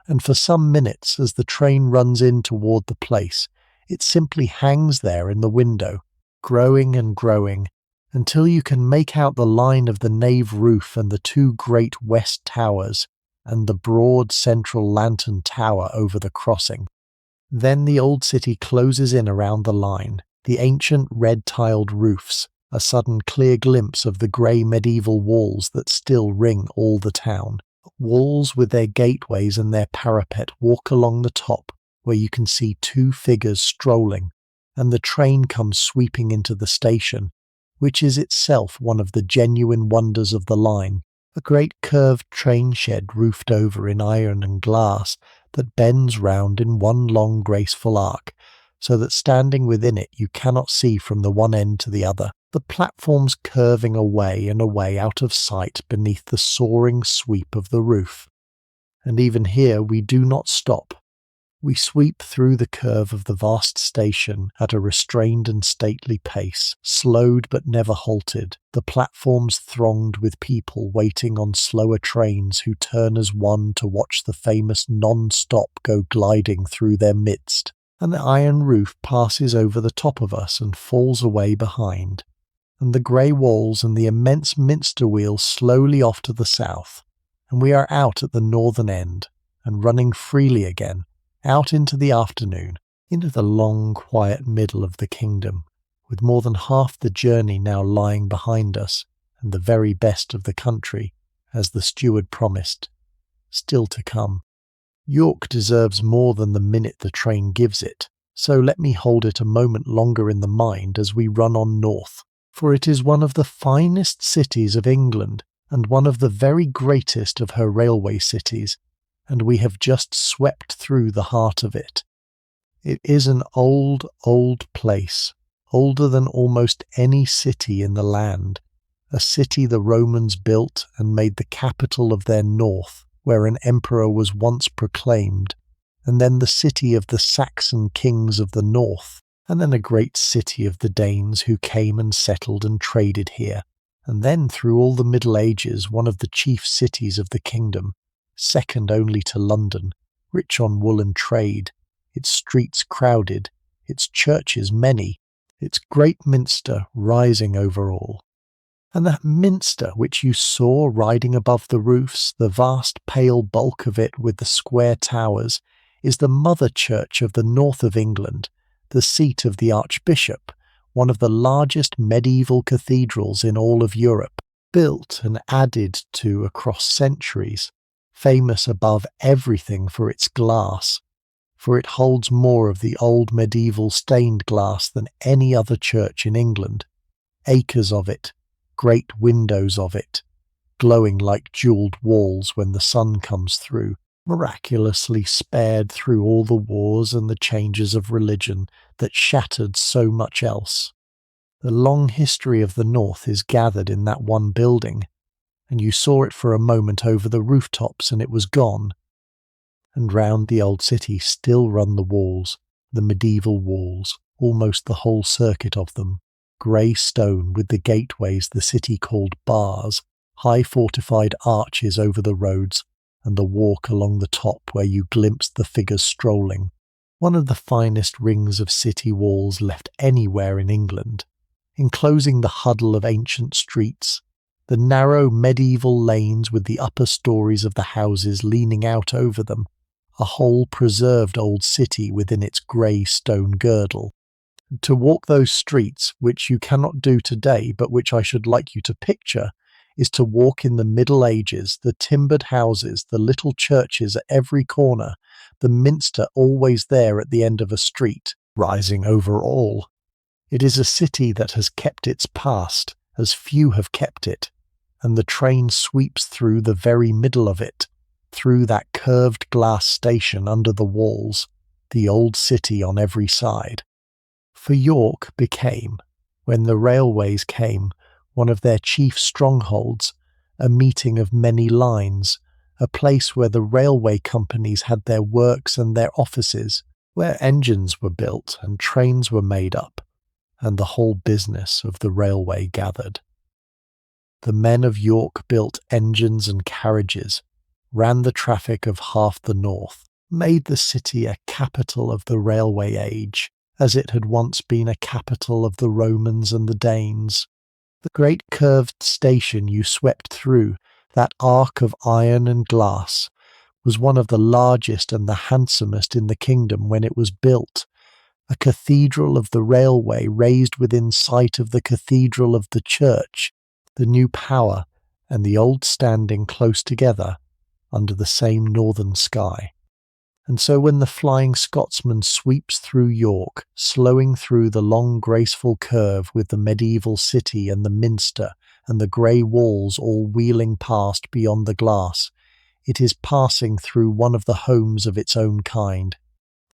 And for some minutes, as the train runs in toward the place, it simply hangs there in the window, growing and growing, until you can make out the line of the nave roof and the two great west towers, and the broad central lantern tower over the crossing. Then the old city closes in around the line, the ancient red-tiled roofs, a sudden clear glimpse of the grey medieval walls that still ring all the town. Walls with their gateways and their parapet walk along the top, where you can see two figures strolling, and the train comes sweeping into the station, which is itself one of the genuine wonders of the line, a great curved train shed roofed over in iron and glass that bends round in one long graceful arc, so that standing within it you cannot see from the one end to the other, the platforms curving away and away out of sight beneath the soaring sweep of the roof. And even here we do not stop. We sweep through the curve of the vast station at a restrained and stately pace, slowed but never halted, the platforms thronged with people waiting on slower trains who turn as one to watch the famous non-stop go gliding through their midst, and the iron roof passes over the top of us and falls away behind, and the grey walls and the immense minster wheel slowly off to the south, and we are out at the northern end, and running freely again, out into the afternoon, into the long, quiet middle of the kingdom, with more than half the journey now lying behind us, and the very best of the country, as the steward promised, still to come. York deserves more than the minute the train gives it, so let me hold it a moment longer in the mind as we run on north, for it is one of the finest cities of England, and one of the very greatest of her railway cities, and we have just swept through the heart of it. It is an old, old place, older than almost any city in the land, a city the Romans built and made the capital of their north, where an emperor was once proclaimed, and then the city of the Saxon kings of the north, and then a great city of the Danes who came and settled and traded here, and then through all the Middle Ages one of the chief cities of the kingdom, second only to London, rich on woolen trade, its streets crowded, its churches many, its great minster rising over all. And that minster which you saw riding above the roofs, the vast pale bulk of it with the square towers, is the mother church of the north of England, the seat of the Archbishop, one of the largest medieval cathedrals in all of Europe, built and added to across centuries, famous above everything for its glass, for it holds more of the old medieval stained glass than any other church in England. Acres of it, great windows of it, glowing like jewelled walls when the sun comes through, miraculously spared through all the wars and the changes of religion that shattered so much else. The long history of the North is gathered in that one building, and you saw it for a moment over the rooftops and it was gone. And round the old city still run the walls, the medieval walls, almost the whole circuit of them, grey stone with the gateways the city called bars, high fortified arches over the roads, and the walk along the top where you glimpsed the figures strolling. One of the finest rings of city walls left anywhere in England, enclosing the huddle of ancient streets, the narrow medieval lanes with the upper stories of the houses leaning out over them, a whole preserved old city within its grey stone girdle. To walk those streets, which you cannot do today, but which I should like you to picture, is to walk in the Middle Ages, the timbered houses, the little churches at every corner, the minster always there at the end of a street, rising over all. It is a city that has kept its past, as few have kept it, and the train sweeps through the very middle of it, through that curved glass station under the walls, the old city on every side. For York became, when the railways came, one of their chief strongholds, a meeting of many lines, a place where the railway companies had their works and their offices, where engines were built and trains were made up, and the whole business of the railway gathered. The men of York built engines and carriages, ran the traffic of half the north, made the city a capital of the railway age, as it had once been a capital of the Romans and the Danes. The great curved station you swept through, that arc of iron and glass, was one of the largest and the handsomest in the kingdom when it was built, a cathedral of the railway raised within sight of the cathedral of the church, the new power and the old standing close together under the same northern sky. And so when the Flying Scotsman sweeps through York, slowing through the long graceful curve with the medieval city and the minster and the grey walls all wheeling past beyond the glass, it is passing through one of the homes of its own kind,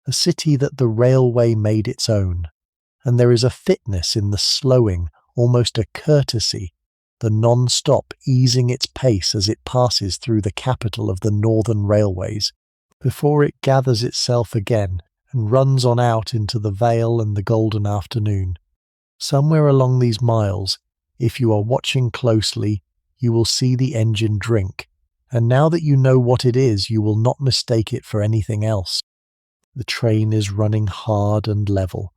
a city that the railway made its own, and there is a fitness in the slowing, almost a courtesy, the non-stop easing its pace as it passes through the capital of the northern railways, before it gathers itself again and runs on out into the vale and the golden afternoon. Somewhere along these miles, if you are watching closely, you will see the engine drink, and now that you know what it is, you will not mistake it for anything else. The train is running hard and level,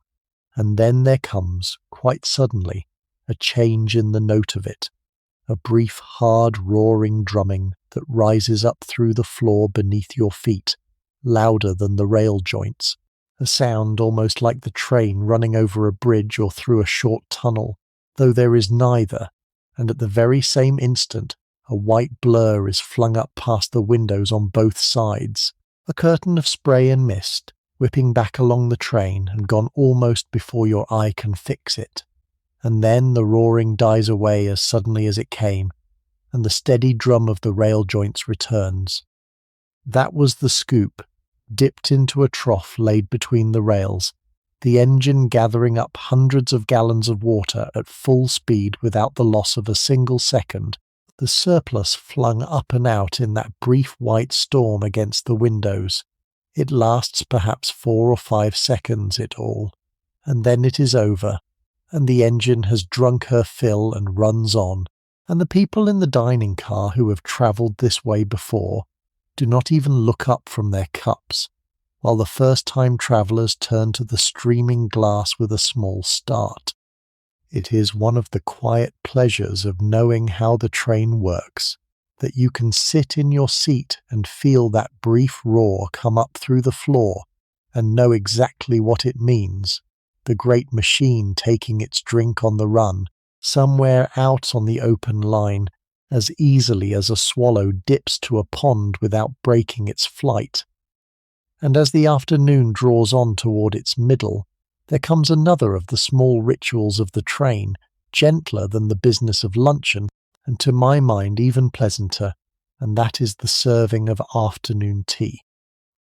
and then there comes, quite suddenly, a change in the note of it, a brief hard roaring drumming that rises up through the floor beneath your feet, louder than the rail joints, a sound almost like the train running over a bridge or through a short tunnel, though there is neither, and at the very same instant a white blur is flung up past the windows on both sides, a curtain of spray and mist, whipping back along the train and gone almost before your eye can fix it. And then the roaring dies away as suddenly as it came, and the steady drum of the rail joints returns. That was the scoop, dipped into a trough laid between the rails, the engine gathering up hundreds of gallons of water at full speed without the loss of a single second, the surplus flung up and out in that brief white storm against the windows. It lasts perhaps 4 or 5 seconds, it all, and then it is over, and the engine has drunk her fill and runs on, and the people in the dining car who have travelled this way before do not even look up from their cups, while the first-time travellers turn to the streaming glass with a small start. It is one of the quiet pleasures of knowing how the train works, that you can sit in your seat and feel that brief roar come up through the floor and know exactly what it means. The great machine taking its drink on the run, somewhere out on the open line, as easily as a swallow dips to a pond without breaking its flight. And as the afternoon draws on toward its middle, there comes another of the small rituals of the train, gentler than the business of luncheon, and to my mind even pleasanter, and that is the serving of afternoon tea.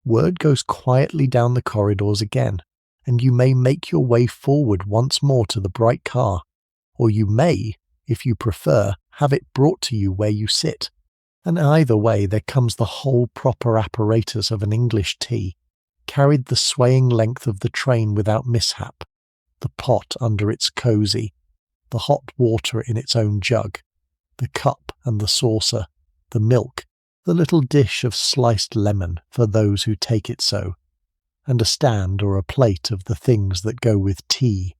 Word goes quietly down the corridors again, and you may make your way forward once more to the bright car, or you may, if you prefer, have it brought to you where you sit. And either way there comes the whole proper apparatus of an English tea, carried the swaying length of the train without mishap, the pot under its cosy, the hot water in its own jug, the cup and the saucer, the milk, the little dish of sliced lemon for those who take it so, and a stand or a plate of the things that go with tea,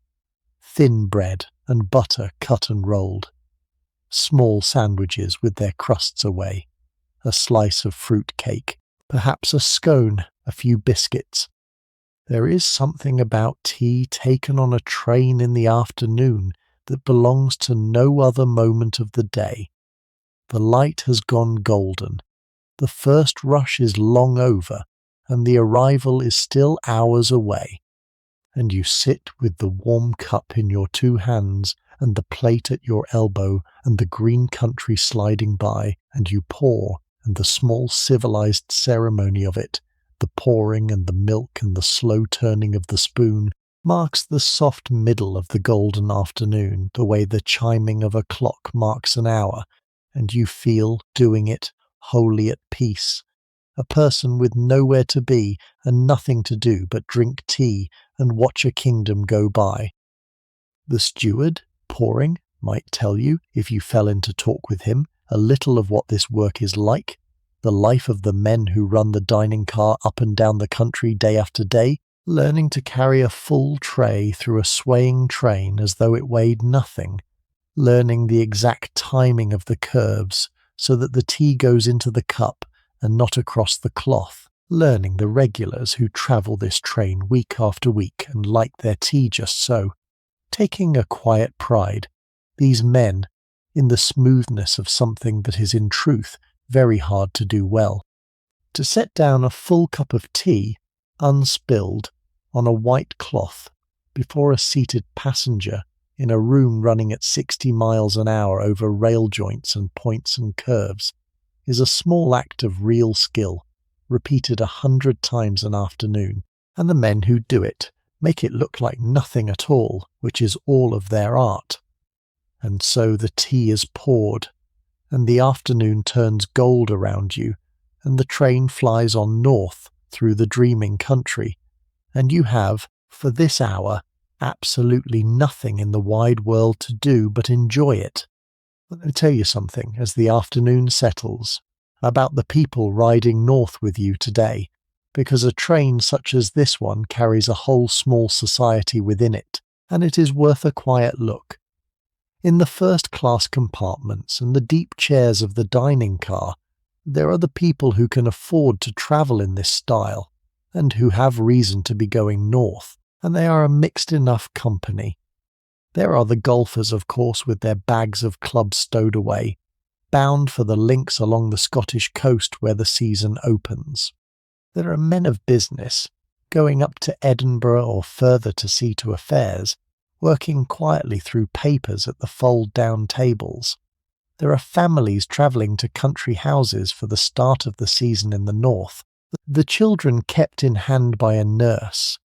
thin bread and butter cut and rolled, small sandwiches with their crusts away, a slice of fruit cake, perhaps a scone, a few biscuits. There is something about tea taken on a train in the afternoon that belongs to no other moment of the day. The light has gone golden, the first rush is long over, and the arrival is still hours away, and you sit with the warm cup in your two hands and the plate at your elbow and the green country sliding by, and you pour, and the small civilized ceremony of it, the pouring and the milk and the slow turning of the spoon, marks the soft middle of the golden afternoon, the way the chiming of a clock marks an hour, and you feel, doing it, wholly at peace, a person with nowhere to be and nothing to do but drink tea and watch a kingdom go by. The steward, pouring, might tell you, if you fell into talk with him, a little of what this work is like, the life of the men who run the dining car up and down the country day after day, learning to carry a full tray through a swaying train as though it weighed nothing, learning the exact timing of the curves so that the tea goes into the cup and not across the cloth, learning the regulars who travel this train week after week and like their tea just so, taking a quiet pride, these men, in the smoothness of something that is in truth very hard to do well. To set down a full cup of tea, unspilled, on a white cloth, before a seated passenger, in a room running at 60 miles an hour over rail joints and points and curves, is a small act of real skill, repeated 100 times an afternoon, and the men who do it make it look like nothing at all, which is all of their art. And so the tea is poured, and the afternoon turns gold around you, and the train flies on north through the dreaming country, and you have, for this hour, absolutely nothing in the wide world to do but enjoy it. Let me tell you something, as the afternoon settles, about the people riding north with you today, because a train such as this one carries a whole small society within it, and it is worth a quiet look. In the first-class compartments and the deep chairs of the dining car, there are the people who can afford to travel in this style, and who have reason to be going north, and they are a mixed enough company. There are the golfers, of course, with their bags of clubs stowed away, bound for the links along the Scottish coast where the season opens. There are men of business, going up to Edinburgh or further to see to affairs, working quietly through papers at the fold-down tables. There are families travelling to country houses for the start of the season in the north, the children kept in hand by a nurse,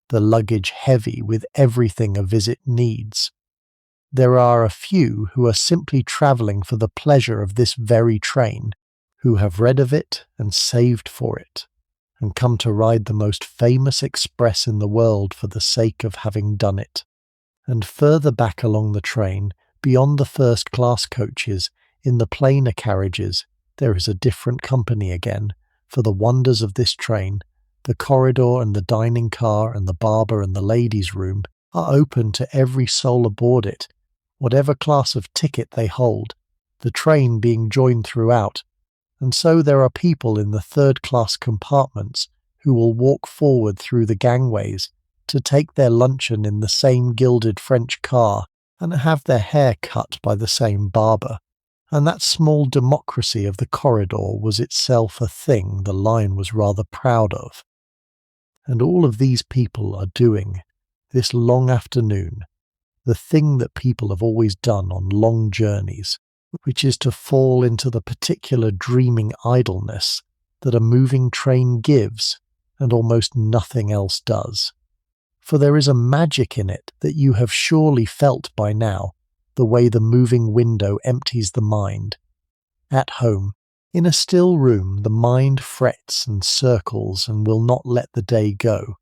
the luggage heavy with everything a visit needs. There are a few who are simply travelling for the pleasure of this very train, who have read of it and saved for it, and come to ride the most famous express in the world for the sake of having done it. And further back along the train, beyond the first-class coaches, in the plainer carriages, there is a different company again, for the wonders of this train, the corridor and the dining car and the barber and the ladies' room, are open to every soul aboard it, whatever class of ticket they hold, the train being joined throughout, and so there are people in the third-class compartments who will walk forward through the gangways to take their luncheon in the same gilded French car and have their hair cut by the same barber. And that small democracy of the corridor was itself a thing the line was rather proud of. And all of these people are doing, this long afternoon, the thing that people have always done on long journeys, which is to fall into the particular dreaming idleness that a moving train gives and almost nothing else does. For there is a magic in it that you have surely felt by now, the way the moving window empties the mind. At home, in a still room, the mind frets and circles and will not let the day go.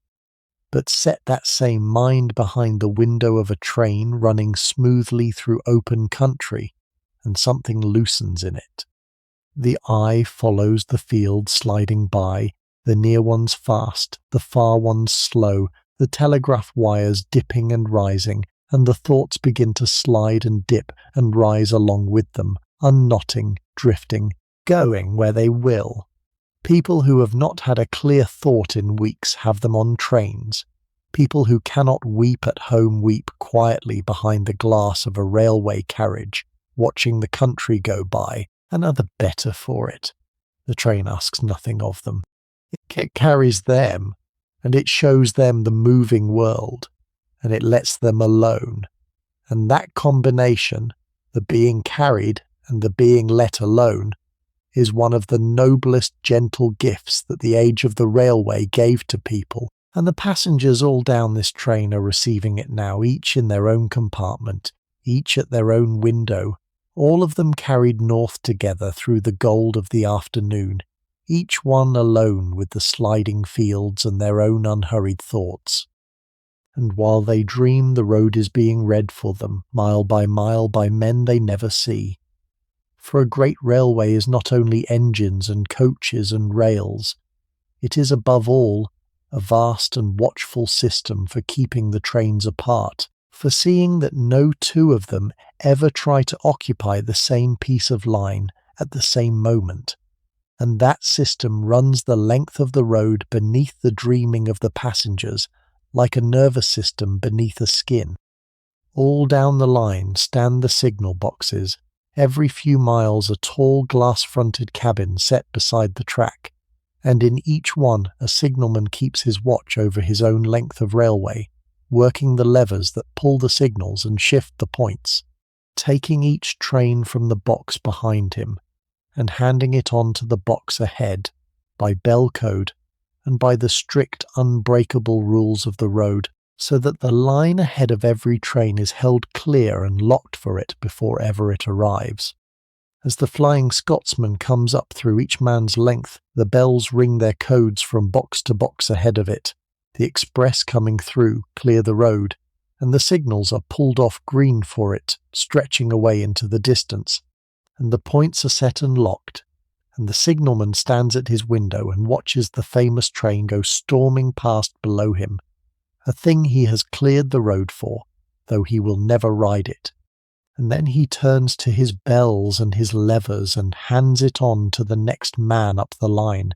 But set that same mind behind the window of a train running smoothly through open country, and something loosens in it. The eye follows the field sliding by, the near ones fast, the far ones slow, the telegraph wires dipping and rising, and the thoughts begin to slide and dip and rise along with them, unknotting, drifting, going where they will. People who have not had a clear thought in weeks have them on trains. People who cannot weep at home weep quietly behind the glass of a railway carriage, watching the country go by, and are the better for it. The train asks nothing of them. It carries them, and it shows them the moving world, and it lets them alone. And that combination, the being carried and the being let alone, is one of the noblest gentle gifts that the age of the railway gave to people, and the passengers all down this train are receiving it now, each in their own compartment, each at their own window, all of them carried north together through the gold of the afternoon, each one alone with the sliding fields and their own unhurried thoughts. And while they dream, the road is being read for them, mile by men they never see. For a great railway is not only engines and coaches and rails, it is above all a vast and watchful system for keeping the trains apart, for seeing that no two of them ever try to occupy the same piece of line at the same moment. And that system runs the length of the road beneath the dreaming of the passengers, like a nervous system beneath a skin. All down the line stand the signal boxes, every few miles a tall glass-fronted cabin set beside the track, and in each one a signalman keeps his watch over his own length of railway, working the levers that pull the signals and shift the points, taking each train from the box behind him, and handing it on to the box ahead, by bell code, and by the strict unbreakable rules of the road, so that the line ahead of every train is held clear and locked for it before ever it arrives. As the Flying Scotsman comes up through each man's length, the bells ring their codes from box to box ahead of it, the express coming through clear the road, and the signals are pulled off green for it, stretching away into the distance, and the points are set and locked, and the signalman stands at his window and watches the famous train go storming past below him, a thing he has cleared the road for, though he will never ride it. And then he turns to his bells and his levers and hands it on to the next man up the line.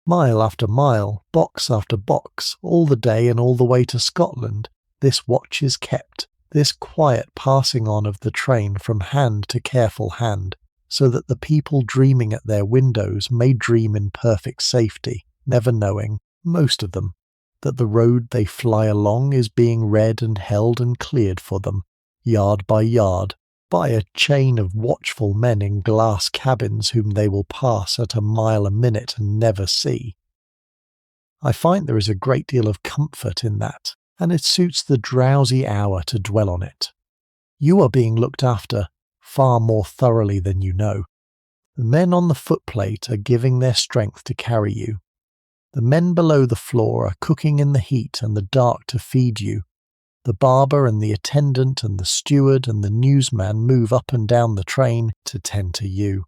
Mile after mile, box after box, all the day and all the way to Scotland, this watch is kept, this quiet passing on of the train from hand to careful hand, so that the people dreaming at their windows may dream in perfect safety, never knowing, most of them, that the road they fly along is being read and held and cleared for them, yard by yard, by a chain of watchful men in glass cabins whom they will pass at a mile a minute and never see. I find there is a great deal of comfort in that, and it suits the drowsy hour to dwell on it. You are being looked after far more thoroughly than you know. The men on the footplate are giving their strength to carry you. The men below the floor are cooking in the heat and the dark to feed you. The barber and the attendant and the steward and the newsman move up and down the train to tend to you.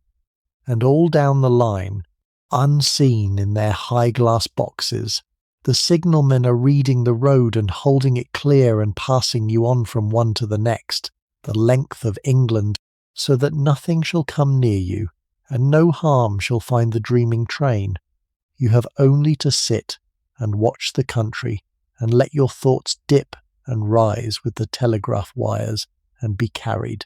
And all down the line, unseen in their high glass boxes, The signalmen are reading the road and holding it clear and passing you on from one to the next, the length of England, so that nothing shall come near you, and no harm shall find the dreaming train. You have only to sit and watch the country, and let your thoughts dip and rise with the telegraph wires and be carried.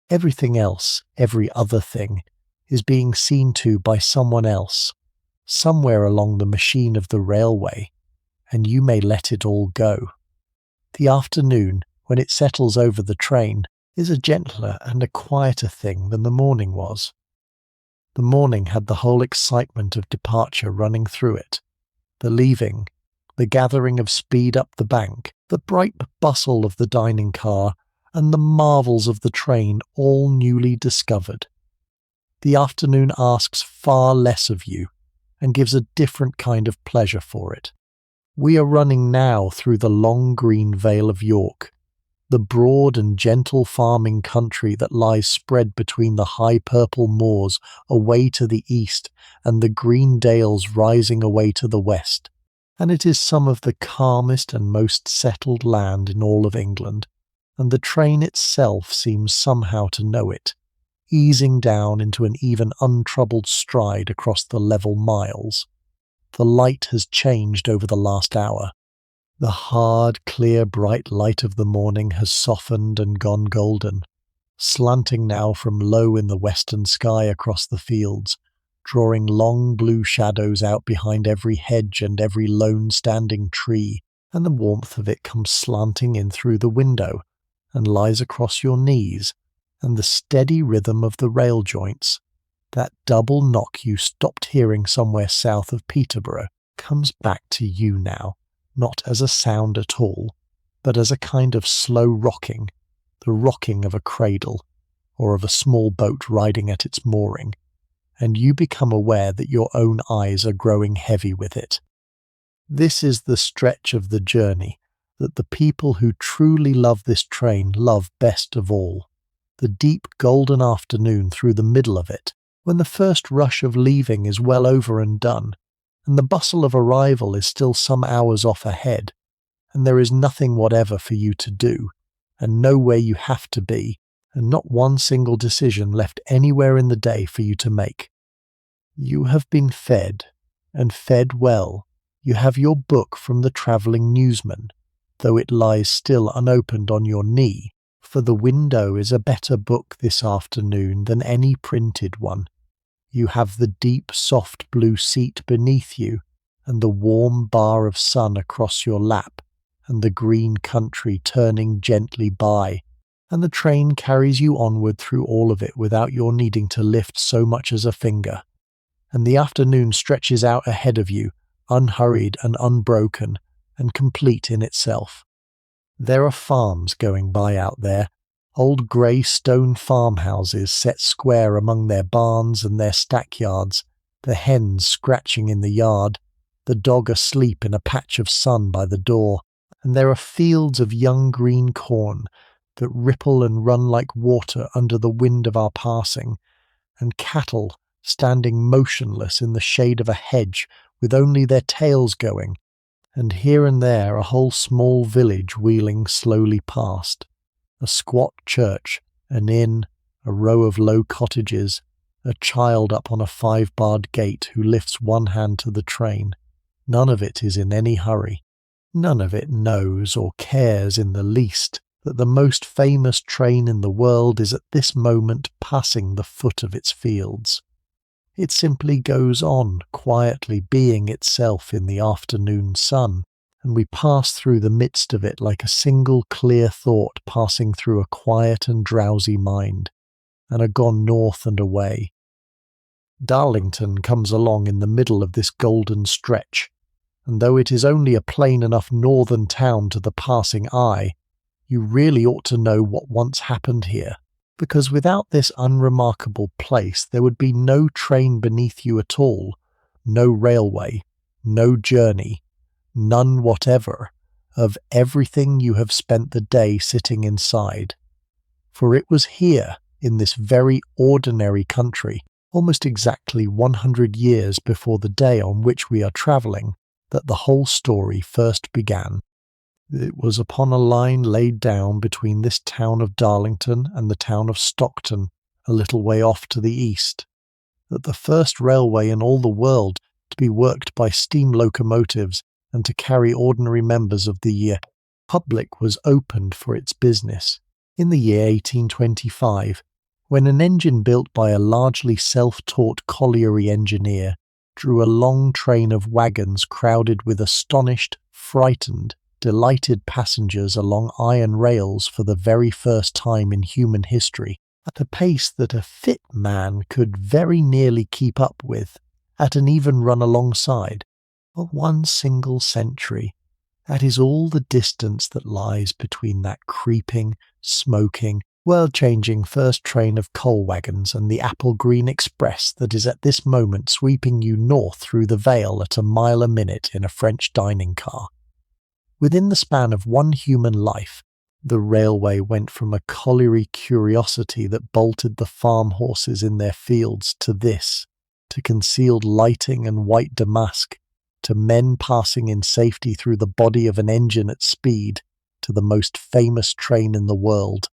Everything else, every other thing, is being seen to by someone else, somewhere along the machine of the railway, and you may let it all go. The afternoon, when it settles over the train, is a gentler and a quieter thing than the morning was. The morning had the whole excitement of departure running through it, the leaving, the gathering of speed up the bank, the bright bustle of the dining car, and the marvels of the train all newly discovered. The afternoon asks far less of you, and gives a different kind of pleasure for it. We are running now through the long green vale of York, the broad and gentle farming country that lies spread between the high purple moors away to the east and the green dales rising away to the west, and it is some of the calmest and most settled land in all of England, and the train itself seems somehow to know it, easing down into an even untroubled stride across the level miles. The light has changed over the last hour. The hard, clear, bright light of the morning has softened and gone golden, slanting now from low in the western sky across the fields, drawing long blue shadows out behind every hedge and every lone standing tree, and the warmth of it comes slanting in through the window, and lies across your knees, and the steady rhythm of the rail joints, that double knock you stopped hearing somewhere south of Peterborough, comes back to you now, not as a sound at all, but as a kind of slow rocking, the rocking of a cradle, or of a small boat riding at its mooring, and you become aware that your own eyes are growing heavy with it. This is the stretch of the journey that the people who truly love this train love best of all, the deep golden afternoon through the middle of it, when the first rush of leaving is well over and done, and the bustle of arrival is still some hours off ahead, and there is nothing whatever for you to do, and nowhere you have to be, and not one single decision left anywhere in the day for you to make. You have been fed, and fed well. You have your book from the travelling newsman, though it lies still unopened on your knee, for the window is a better book this afternoon than any printed one. You have the deep, soft blue seat beneath you, and the warm bar of sun across your lap, and the green country turning gently by, and the train carries you onward through all of it without your needing to lift so much as a finger. And the afternoon stretches out ahead of you, unhurried and unbroken, and complete in itself. There are farms going by out there, old grey stone farmhouses set square among their barns and their stackyards, the hens scratching in the yard, the dog asleep in a patch of sun by the door, and there are fields of young green corn that ripple and run like water under the wind of our passing, and cattle standing motionless in the shade of a hedge with only their tails going, and here and there a whole small village wheeling slowly past, a squat church, an inn, a row of low cottages, a child up on a 5-barred gate who lifts one hand to the train. None of it is in any hurry. None of it knows or cares in the least that the most famous train in the world is at this moment passing the foot of its fields. It simply goes on, quietly being itself in the afternoon sun, and we pass through the midst of it like a single clear thought passing through a quiet and drowsy mind, and are gone north and away. Darlington comes along in the middle of this golden stretch, and though it is only a plain enough northern town to the passing eye, you really ought to know what once happened here, because without this unremarkable place there would be no train beneath you at all, no railway, no journey, none whatever, of everything you have spent the day sitting inside. For it was here, in this very ordinary country, almost exactly 100 years before the day on which we are travelling, that the whole story first began. It was upon a line laid down between this town of Darlington and the town of Stockton, a little way off to the east, that the first railway in all the world to be worked by steam locomotives and to carry ordinary members of the public was opened for its business in the year 1825, when an engine built by a largely self-taught colliery engineer drew a long train of wagons crowded with astonished, frightened, delighted passengers along iron rails for the very first time in human history, at a pace that a fit man could very nearly keep up with, at an even run alongside. For one single century, that is all the distance that lies between that creeping, smoking, world-changing first train of coal wagons and the apple green express that is at this moment sweeping you north through the Vale at a mile a minute in a French dining car. Within the span of one human life, the railway went from a colliery curiosity that bolted the farm horses in their fields to this, to concealed lighting and white damask, to men passing in safety through the body of an engine at speed, to the most famous train in the world.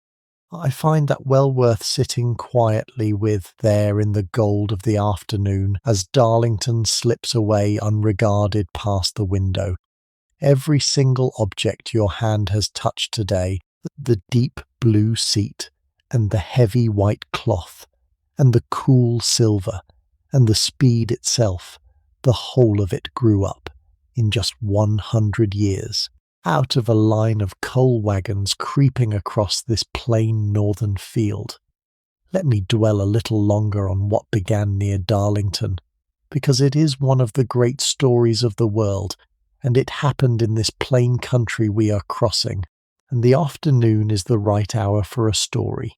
I find that well worth sitting quietly with there in the gold of the afternoon as Darlington slips away unregarded past the window. Every single object your hand has touched today, the deep blue seat, and the heavy white cloth, and the cool silver, and the speed itself, the whole of it grew up, in just 100 years, out of a line of coal wagons creeping across this plain northern field. Let me dwell a little longer on what began near Darlington, because it is one of the great stories of the world, and it happened in this plain country we are crossing, and the afternoon is the right hour for a story.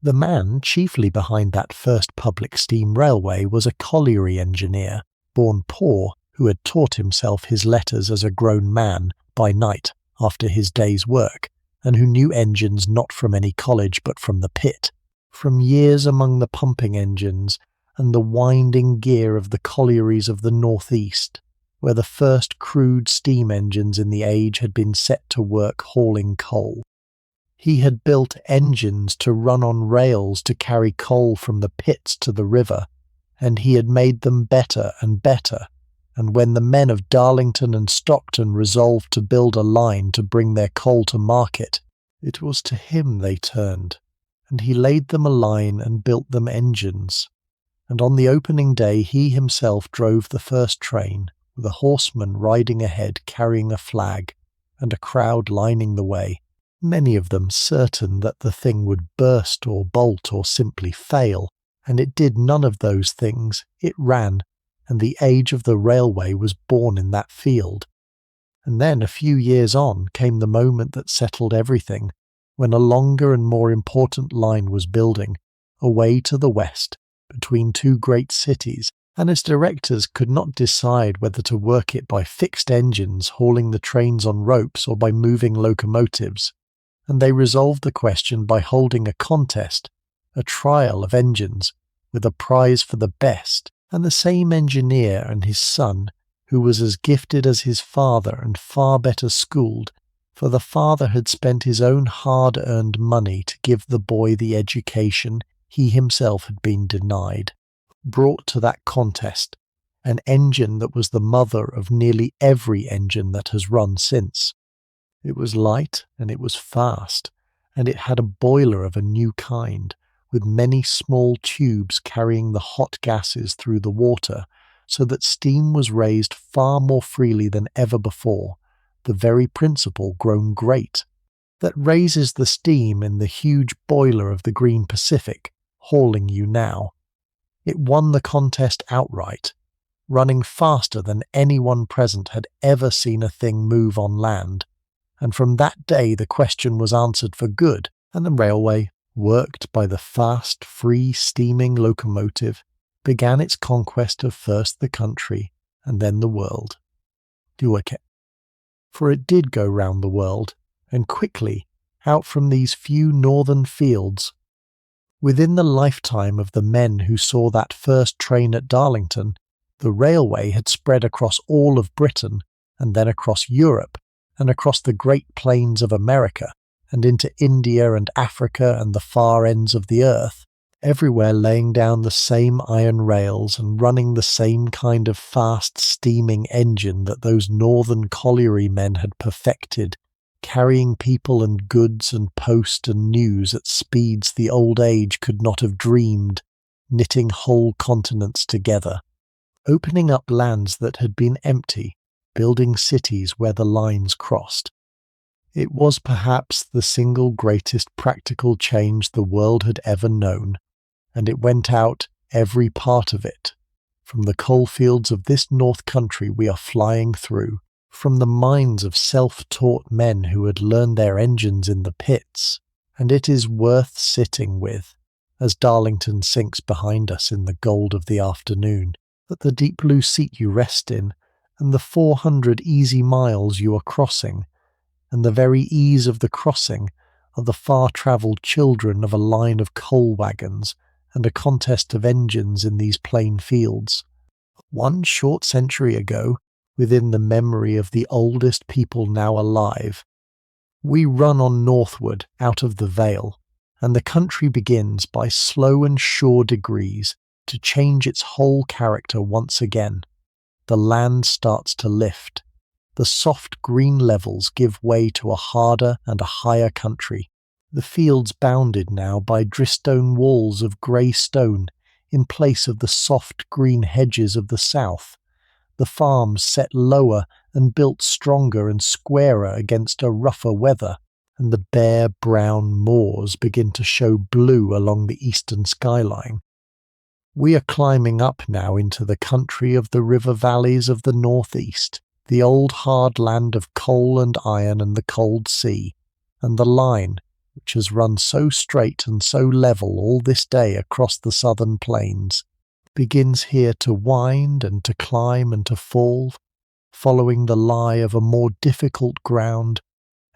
The man chiefly behind that first public steam railway was a colliery engineer, born poor, who had taught himself his letters as a grown man by night after his day's work, and who knew engines not from any college but from the pit, from years among the pumping engines and the winding gear of the collieries of the northeast, where the first crude steam engines in the age had been set to work hauling coal. He had built engines to run on rails to carry coal from the pits to the river, and he had made them better and better, and when the men of Darlington and Stockton resolved to build a line to bring their coal to market, it was to him they turned, and he laid them a line and built them engines. And on the opening day he himself drove the first train, with a horseman riding ahead carrying a flag, and a crowd lining the way, many of them certain that the thing would burst or bolt or simply fail, and it did none of those things. It ran, and the age of the railway was born in that field. And then a few years on came the moment that settled everything, when a longer and more important line was building, away to the west, between two great cities, and its directors could not decide whether to work it by fixed engines hauling the trains on ropes or by moving locomotives, and they resolved the question by holding a contest, a trial of engines, with a prize for the best, and the same engineer and his son, who was as gifted as his father and far better schooled, for the father had spent his own hard-earned money to give the boy the education he himself had been denied, brought to that contest an engine that was the mother of nearly every engine that has run since. It was light and it was fast, and it had a boiler of a new kind, with many small tubes carrying the hot gases through the water, so that steam was raised far more freely than ever before, the very principle grown great, that raises the steam in the huge boiler of the Green Pacific, hauling you now. It won the contest outright, running faster than anyone present had ever seen a thing move on land, and from that day the question was answered for good, and the railway, worked by the fast, free, steaming locomotive, began its conquest of first the country and then the world. For it did go round the world, and quickly, out from these few northern fields. Within the lifetime of the men who saw that first train at Darlington, The railway had spread across all of Britain, and then across Europe, and across the Great Plains of America, and into India and Africa and the far ends of the earth, everywhere laying down the same iron rails and running the same kind of fast steaming engine that those northern colliery men had perfected, carrying people and goods and post and news at speeds the old age could not have dreamed, knitting whole continents together, opening up lands that had been empty, building cities where the lines crossed. It was perhaps the single greatest practical change the world had ever known, and it went out, every part of it, from the coalfields of this north country we are flying through, from the minds of self-taught men who had learned their engines in the pits, and it is worth sitting with, as Darlington sinks behind us in the gold of the afternoon, that the deep blue seat you rest in, and the 400 easy miles you are crossing, and the very ease of the crossing, are the far-travelled children of a line of coal wagons and a contest of engines in these plain fields. One short century ago, within the memory of the oldest people now alive, we run on northward out of the Vale, and the country begins by slow and sure degrees to change its whole character once again. The land starts to lift. The soft green levels give way to a harder and a higher country. The fields bounded now by dristone walls of grey stone in place of the soft green hedges of the south. The farms set lower and built stronger and squarer against a rougher weather, and the bare brown moors begin to show blue along the eastern skyline. We are climbing up now into the country of the river valleys of the northeast, the old hard land of coal and iron and the cold sea, and the line, which has run so straight and so level all this day across the southern plains, begins here to wind and to climb and to fall, following the lie of a more difficult ground,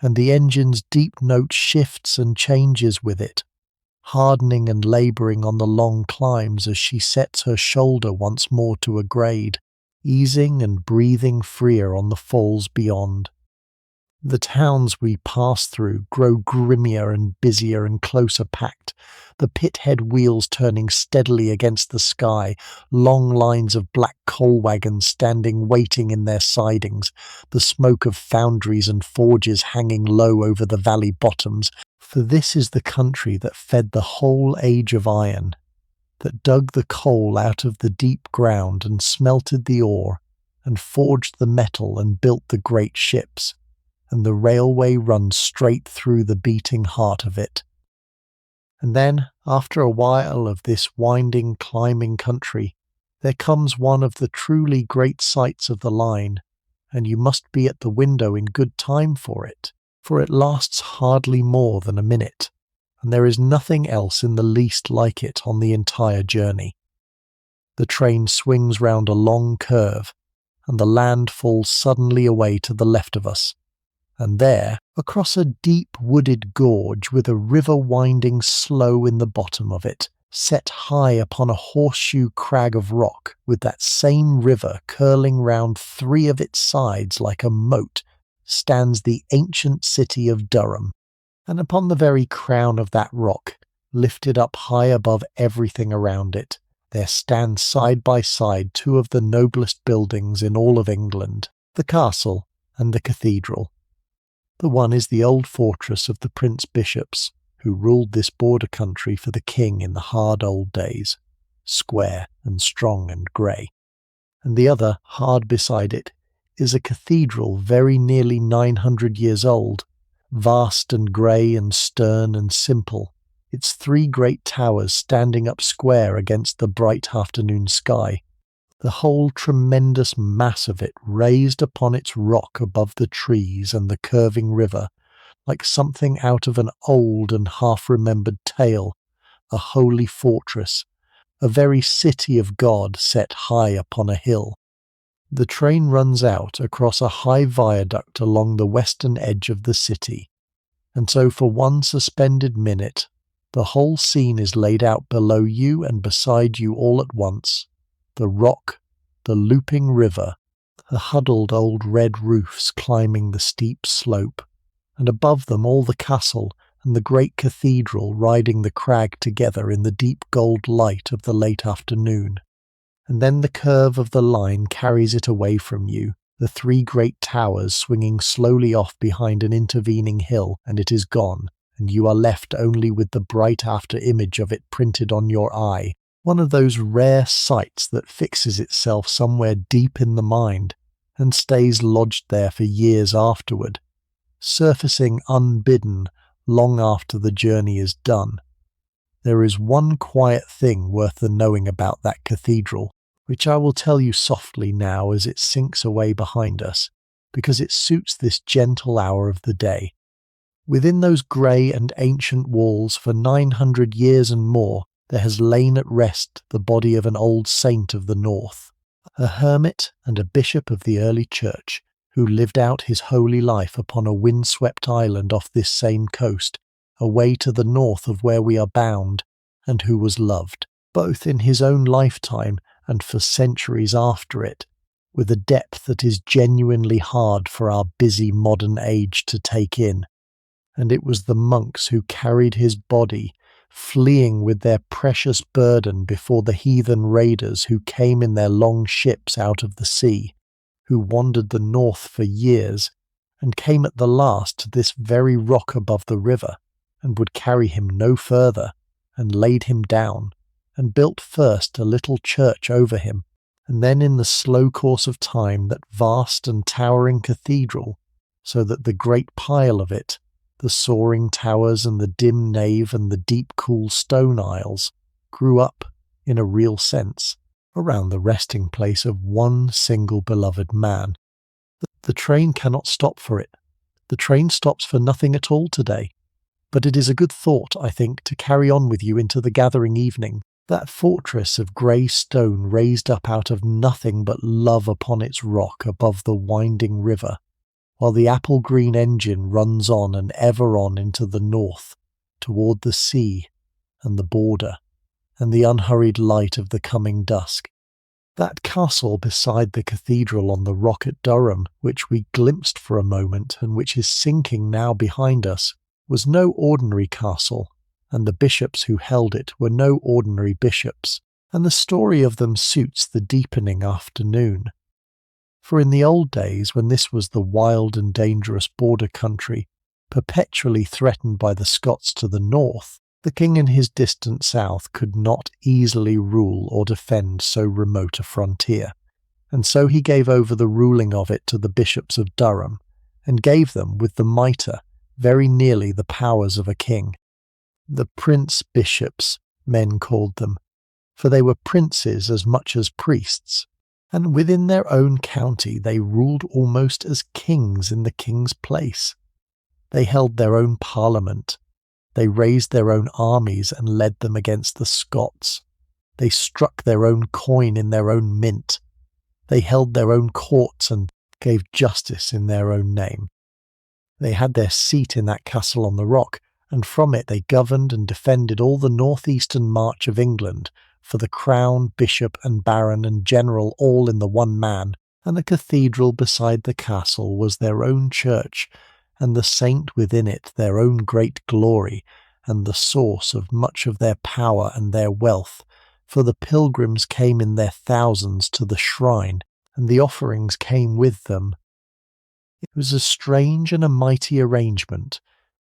and the engine's deep note shifts and changes with it, hardening and labouring on the long climbs as she sets her shoulder once more to a grade, easing and breathing freer on the falls beyond. The towns we pass through grow grimmier and busier and closer packed, the pit-head wheels turning steadily against the sky, long lines of black coal wagons standing waiting in their sidings, the smoke of foundries and forges hanging low over the valley bottoms, for this is the country that fed the whole age of iron, that dug the coal out of the deep ground and smelted the ore, and forged the metal and built the great ships, and the railway runs straight through the beating heart of it. And then, after a while of this winding, climbing country, there comes one of the truly great sights of the line, and you must be at the window in good time for it lasts hardly more than a minute, and there is nothing else in the least like it on the entire journey. The train swings round a long curve, and the land falls suddenly away to the left of us, and there, across a deep wooded gorge with a river winding slow in the bottom of it, set high upon a horseshoe crag of rock, with that same river curling round 3 of its sides like a moat, stands the ancient city of Durham, and upon the very crown of that rock, lifted up high above everything around it, there stand side by side 2 of the noblest buildings in all of England, the castle and the cathedral. The one is the old fortress of the Prince Bishops, who ruled this border country for the king in the hard old days, square and strong and grey. And the other, hard beside it, is a cathedral very nearly 900 years old, vast and grey and stern and simple, its 3 great towers standing up square against the bright afternoon sky, the whole tremendous mass of it raised upon its rock above the trees and the curving river, like something out of an old and half-remembered tale, a holy fortress, a very city of God set high upon a hill. The train runs out across a high viaduct along the western edge of the city, and so for one suspended minute, the whole scene is laid out below you and beside you all at once, the rock, the looping river, the huddled old red roofs climbing the steep slope, and above them all the castle and the great cathedral riding the crag together in the deep gold light of the late afternoon. And then the curve of the line carries it away from you, the three great towers swinging slowly off behind an intervening hill, and it is gone, and you are left only with the bright after-image of it printed on your eye, one of those rare sights that fixes itself somewhere deep in the mind and stays lodged there for years afterward, surfacing unbidden long after the journey is done. There is one quiet thing worth the knowing about that cathedral, which I will tell you softly now as it sinks away behind us, because it suits this gentle hour of the day. Within those grey and ancient walls for 900 years and more, there has lain at rest the body of an old saint of the north, a hermit and a bishop of the early church, who lived out his holy life upon a wind-swept island off this same coast, away to the north of where we are bound, and who was loved, both in his own lifetime and for centuries after it, with a depth that is genuinely hard for our busy modern age to take in. And it was the monks who carried his body, fleeing with their precious burden before the heathen raiders who came in their long ships out of the sea, who wandered the north for years, and came at the last to this very rock above the river, and would carry him no further, and laid him down, and built first a little church over him, and then in the slow course of time that vast and towering cathedral, so that the great pile of it, the soaring towers and the dim nave and the deep cool stone aisles, grew up, in a real sense, around the resting place of one single beloved man. The train cannot stop for it. The train stops for nothing at all today. But it is a good thought, I think, to carry on with you into the gathering evening, that fortress of grey stone raised up out of nothing but love upon its rock above the winding river, while the apple-green engine runs on and ever on into the north, toward the sea and the border, and the unhurried light of the coming dusk. That castle beside the cathedral on the rock at Durham, which we glimpsed for a moment and which is sinking now behind us, was no ordinary castle, and the bishops who held it were no ordinary bishops, and the story of them suits the deepening afternoon. For in the old days, when this was the wild and dangerous border country, perpetually threatened by the Scots to the north, the king in his distant south could not easily rule or defend so remote a frontier, and so he gave over the ruling of it to the bishops of Durham, and gave them, with the mitre, very nearly the powers of a king. The prince-bishops, men called them, for they were princes as much as priests, and within their own county they ruled almost as kings in the king's place. They held their own parliament. They raised their own armies and led them against the Scots. They struck their own coin in their own mint. They held their own courts and gave justice in their own name. They had their seat in that castle on the rock, and from it they governed and defended all the northeastern march of England, for the crown, bishop and baron and general all in the one man, and the cathedral beside the castle was their own church, and the saint within it their own great glory, and the source of much of their power and their wealth, for the pilgrims came in their thousands to the shrine, and the offerings came with them. It was a strange and a mighty arrangement,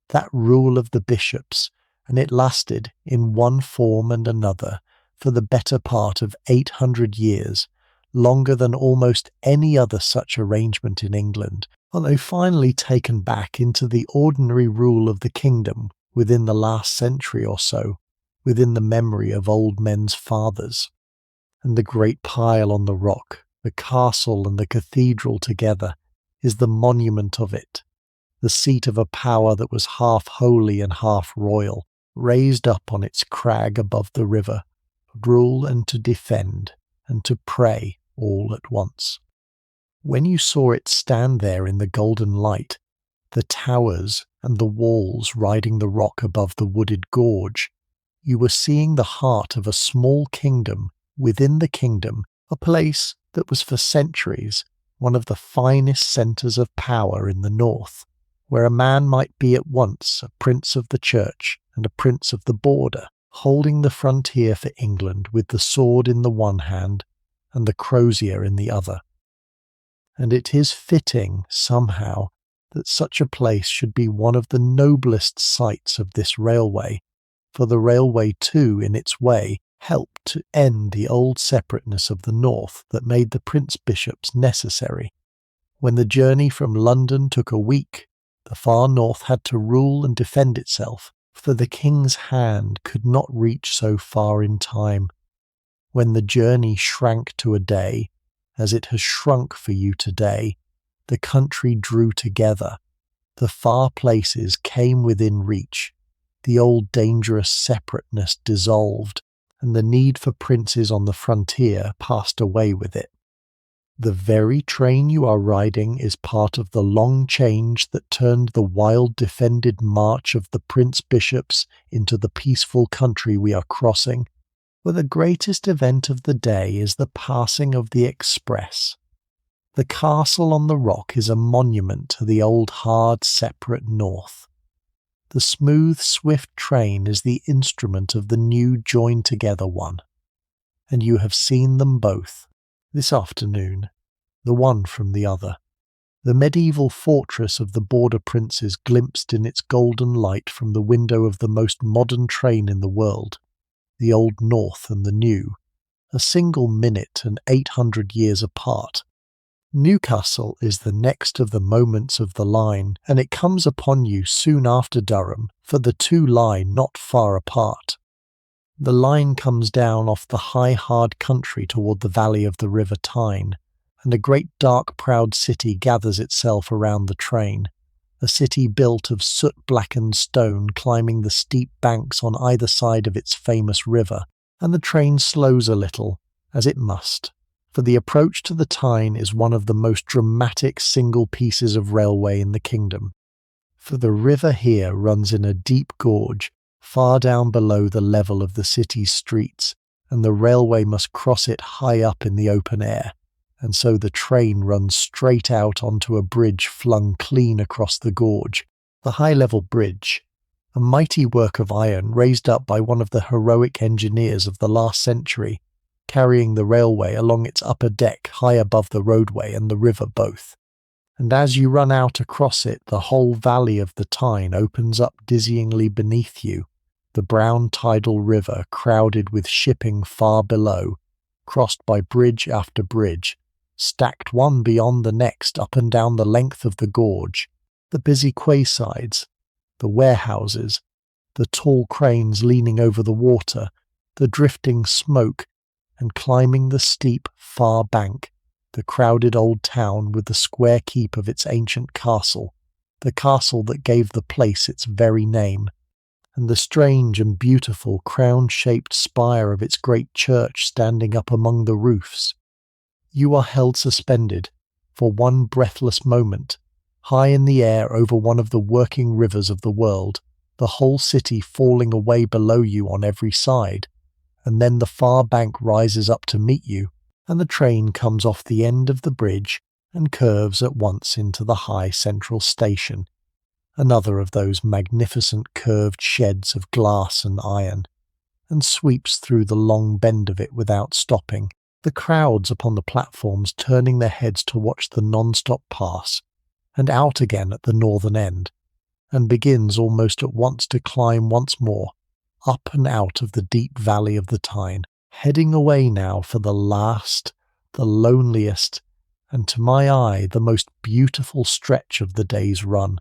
that rule of the bishops, and it lasted, in one form and another, for the better part of 800 years, longer than almost any other such arrangement in England, although finally taken back into the ordinary rule of the kingdom within the last century or so, within the memory of old men's fathers. And the great pile on the rock, the castle and the cathedral together, is the monument of it, the seat of a power that was half holy and half royal, raised up on its crag above the river, to rule and to defend and to pray all at once. When you saw it stand there in the golden light, the towers and the walls riding the rock above the wooded gorge, you were seeing the heart of a small kingdom within the kingdom, a place that was for centuries one of the finest centres of power in the north, where a man might be at once a prince of the church and a prince of the border, holding the frontier for England with the sword in the one hand and the crozier in the other. And it is fitting, somehow, that such a place should be one of the noblest sights of this railway, for the railway too, in its way, helped to end the old separateness of the north that made the prince-bishops necessary. When the journey from London took a week, the far north had to rule and defend itself, for the king's hand could not reach so far in time. When the journey shrank to a day, as it has shrunk for you today, the country drew together, the far places came within reach, the old dangerous separateness dissolved, and the need for princes on the frontier passed away with it. The very train you are riding is part of the long change that turned the wild defended march of the prince-bishops into the peaceful country we are crossing, where the greatest event of the day is the passing of the express. The castle on the rock is a monument to the old hard separate north. The smooth, swift train is the instrument of the new joined-together one. And you have seen them both, this afternoon, the one from the other. The medieval fortress of the border princes glimpsed in its golden light from the window of the most modern train in the world, the old North and the new, a single minute and 800 years apart. Newcastle is the next of the moments of the line, and it comes upon you soon after Durham, for the two lie not far apart. The line comes down off the high hard country toward the valley of the River Tyne, and a great dark proud city gathers itself around the train, a city built of soot-blackened stone climbing the steep banks on either side of its famous river, and the train slows a little, as it must, for the approach to the Tyne is one of the most dramatic single pieces of railway in the kingdom. For the river here runs in a deep gorge, far down below the level of the city's streets, and the railway must cross it high up in the open air, and so the train runs straight out onto a bridge flung clean across the gorge, the high-level bridge, a mighty work of iron raised up by one of the heroic engineers of the last century, carrying the railway along its upper deck high above the roadway and the river both. And as you run out across it, the whole valley of the Tyne opens up dizzyingly beneath you, the brown tidal river crowded with shipping far below, crossed by bridge after bridge, stacked one beyond the next up and down the length of the gorge, the busy quaysides, the warehouses, the tall cranes leaning over the water, the drifting smoke, and climbing the steep, far bank, the crowded old town with the square keep of its ancient castle, the castle that gave the place its very name, and the strange and beautiful crown-shaped spire of its great church standing up among the roofs. You are held suspended, for one breathless moment, high in the air over one of the working rivers of the world, the whole city falling away below you on every side, and then the far bank rises up to meet you, and the train comes off the end of the bridge and curves at once into the high central station, another of those magnificent curved sheds of glass and iron, and sweeps through the long bend of it without stopping, the crowds upon the platforms turning their heads to watch the non-stop pass, and out again at the northern end, and begins almost at once to climb once more, up and out of the deep valley of the Tyne, heading away now for the last, the loneliest, and to my eye the most beautiful stretch of the day's run.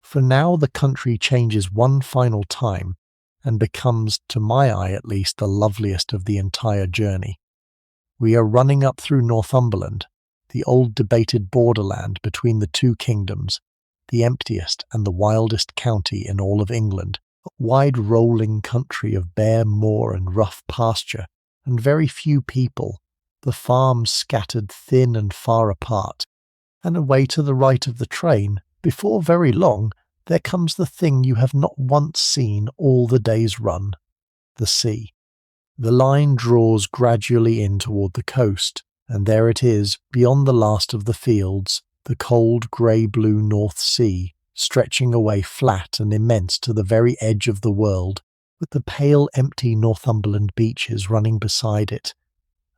For now the country changes one final time, and becomes, to my eye at least, the loveliest of the entire journey. We are running up through Northumberland, the old debated borderland between the two kingdoms, the emptiest and the wildest county in all of England, a wide rolling country of bare moor and rough pasture, and very few people, the farms scattered thin and far apart, and away to the right of the train, before very long, there comes the thing you have not once seen all the day's run, the sea. The line draws gradually in toward the coast, And there it is, beyond the last of the fields, the cold grey-blue North Sea, stretching away flat and immense to the very edge of the world, with the pale empty Northumberland beaches running beside it,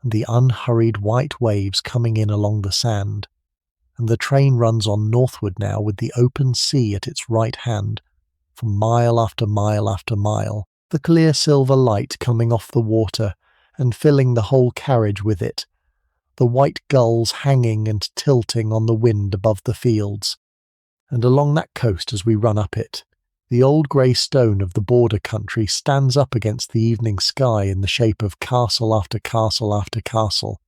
and the unhurried white waves coming in along the sand. And the train runs on northward now with the open sea at its right hand, for mile after mile after mile, the clear silver light coming off the water and filling the whole carriage with it, the white gulls hanging and tilting on the wind above the fields. And along that coast as we run up it, the old grey stone of the border country stands up against the evening sky in the shape of castle after castle after castle.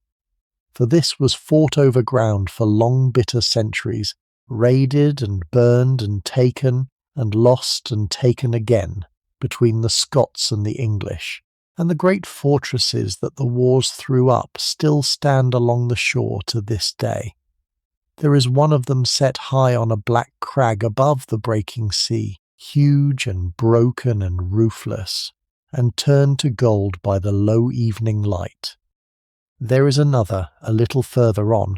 For this was fought over ground for long bitter centuries, raided and burned and taken, and lost and taken again, between the Scots and the English. And the great fortresses that the wars threw up still stand along the shore to this day. There is one of them set high on a black crag above the breaking sea, huge and broken and roofless, and turned to gold by the low evening light. There is another, a little further on,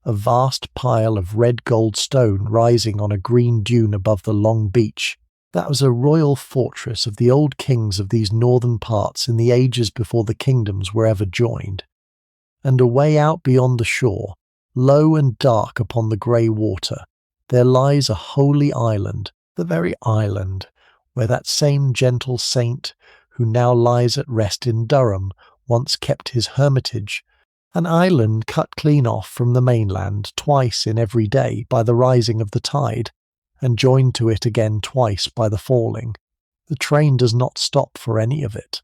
a vast pile of red gold stone rising on a green dune above the long beach. That was a royal fortress of the old kings of these northern parts in the ages before the kingdoms were ever joined. And away out beyond the shore, low and dark upon the grey water, there lies a holy island, the very island where that same gentle saint who now lies at rest in Durham once kept his hermitage, an island cut clean off from the mainland twice in every day by the rising of the tide, and joined to it again twice by the falling. The train does not stop for any of it.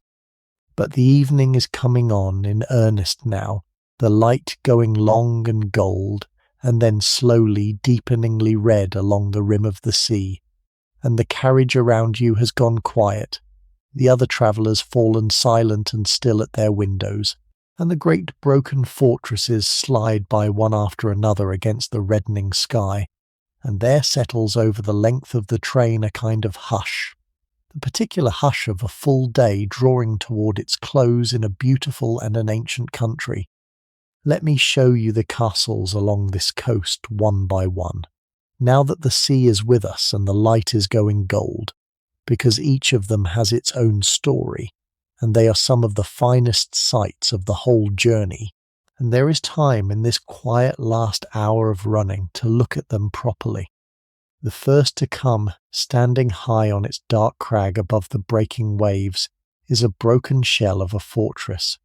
But the evening is coming on in earnest now, the light going long and gold, and then slowly deepeningly red along the rim of the sea, and the carriage around you has gone quiet, the other travellers fallen silent and still at their windows, and the great broken fortresses slide by one after another against the reddening sky, and there settles over the length of the train a kind of hush, the particular hush of a full day drawing toward its close in a beautiful and an ancient country. Let me show you the castles along this coast one by one, now that the sea is with us and the light is going gold, because each of them has its own story, and they are some of the finest sights of the whole journey. And there is time in this quiet last hour of running to look at them properly. The first to come, standing high on its dark crag above the breaking waves, is a broken shell of a fortress,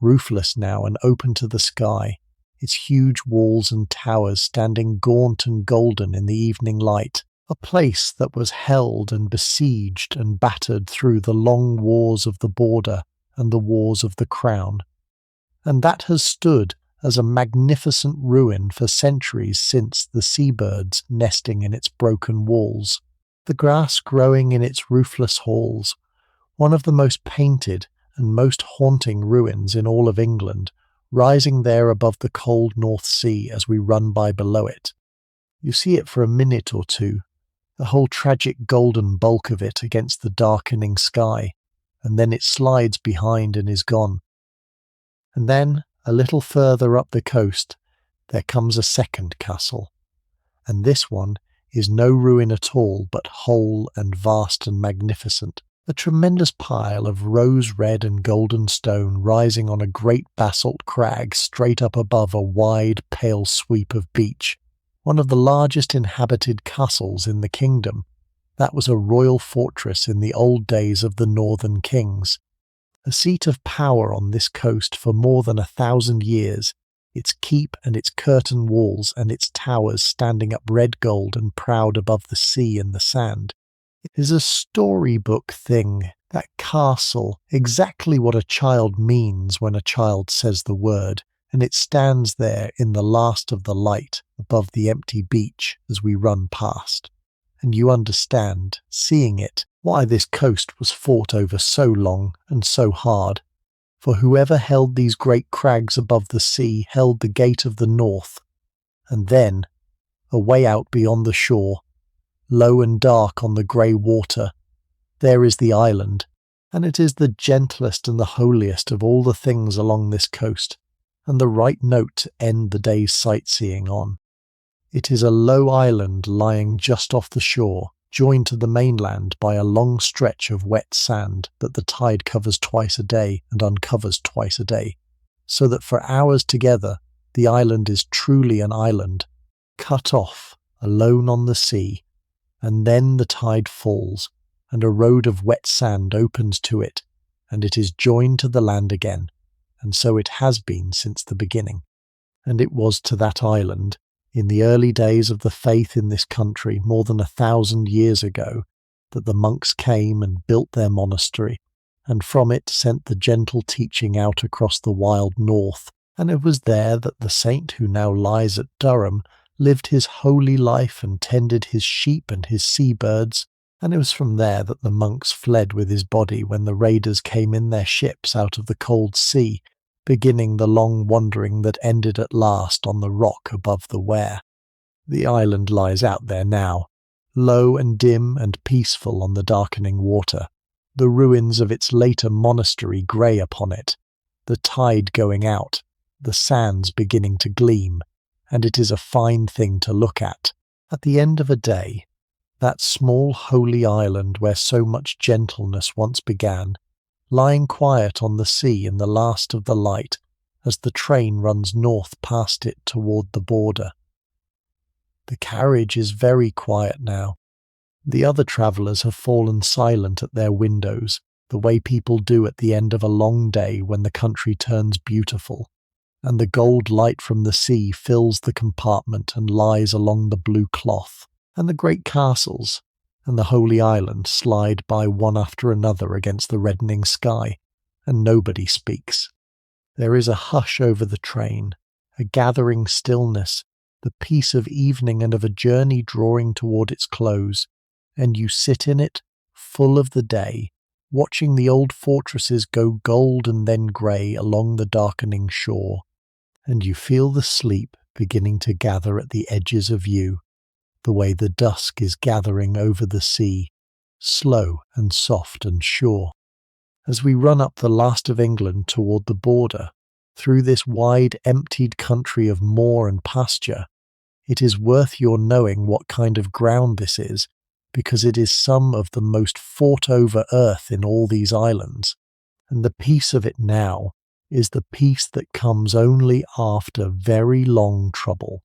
roofless now and open to the sky, its huge walls and towers standing gaunt and golden in the evening light, a place that was held and besieged and battered through the long wars of the border and the wars of the crown. And that has stood as a magnificent ruin for centuries since, the seabirds nesting in its broken walls, the grass growing in its roofless halls, one of the most painted and most haunting ruins in all of England, rising there above the cold North Sea as we run by below it. You see it for a minute or two, the whole tragic golden bulk of it against the darkening sky, and then it slides behind and is gone. And then, a little further up the coast, there comes a second castle, and this one is no ruin at all, but whole and vast and magnificent, a tremendous pile of rose-red and golden stone rising on a great basalt crag straight up above a wide, pale sweep of beach, one of the largest inhabited castles in the kingdom. That was a royal fortress in the old days of the northern kings, a seat of power on this coast for more than 1,000 years, its keep and its curtain walls and its towers standing up red gold and proud above the sea and the sand. It is a storybook thing, that castle, exactly what a child means when a child says the word, and it stands there in the last of the light above the empty beach as we run past. And you understand, seeing it, why this coast was fought over so long and so hard. For whoever held these great crags above the sea held the gate of the north. And then, away out beyond the shore, low and dark on the grey water, there is the island, and it is the gentlest and the holiest of all the things along this coast, and the right note to end the day's sightseeing on. It is a low island lying just off the shore, joined to the mainland by a long stretch of wet sand that the tide covers twice a day and uncovers twice a day, so that for hours together the island is truly an island, cut off, alone on the sea, and then the tide falls, and a road of wet sand opens to it, and it is joined to the land again, and so it has been since the beginning. And it was to that island, in the early days of the faith in this country more than 1,000 years ago, that the monks came and built their monastery, and from it sent the gentle teaching out across the wild north, and it was there that the saint who now lies at Durham lived his holy life and tended his sheep and his seabirds, and it was from there that the monks fled with his body when the raiders came in their ships out of the cold sea, beginning the long wandering that ended at last on the rock above the Wear. The island lies out there now, low and dim and peaceful on the darkening water, the ruins of its later monastery grey upon it, the tide going out, the sands beginning to gleam, and it is a fine thing to look at. At the end of a day, that small holy island where so much gentleness once began, lying quiet on the sea in the last of the light as the train runs north past it toward the border. The carriage is very quiet now. The other travellers have fallen silent at their windows, the way people do at the end of a long day when the country turns beautiful, and the gold light from the sea fills the compartment and lies along the blue cloth, and the great castles and the holy island slide by one after another against the reddening sky, and nobody speaks. There is a hush over the train, a gathering stillness, the peace of evening and of a journey drawing toward its close, and you sit in it, full of the day, watching the old fortresses go gold and then grey along the darkening shore, and you feel the sleep beginning to gather at the edges of you, the way the dusk is gathering over the sea, slow and soft and sure. As we run up the last of England toward the border, through this wide emptied country of moor and pasture, it is worth your knowing what kind of ground this is, because it is some of the most fought over earth in all these islands, and the peace of it now is the peace that comes only after very long trouble.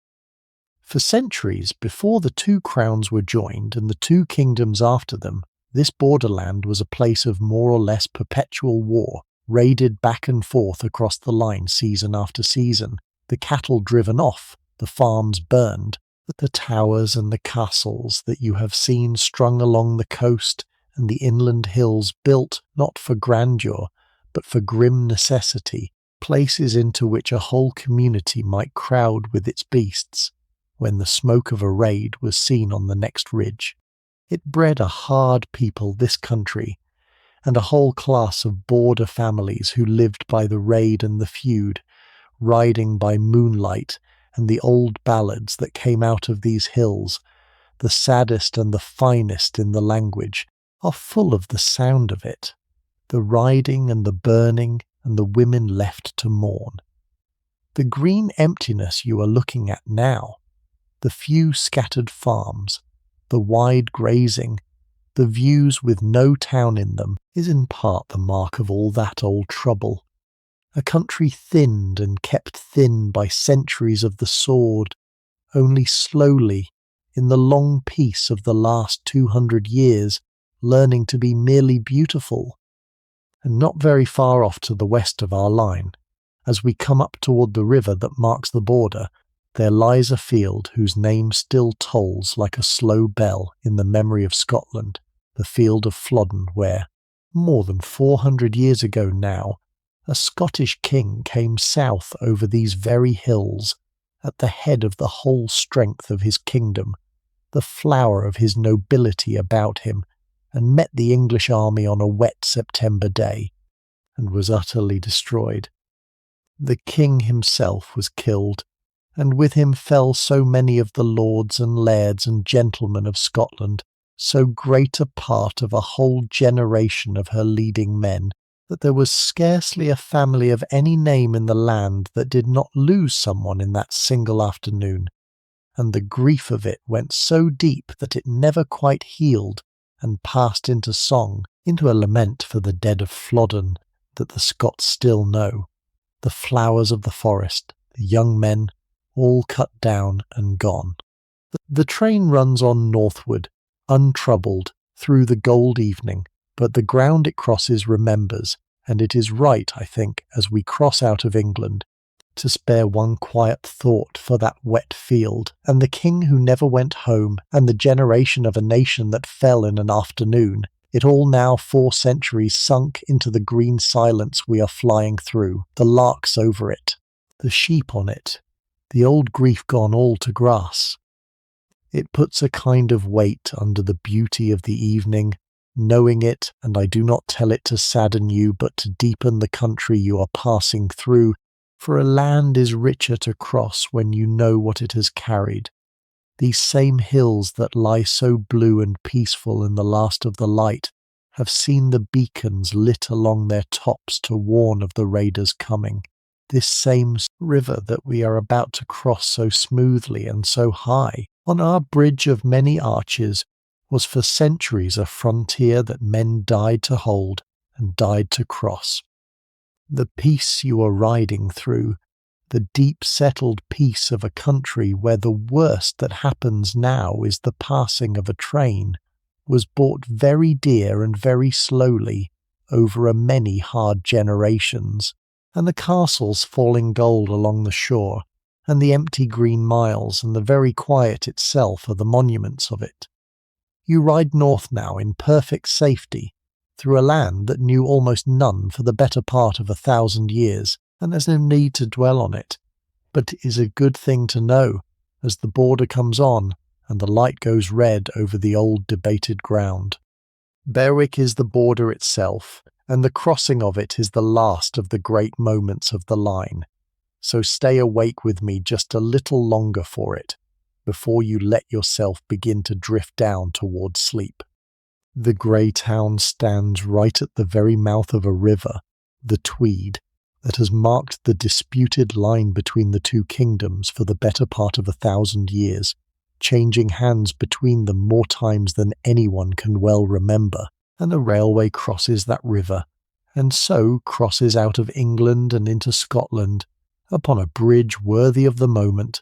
For centuries before the two crowns were joined and the two kingdoms after them, this borderland was a place of more or less perpetual war, raided back and forth across the line season after season, the cattle driven off, the farms burned, the towers and the castles that you have seen strung along the coast and the inland hills built not for grandeur, but for grim necessity, places into which a whole community might crowd with its beasts, when the smoke of a raid was seen on the next ridge. It bred a hard people, this country, and a whole class of border families who lived by the raid and the feud, riding by moonlight, and the old ballads that came out of these hills, the saddest and the finest in the language, are full of the sound of it, the riding and the burning and the women left to mourn. The green emptiness you are looking at now, the few scattered farms, the wide grazing, the views with no town in them, is in part the mark of all that old trouble. A country thinned and kept thin by centuries of the sword, only slowly, in the long peace of the last 200 years, learning to be merely beautiful. And not very far off to the west of our line, as we come up toward the river that marks the border, there lies a field whose name still tolls like a slow bell in the memory of Scotland, the field of Flodden, where, more than 400 years ago now, a Scottish king came south over these very hills, at the head of the whole strength of his kingdom, the flower of his nobility about him, and met the English army on a wet September day, and was utterly destroyed. The king himself was killed, and with him fell so many of the lords and lairds and gentlemen of Scotland, so great a part of a whole generation of her leading men, that there was scarcely a family of any name in the land that did not lose someone in that single afternoon, and the grief of it went so deep that it never quite healed and passed into song, into a lament for the dead of Flodden that the Scots still know, the flowers of the forest, the young men, all cut down and gone. The train runs on northward, untroubled, through the gold evening, but the ground it crosses remembers, and it is right, I think, as we cross out of England, to spare one quiet thought for that wet field, and the king who never went home, and the generation of a nation that fell in an afternoon, it all now 4 centuries sunk into the green silence we are flying through, the larks over it, the sheep on it, the old grief gone all to grass. It puts a kind of weight under the beauty of the evening, knowing it, and I do not tell it to sadden you, but to deepen the country you are passing through, for a land is richer to cross when you know what it has carried. These same hills that lie so blue and peaceful in the last of the light have seen the beacons lit along their tops to warn of the raiders coming. This same river that we are about to cross so smoothly and so high, on our bridge of many arches, was for centuries a frontier that men died to hold and died to cross. The peace you are riding through, the deep-settled peace of a country where the worst that happens now is the passing of a train, was bought very dear and very slowly over a many hard generations, and the castles falling gold along the shore, and the empty green miles and the very quiet itself are the monuments of it. You ride north now in perfect safety, through a land that knew almost none for the better part of 1,000 years, and there's no need to dwell on it, but it is a good thing to know, as the border comes on, and the light goes red over the old debated ground. Berwick is the border itself, and the crossing of it is the last of the great moments of the line, so stay awake with me just a little longer for it, before you let yourself begin to drift down towards sleep. The grey town stands right at the very mouth of a river, the Tweed, that has marked the disputed line between the two kingdoms for the better part of 1,000 years, changing hands between them more times than anyone can well remember, and a railway crosses that river, and so crosses out of England and into Scotland, upon a bridge worthy of the moment,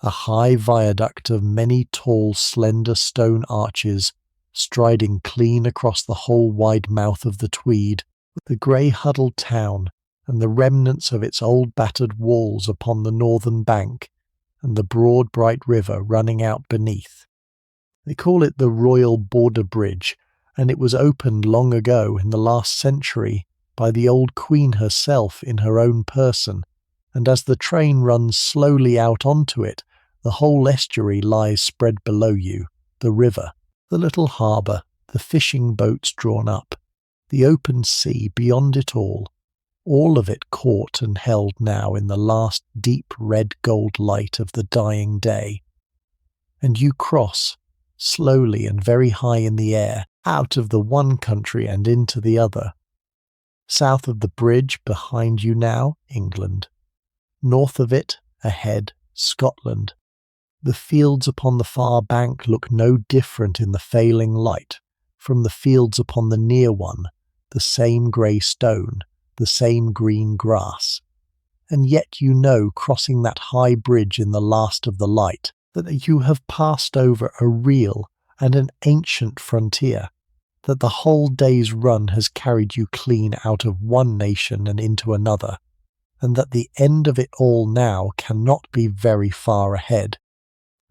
a high viaduct of many tall, slender stone arches, striding clean across the whole wide mouth of the Tweed, with the grey huddled town, and the remnants of its old battered walls upon the northern bank, and the broad bright river running out beneath. They call it the Royal Border Bridge, and it was opened long ago in the last century by the old Queen herself in her own person, and as the train runs slowly out onto it, the whole estuary lies spread below you, the river, the little harbour, the fishing boats drawn up, the open sea beyond it all of it caught and held now in the last deep red gold light of the dying day. And you cross, slowly and very high in the air, out of the one country and into the other. South of the bridge, behind you now, England. North of it, ahead, Scotland. The fields upon the far bank look no different in the failing light from the fields upon the near one, the same grey stone, the same green grass. And yet you know, crossing that high bridge in the last of the light, that you have passed over a real and an ancient frontier, that the whole day's run has carried you clean out of one nation and into another, and that the end of it all now cannot be very far ahead.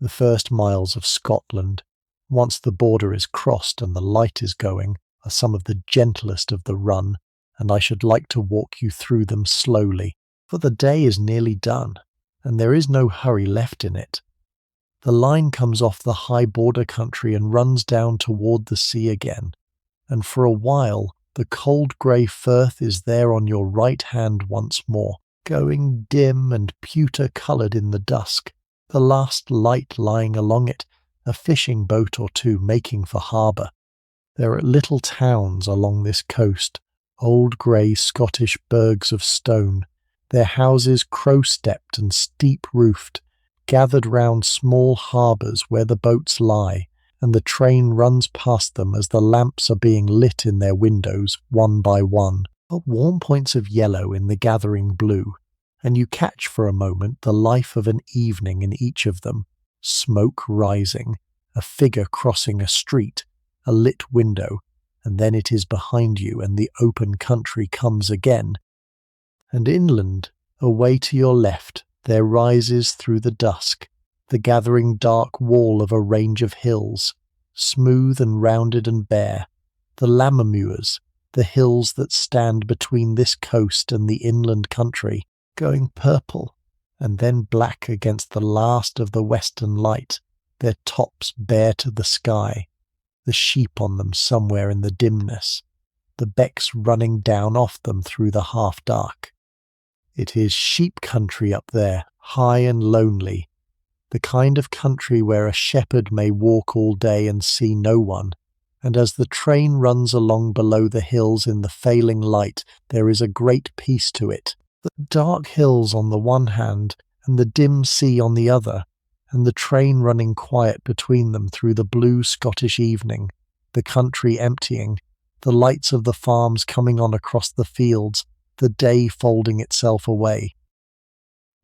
The first miles of Scotland, once the border is crossed and the light is going, are some of the gentlest of the run, and I should like to walk you through them slowly, for the day is nearly done, and there is no hurry left in it. The line comes off the high border country and runs down toward the sea again, and for a while the cold grey Firth is there on your right hand once more, going dim and pewter-coloured in the dusk, the last light lying along it, a fishing boat or two making for harbour. There are little towns along this coast, old grey Scottish burghs of stone, their houses crow-stepped and steep-roofed, gathered round small harbours where the boats lie, and the train runs past them as the lamps are being lit in their windows one by one, but warm points of yellow in the gathering blue, and you catch for a moment the life of an evening in each of them, smoke rising, a figure crossing a street, a lit window, and then it is behind you and the open country comes again. And inland, away to your left, there rises through the dusk the gathering dark wall of a range of hills, smooth and rounded and bare, the Lammermuirs, the hills that stand between this coast and the inland country, going purple and then black against the last of the western light, their tops bare to the sky, the sheep on them somewhere in the dimness, the becks running down off them through the half-dark. It is sheep country up there, high and lonely, the kind of country where a shepherd may walk all day and see no one, and as the train runs along below the hills in the failing light, there is a great peace to it. The dark hills on the one hand, and the dim sea on the other, and the train running quiet between them through the blue Scottish evening, the country emptying, the lights of the farms coming on across the fields, the day folding itself away.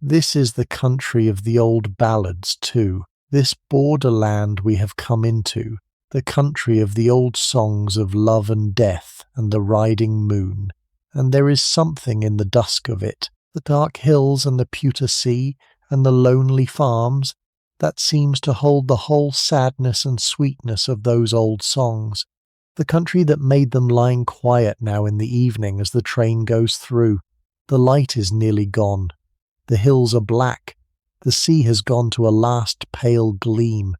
This is the country of the old ballads too, this borderland we have come into, the country of the old songs of love and death and the riding moon. And there is something in the dusk of it, the dark hills and the pewter sea and the lonely farms, that seems to hold the whole sadness and sweetness of those old songs. The country that made them lying quiet now in the evening as the train goes through. The light is nearly gone. The hills are black. The sea has gone to a last pale gleam.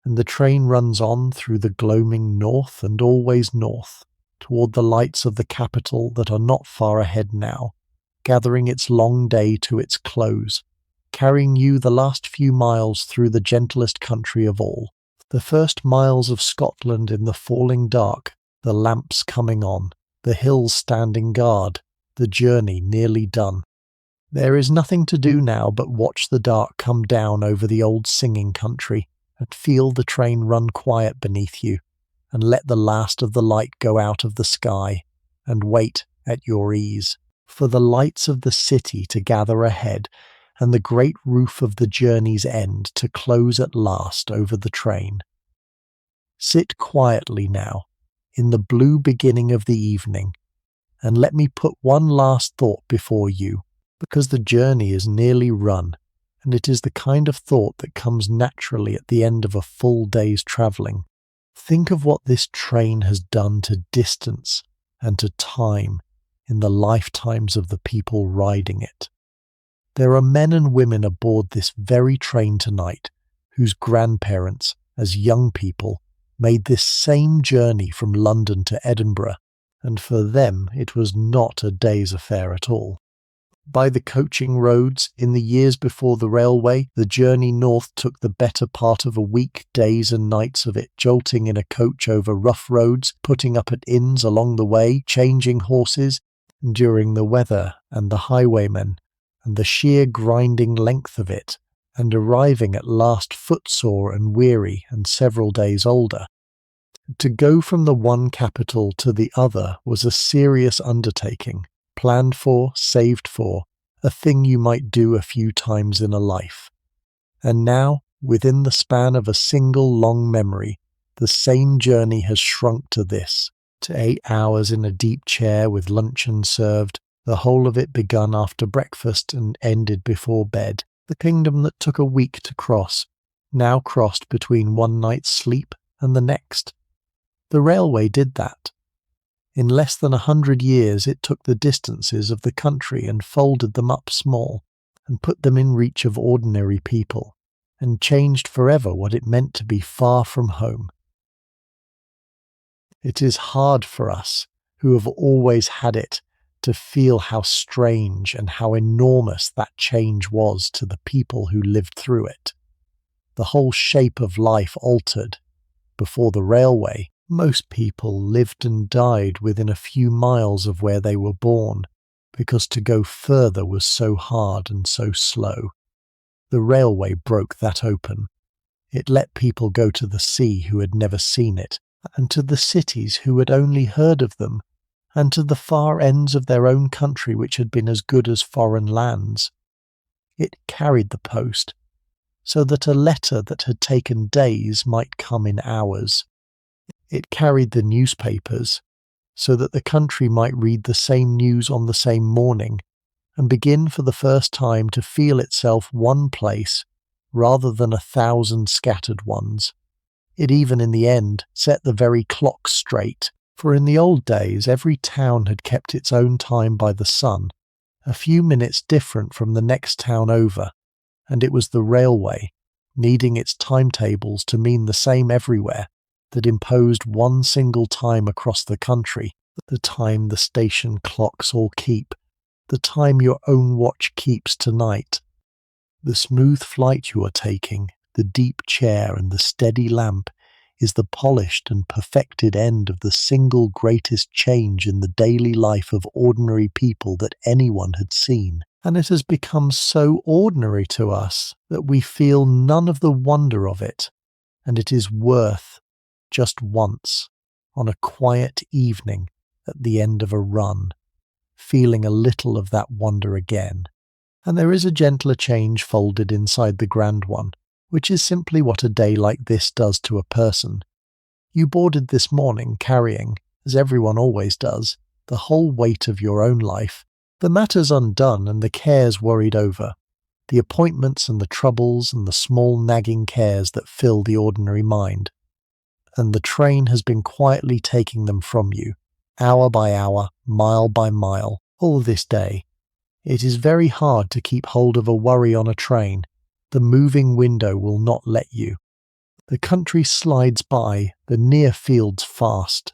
And the train runs on through the gloaming north and always north, toward the lights of the capital that are not far ahead now, gathering its long day to its close, carrying you the last few miles through the gentlest country of all, the first miles of Scotland in the falling dark, the lamps coming on, the hills standing guard, the journey nearly done. There is nothing to do now but watch the dark come down over the old singing country, and feel the train run quiet beneath you, and let the last of the light go out of the sky, and wait at your ease for the lights of the city to gather ahead, and the great roof of the journey's end to close at last over the train. Sit quietly now, in the blue beginning of the evening, and let me put one last thought before you, because the journey is nearly run, and it is the kind of thought that comes naturally at the end of a full day's travelling. Think of what this train has done to distance and to time in the lifetimes of the people riding it. There are men and women aboard this very train tonight whose grandparents, as young people, made this same journey from London to Edinburgh, and for them it was not a day's affair at all. By the coaching roads, in the years before the railway, the journey north took the better part of a week, days and nights of it, jolting in a coach over rough roads, putting up at inns along the way, changing horses, enduring the weather and the highwaymen, and the sheer grinding length of it, and arriving at last footsore and weary and several days older. To go from the one capital to the other was a serious undertaking, planned for, saved for, a thing you might do a few times in a life. And now, within the span of a single long memory, the same journey has shrunk to this, to 8 hours in a deep chair with luncheon served, the whole of it begun after breakfast and ended before bed. The kingdom that took a week to cross, now crossed between one night's sleep and the next. The railway did that. In less than 100 years it took the distances of the country and folded them up small, and put them in reach of ordinary people, and changed forever what it meant to be far from home. It is hard for us, who have always had it, to feel how strange and how enormous that change was to the people who lived through it. The whole shape of life altered. Before the railway, Most people lived and died within a few miles of where they were born, because to go further was so hard and so slow. The railway broke that open. It let people go to the sea who had never seen it, and to the cities who had only heard of them, and to the far ends of their own country which had been as good as foreign lands. It carried the post, so that a letter that had taken days might come in hours. It carried the newspapers, so that the country might read the same news on the same morning, and begin for the first time to feel itself one place rather than 1,000 scattered ones. It even in the end set the very clock straight, for in the old days every town had kept its own time by the sun, a few minutes different from the next town over, and it was the railway, needing its timetables to mean the same everywhere, that imposed one single time across the country, the time the station clocks all keep, the time your own watch keeps tonight. The smooth flight you are taking, the deep chair and the steady lamp, is the polished and perfected end of the single greatest change in the daily life of ordinary people that anyone had seen. And it has become so ordinary to us that we feel none of the wonder of it, and it is worth just once, on a quiet evening at the end of a run, feeling a little of that wonder again. And there is a gentler change folded inside the grand one, which is simply what a day like this does to a person. You boarded this morning carrying, as everyone always does, the whole weight of your own life, the matters undone and the cares worried over, the appointments and the troubles and the small nagging cares that fill the ordinary mind. And the train has been quietly taking them from you, hour by hour, mile by mile, all this day. It is very hard to keep hold of a worry on a train. The moving window will not let you. The country slides by, the near fields fast,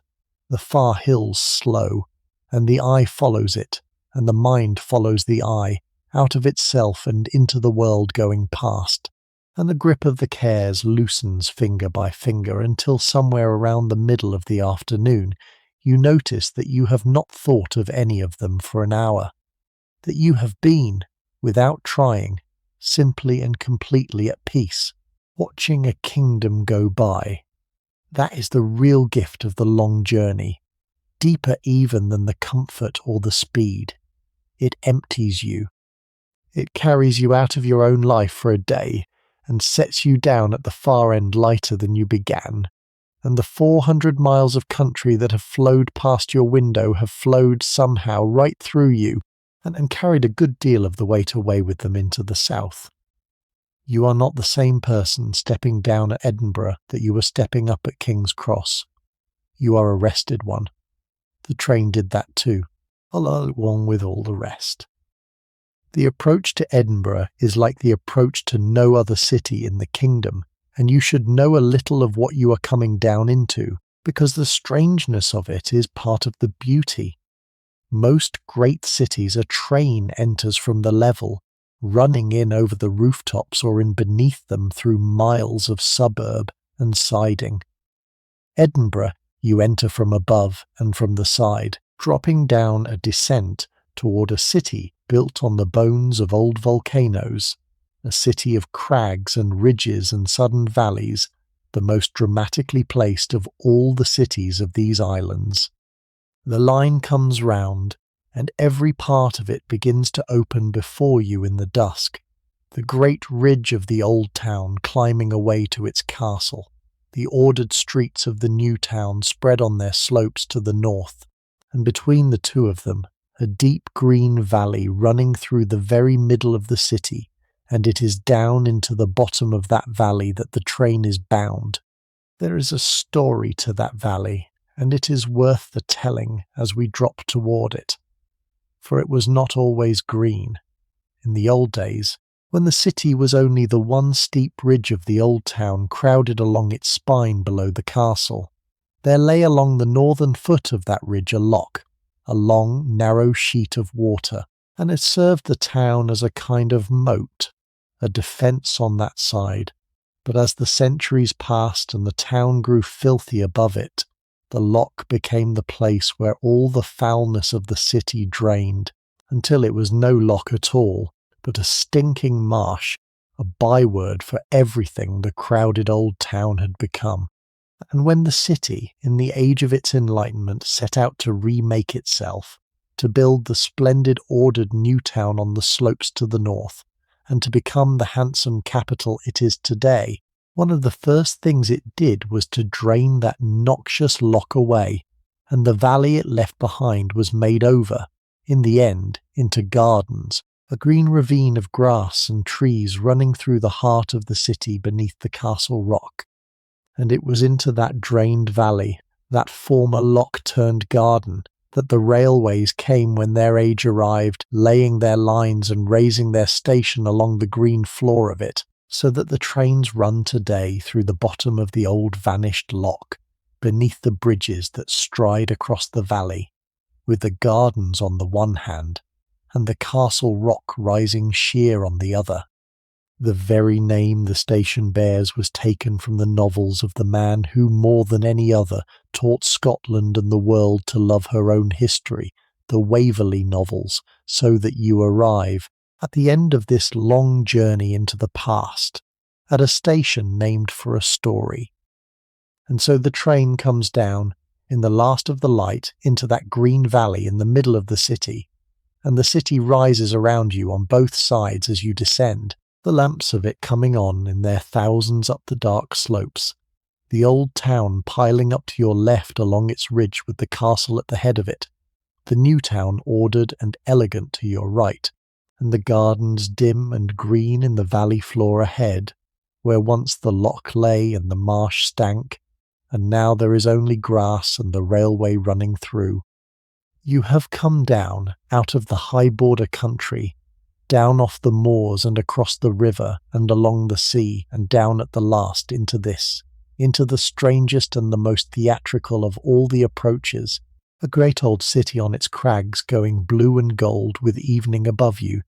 the far hills slow, and the eye follows it, and the mind follows the eye, out of itself and into the world going past. And the grip of the cares loosens finger by finger until somewhere around the middle of the afternoon you notice that you have not thought of any of them for an hour, that you have been, without trying, simply and completely at peace, watching a kingdom go by. That is the real gift of the long journey, deeper even than the comfort or the speed. It empties you. It carries you out of your own life for a day, and sets you down at the far end lighter than you began, and the 400 miles of country that have flowed past your window have flowed somehow right through you, and carried a good deal of the weight away with them into the south. You are not the same person stepping down at Edinburgh that you were stepping up at King's Cross. You are a rested one. The train did that too, along with all the rest. The approach to Edinburgh is like the approach to no other city in the kingdom, and you should know a little of what you are coming down into, because the strangeness of it is part of the beauty. Most great cities a train enters from the level, running in over the rooftops or in beneath them through miles of suburb and siding. Edinburgh you enter from above and from the side, dropping down a descent toward a city built on the bones of old volcanoes, a city of crags and ridges and sudden valleys, the most dramatically placed of all the cities of these islands. The line comes round, and every part of it begins to open before you in the dusk, the great ridge of the old town climbing away to its castle, the ordered streets of the new town spread on their slopes to the north, and between the two of them, a deep green valley running through the very middle of the city, and it is down into the bottom of that valley that the train is bound. There is a story to that valley, and it is worth the telling as we drop toward it. For it was not always green. In the old days, when the city was only the one steep ridge of the old town crowded along its spine below the castle, there lay along the northern foot of that ridge a loch, a long, narrow sheet of water, and it served the town as a kind of moat, a defence on that side. But as the centuries passed and the town grew filthy above it, The lock became the place where all the foulness of the city drained, until it was no lock at all, but a stinking marsh, a byword for everything the crowded old town had become. And when the city, in the age of its enlightenment, set out to remake itself, to build the splendid ordered new town on the slopes to the north, and to become the handsome capital it is today, one of the first things it did was to drain that noxious lock away, and the valley it left behind was made over, in the end, into gardens, a green ravine of grass and trees running through the heart of the city beneath the castle rock. And it was into that drained valley, that former lock-turned garden, that the railways came when their age arrived, laying their lines and raising their station along the green floor of it, so that the trains run today through the bottom of the old vanished lock, beneath the bridges that stride across the valley, with the gardens on the one hand, and the castle rock rising sheer on the other. The very name the station bears was taken from the novels of the man who, more than any other, taught Scotland and the world to love her own history, the Waverley novels, so that you arrive, at the end of this long journey into the past, at a station named for a story. And so the train comes down, in the last of the light, into that green valley in the middle of the city, and the city rises around you on both sides as you descend, the lamps of it coming on in their thousands up the dark slopes, the old town piling up to your left along its ridge with the castle at the head of it, the new town ordered and elegant to your right, and the gardens dim and green in the valley floor ahead, where once the lock lay and the marsh stank, and now there is only grass and the railway running through. You have come down out of the high border country, down off the moors and across the river and along the sea, and down at the last into this, into the strangest and the most theatrical of all the approaches, a great old city on its crags going blue and gold with evening above you,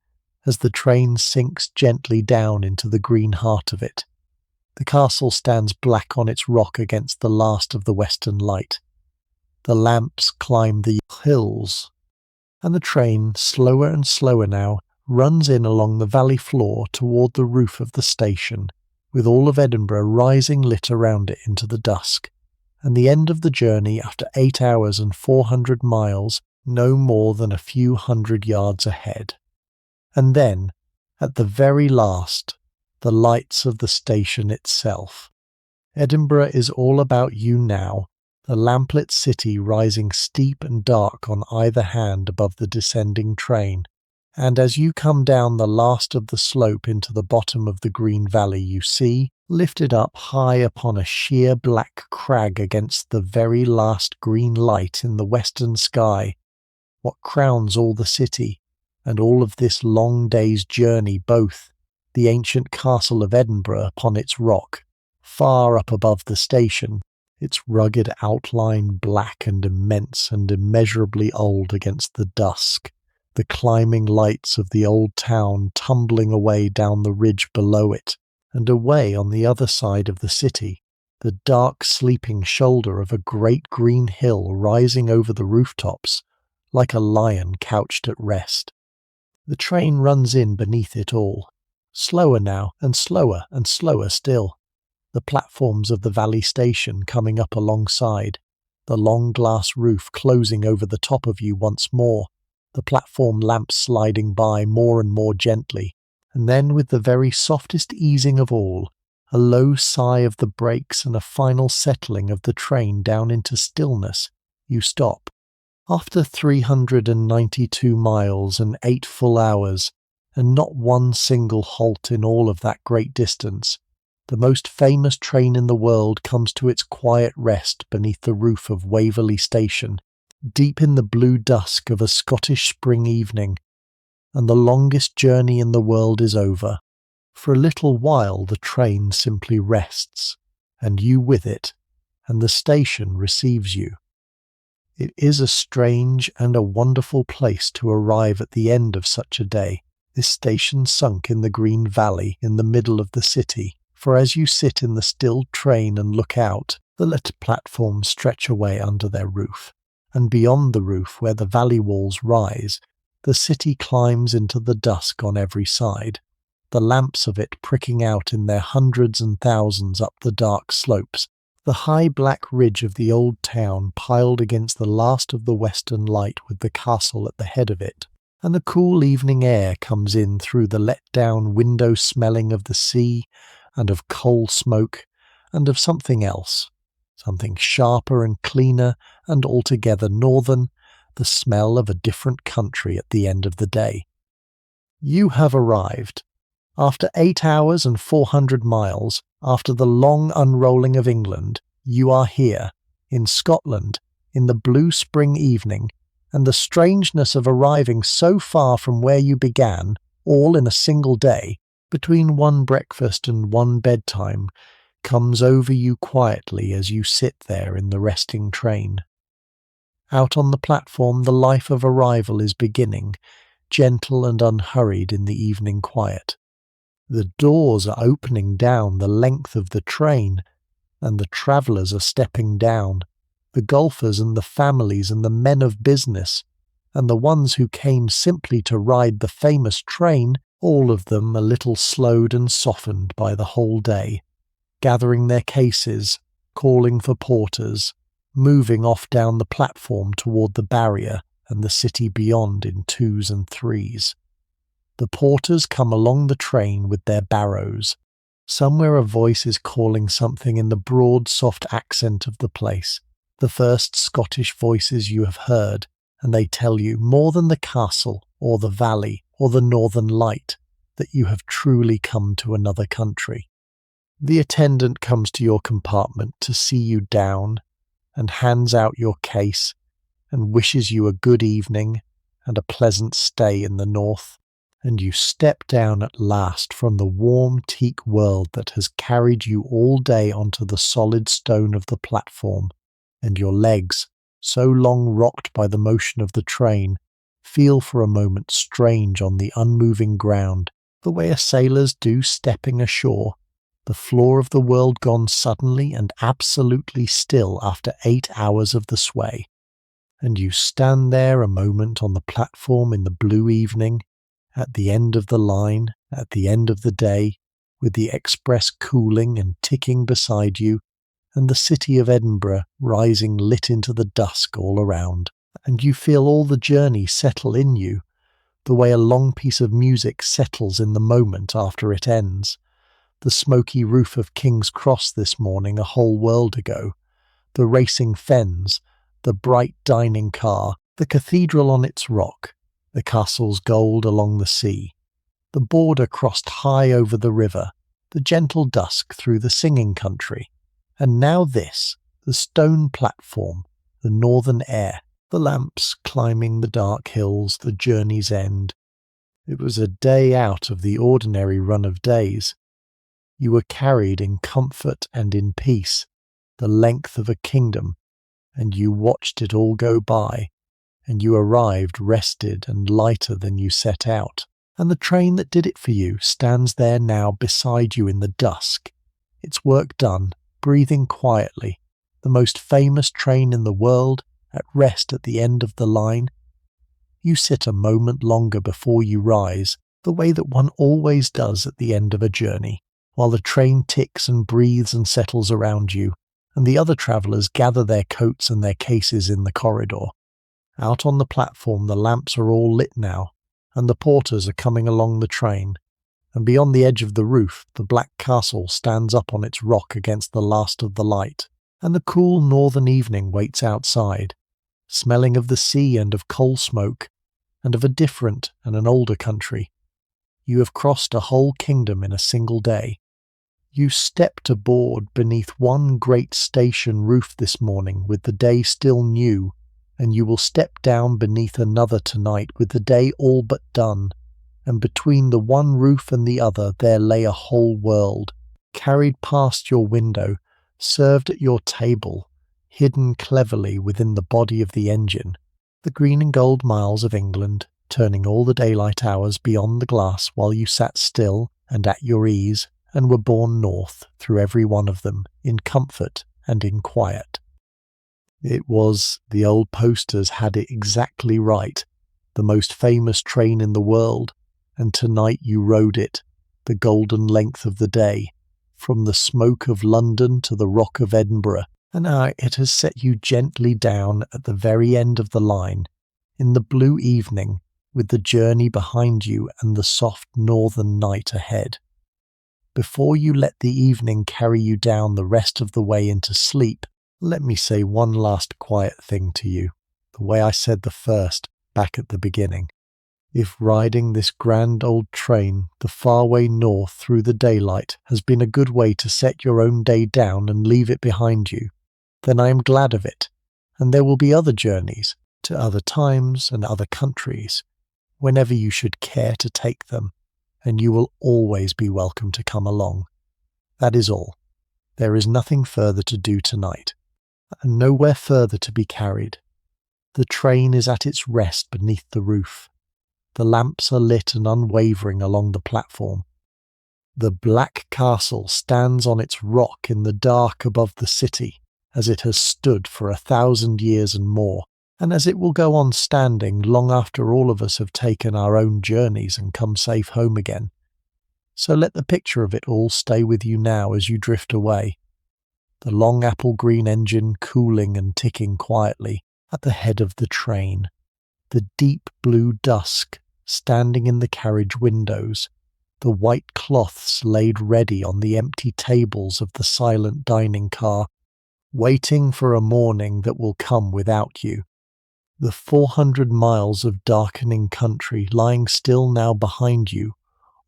as the train sinks gently down into the green heart of it. The castle stands black on its rock against the last of the western light. The lamps climb the hills, and the train, slower and slower now, runs in along the valley floor toward the roof of the station, with all of Edinburgh rising lit around it into the dusk, and the end of the journey after 8 hours and 400 miles no more than a few hundred yards ahead. And then, at the very last, the lights of the station itself. Edinburgh is all about you now, the lamplit city rising steep and dark on either hand above the descending train, and as you come down the last of the slope into the bottom of the green valley, you see, lifted up high upon a sheer black crag against the very last green light in the western sky, what crowns all the city, and all of this long day's journey both, the ancient castle of Edinburgh upon its rock, far up above the station, its rugged outline black and immense and immeasurably old against the dusk, the climbing lights of the old town tumbling away down the ridge below it, and away on the other side of the city, the dark sleeping shoulder of a great green hill rising over the rooftops, like a lion couched at rest. The train runs in beneath it all, slower now and slower still, the platforms of the valley station coming up alongside, the long glass roof closing over the top of you once more, the platform lamps sliding by more and more gently, and then with the very softest easing of all, a low sigh of the brakes and a final settling of the train down into stillness, you stop. After 392 miles and 8 full hours, and not one single halt in all of that great distance, the most famous train in the world comes to its quiet rest beneath the roof of Waverley Station, deep in the blue dusk of a Scottish spring evening, and the longest journey in the world is over. For a little while the train simply rests, and you with it, and the station receives you. It is a strange and a wonderful place to arrive at the end of such a day, this station sunk in the green valley in the middle of the city, for as you sit in the stilled train and look out, The little platforms stretch away under their roof, and beyond the roof, where the valley walls rise, the city climbs into the dusk on every side, the lamps of it pricking out in their hundreds and thousands up the dark slopes, the high black ridge of the old town piled against the last of the western light with the castle at the head of it, and the cool evening air comes in through the let-down window smelling of the sea and of coal smoke and of something else, something sharper and cleaner and altogether northern, the smell of a different country at the end of the day. You have arrived. After 8 hours and 400 miles, after the long unrolling of England, you are here, in Scotland, in the blue spring evening, and the strangeness of arriving so far from where you began, all in a single day, between one breakfast and one bedtime, comes over you quietly as you sit there in the resting train. Out on the platform the life of arrival is beginning, gentle and unhurried in the evening quiet. The doors are opening down the length of the train, and the travellers are stepping down, the golfers and the families and the men of business, and the ones who came simply to ride the famous train, all of them a little slowed and softened by the whole day, gathering their cases, calling for porters, moving off down the platform toward the barrier and the city beyond in twos and threes. The porters come along the train with their barrows. Somewhere a voice is calling something in the broad, soft accent of the place, the first Scottish voices you have heard, and they tell you, more than the castle, or the valley, or the northern light, that you have truly come to another country. The attendant comes to your compartment to see you down, and hands out your case, and wishes you a good evening, and a pleasant stay in the north. And you step down at last from the warm teak world that has carried you all day onto the solid stone of the platform, and your legs, so long rocked by the motion of the train, feel for a moment strange on the unmoving ground, the way a sailors do stepping ashore, the floor of the world gone suddenly and absolutely still after 8 hours of the sway. And you stand there a moment on the platform in the blue evening, at the end of the line, at the end of the day, with the express cooling and ticking beside you, and the city of Edinburgh rising lit into the dusk all around, and you feel all the journey settle in you, the way a long piece of music settles in the moment after it ends. The smoky roof of King's Cross this morning a whole world ago, the racing fens, the bright dining car, the cathedral on its rock, the castle's gold along the sea, the border crossed high over the river, the gentle dusk through the singing country, and now this, the stone platform, the northern air, the lamps climbing the dark hills, the journey's end. It was a day out of the ordinary run of days. You were carried in comfort and in peace, the length of a kingdom, and you watched it all go by, and you arrived rested and lighter than you set out, and the train that did it for you stands there now beside you in the dusk, its work done, breathing quietly, the most famous train in the world, at rest at the end of the line. You sit a moment longer before you rise, the way that one always does at the end of a journey, while the train ticks and breathes and settles around you, and the other travellers gather their coats and their cases in the corridor. Out on the platform the lamps are all lit now, and the porters are coming along the train, and beyond the edge of the roof the black castle stands up on its rock against the last of the light, and the cool northern evening waits outside, smelling of the sea and of coal smoke, and of a different and an older country. You have crossed a whole kingdom in a single day. You stepped aboard beneath one great station roof this morning with the day still new, and you will step down beneath another tonight with the day all but done, and between the one roof and the other there lay a whole world, carried past your window, served at your table, hidden cleverly within the body of the engine, the green and gold miles of England, turning all the daylight hours beyond the glass while you sat still and at your ease, and were borne north through every one of them, in comfort and in quiet. The old posters had it exactly right, the most famous train in the world, and tonight you rode it, the golden length of the day, from the smoke of London to the rock of Edinburgh, and now it has set you gently down at the very end of the line, in the blue evening, with the journey behind you and the soft northern night ahead. Before you let the evening carry you down the rest of the way into sleep, let me say one last quiet thing to you, the way I said the first back at the beginning. If riding this grand old train the far way north through the daylight has been a good way to set your own day down and leave it behind you, then I am glad of it, and there will be other journeys, to other times and other countries, whenever you should care to take them, and you will always be welcome to come along. That is all. There is nothing further to do tonight, and nowhere further to be carried. The train is at its rest beneath the roof. The lamps are lit and unwavering along the platform. The black castle stands on its rock in the dark above the city, as it has stood for 1,000 years and more, and as it will go on standing long after all of us have taken our own journeys and come safe home again. So let the picture of it all stay with you now as you drift away. The long apple-green engine cooling and ticking quietly at the head of the train. The deep blue dusk standing in the carriage windows. The white cloths laid ready on the empty tables of the silent dining car, waiting for a morning that will come without you. The 400 miles of darkening country lying still now behind you,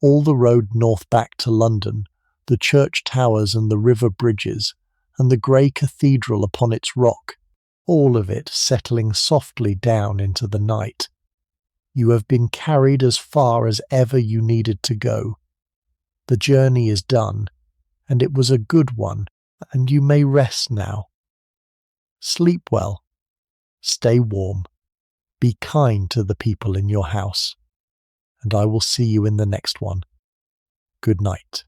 all the road north back to London, the church towers and the river bridges, and the grey cathedral upon its rock, all of it settling softly down into the night. You have been carried as far as ever you needed to go. The journey is done, and it was a good one, and you may rest now. Sleep well. Stay warm. Be kind to the people in your house, and I will see you in the next one. Good night.